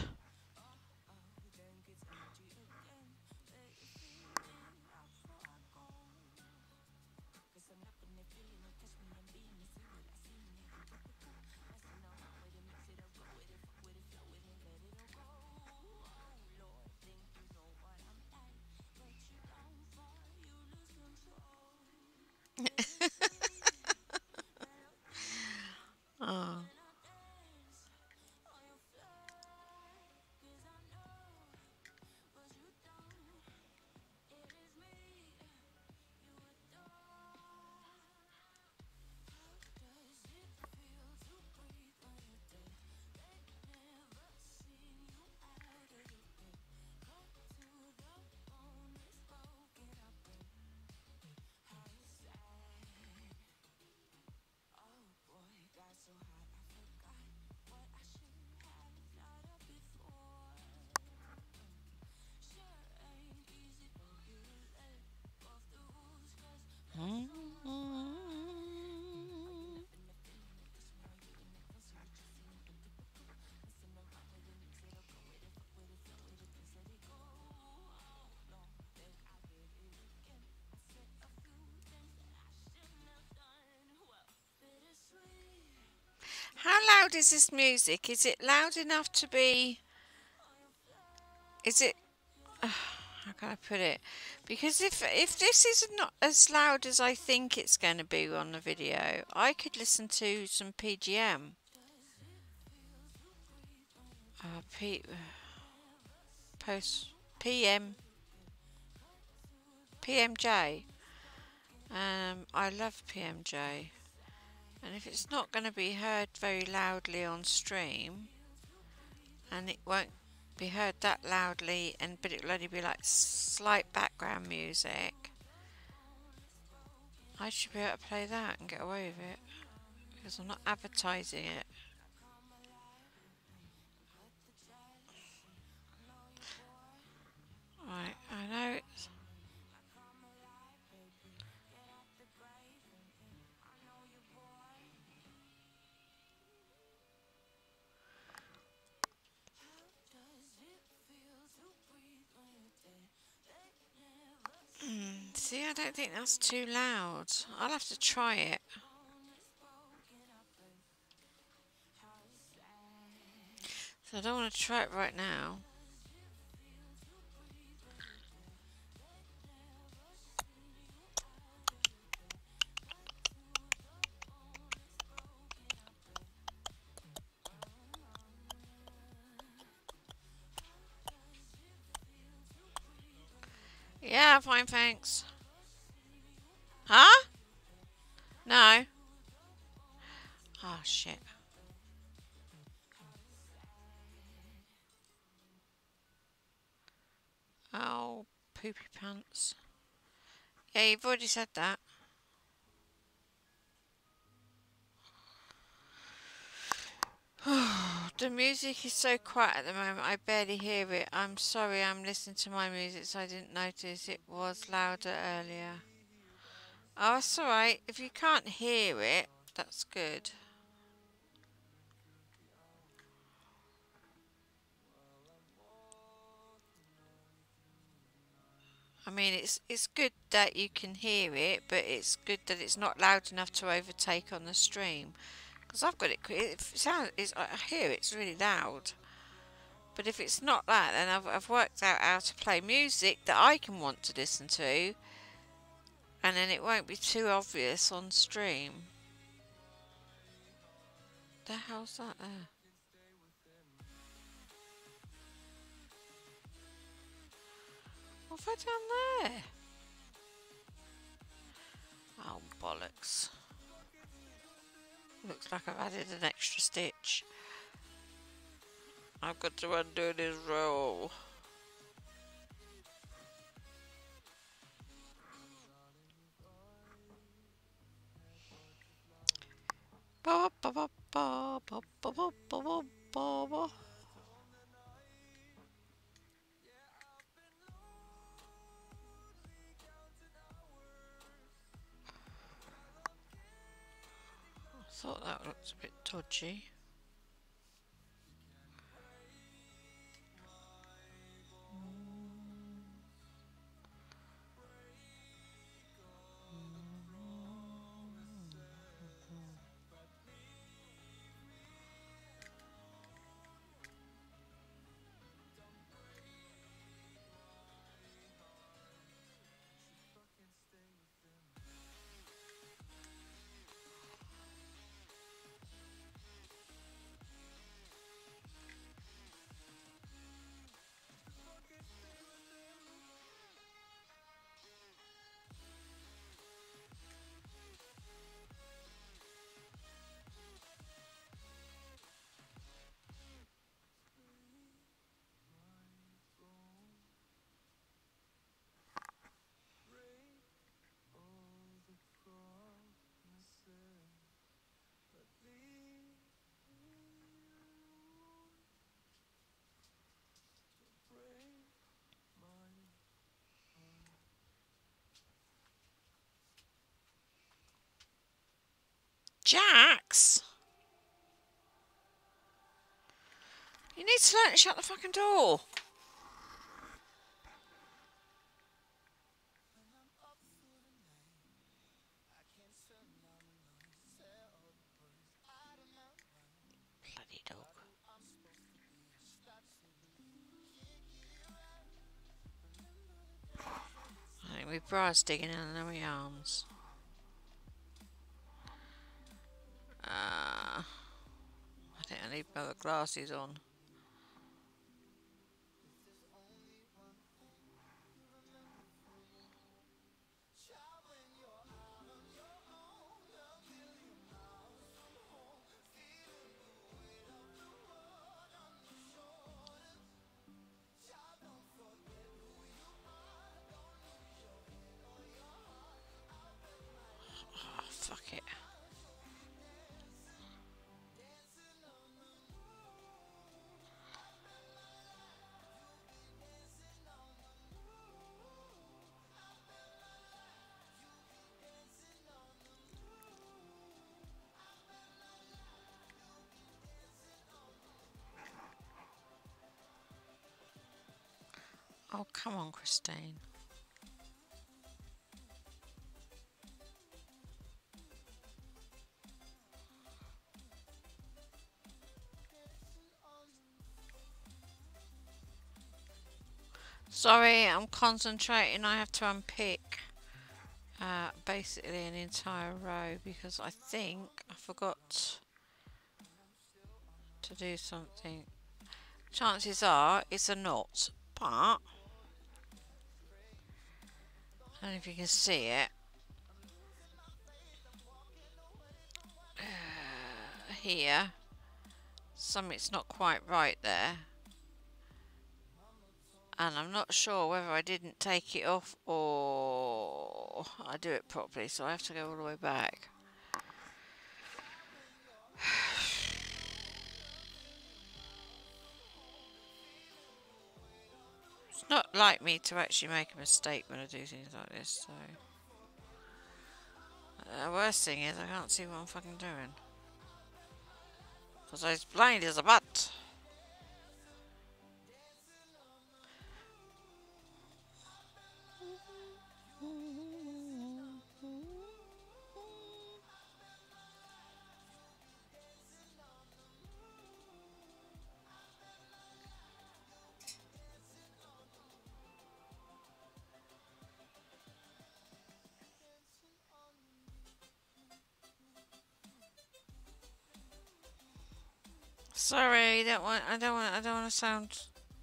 How loud is this music? Is it loud enough to be... Is it... how can I put it? Because if this is not as loud as I think it's going to be on the video, I could listen to some PGM. Post PM PMJ. I love PMJ. And if it's not going to be heard very loudly on stream, and it won't be heard that loudly, but it will only be like slight background music, I should be able to play that and get away with it because I'm not advertising it. Right, I know it's... See, I don't think that's too loud. I'll have to try it. So I don't want to try it right now. Yeah, fine, thanks. Huh? No. Oh, shit. Oh, poopy pants. Yeah, you've already said that. The music is so quiet at the moment, I barely hear it. I'm sorry, I'm listening to my music, so I didn't notice it was louder earlier. Oh, it's alright. If you can't hear it, that's good. I mean, it's good that you can hear it, but it's good that it's not loud enough to overtake on the stream. Because I've got it sounds, I hear it's really loud. But if it's not that, then I've worked out how to play music that I can want to listen to, and then it won't be too obvious on stream. The hell's that there? What have I done there? Oh, bollocks. Looks like I've added an extra stitch. I've got to undo this roll. Ba ba ba ba ba ba ba ba ba ba. I thought that looked a bit dodgy. Jax! You need to learn to shut the fucking door. Bloody dog. I think my bra's digging under my arms. I think I need my other glasses on. Oh, come on, Christine. Sorry, I'm concentrating. I have to unpick basically an entire row because I think I forgot to do something. Chances are it's a knot, but I don't know if you can see it. Here, something's not quite right there. And I'm not sure whether I didn't take it off or I do it properly, so I have to go all the way back. It's not like me to actually make a mistake when I do things like this, so... The worst thing is I can't see what I'm fucking doing. Because I was blind as a bat. Sorry, I don't want to sound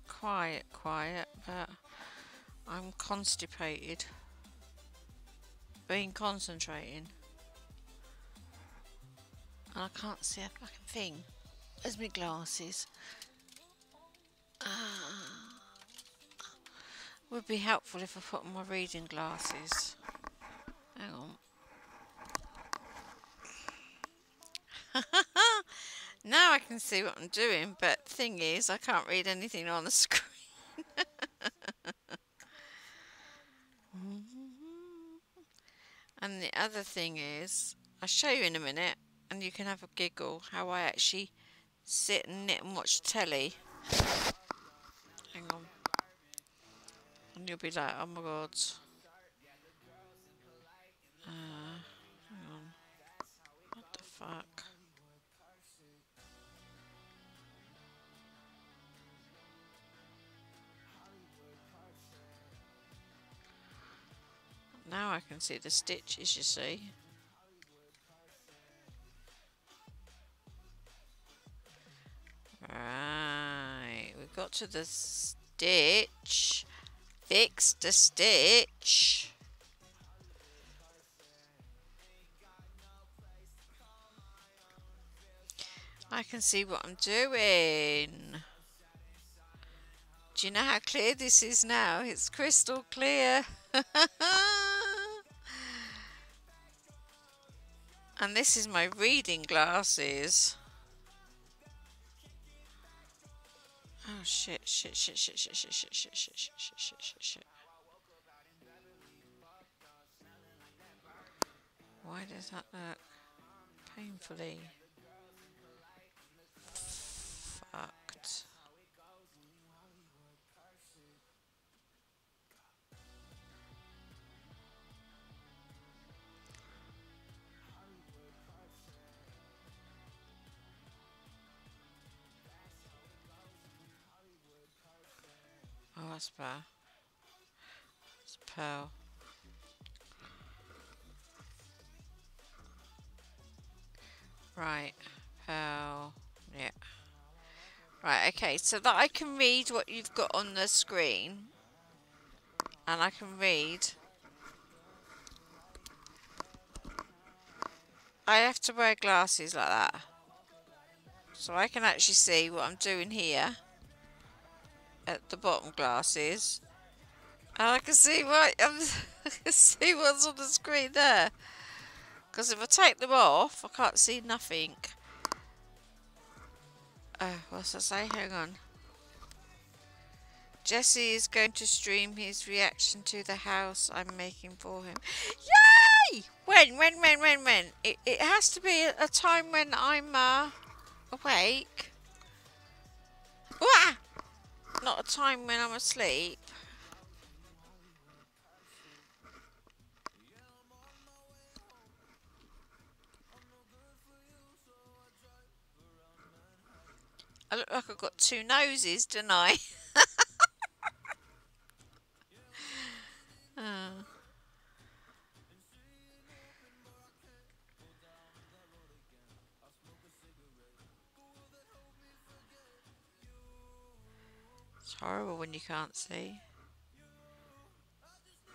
quiet, but I'm constipated. Been concentrating. And I can't see a fucking thing. Where's my glasses? Would be helpful if I put on my reading glasses. Hang on. Now I can see what I'm doing, but the thing is, I can't read anything on the screen. And the other thing is, I'll show you in a minute, and you can have a giggle how I actually sit and knit and watch telly. Hang on. And you'll be like, oh my god. Hang on. What the fuck? Now I can see the stitches, you see. Right, we've got to the stitch. Fix the stitch. I can see what I'm doing. Do you know how clear this is now? It's crystal clear. And this is my reading glasses. Oh shit. Why does that look painfully fucked? Oh, that's bad. It's pearl. Right, pearl. Yeah. Right, okay, so that I can read what you've got on the screen. And I can read. I have to wear glasses like that. So I can actually see what I'm doing here. At the bottom glasses. And I can see what I can see what's on the screen there. Because if I take them off, I can't see nothing. What's that say? Hang on. Jesse is going to stream his reaction to the house I'm making for him. Yay! When? It has to be a time when I'm awake. Wah! Not a time when I'm asleep. I look like I've got two noses, don't I? Oh. It's horrible when you can't see.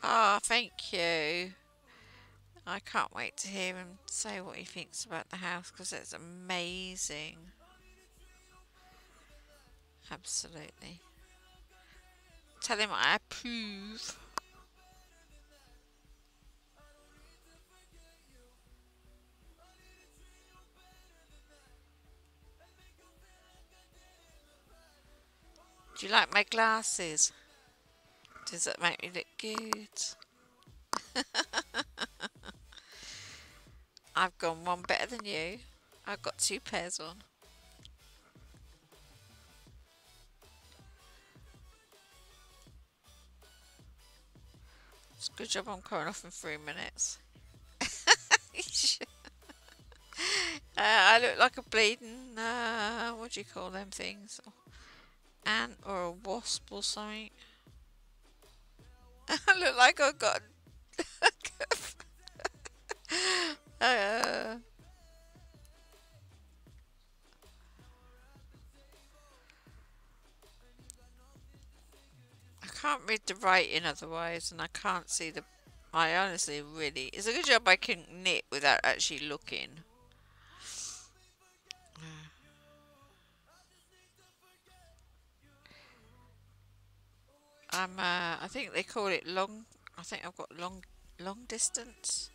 Oh, thank you. I can't wait to hear him say what he thinks about the house because it's amazing. Absolutely. Tell him I approve. Do you like my glasses? Does it make me look good? I've gone one better than you. I've got two pairs on. It's a good job I'm coming off in 3 minutes. I look like a bleeding, what do you call them things? Ant or a wasp or something. I look like I've got... I can't read the writing otherwise, and I can't see the... I honestly really... It's a good job I can knit without actually looking. I think they call it long... I think I've got long distance.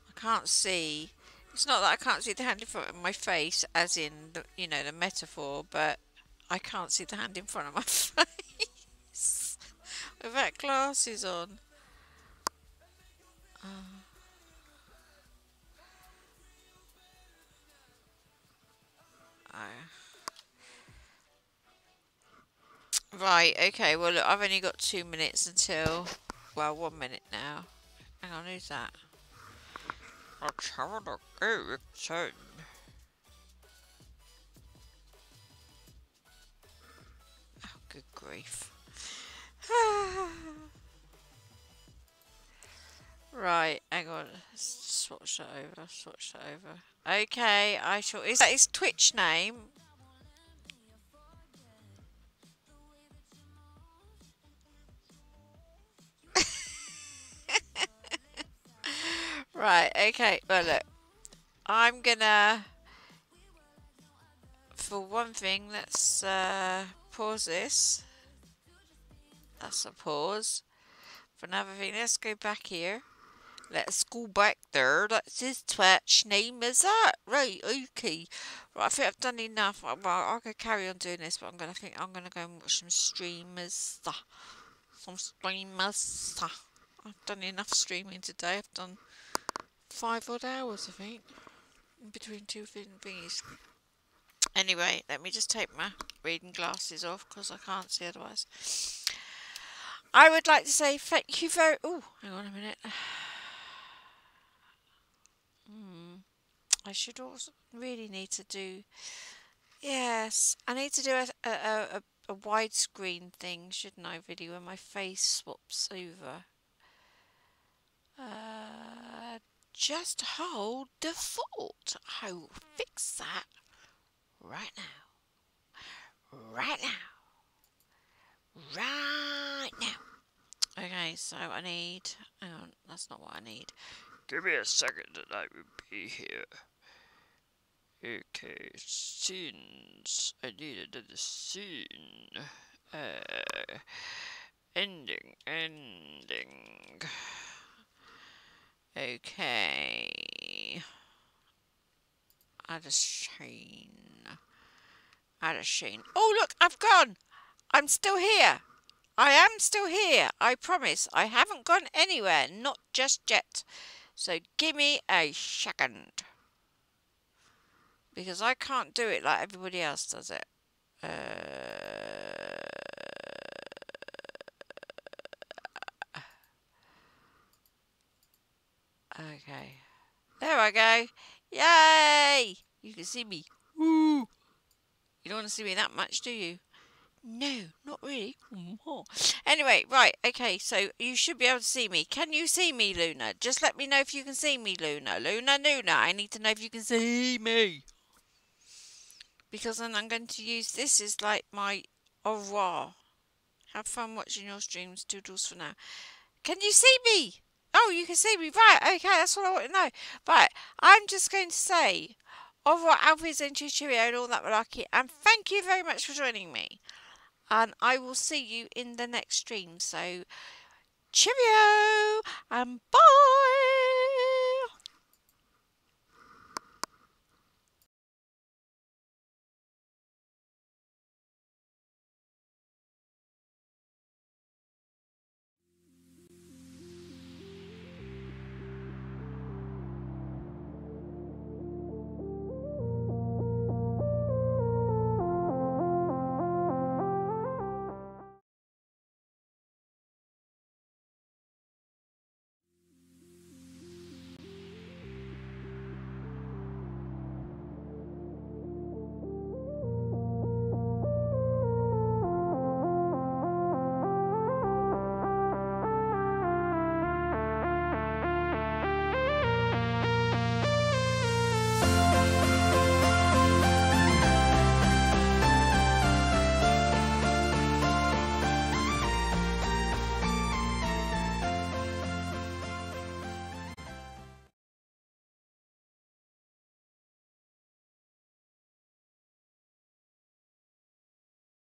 I can't see... It's not that I can't see the hand in front of my face, as in, the, you know, the metaphor, but I can't see the hand in front of my face without glasses on. Right, okay, well look, I've only got 2 minutes until, well, 1 minute now. Hang on, who's that? Let's have a look. Oh, it's 10. Oh, good grief. Right, hang on. Swatch that over. Swatch that over. Okay, I shall. Is that his Twitch name? Right, okay. Well, look. I'm gonna. For one thing, let's pause this. That's a pause. For another thing, let's go back here. Let's go back there. That's his Twitch name, is that? Right, okay. Right, I think I've done enough. Well, I could carry on doing this, but I'm gonna go and watch some streamers. Some streamers. I've done enough streaming today. I've done 5 odd hours, I think, in between two thingies. Anyway, let me just take my reading glasses off because I can't see otherwise. I would like to say thank you very... Oh, hang on a minute. I should also really need to do... Yes, I need to do a widescreen thing, shouldn't I, video where my face swaps over. Just hold the fort. I will fix that right now. Right now. Right now. Okay, so I need... Hang on, that's not what I need. Give me a second and I will be here. Okay, scenes. I need another scene. Ending. Okay. Add a scene. Oh, look, I've gone. I'm still here. I am still here. I promise. I haven't gone anywhere. Not just yet. So give me a second. Because I can't do it like everybody else does it. Okay. There I go. Yay! You can see me. Woo! You don't want to see me that much, do you? No, not really. Anyway, right, okay, so you should be able to see me. Can you see me, Luna? Just let me know if you can see me, Luna. Luna, I need to know if you can see me. Because then I'm going to use this as like my au revoir. Have fun watching your streams. Toodles for now. Can you see me? Oh, you can see me. Right, okay, that's what I want to know. Right, I'm just going to say au revoir, Alfie's and Cheerio and all that malarkey. And thank you very much for joining me. And I will see you in the next stream. So, cheerio and bye.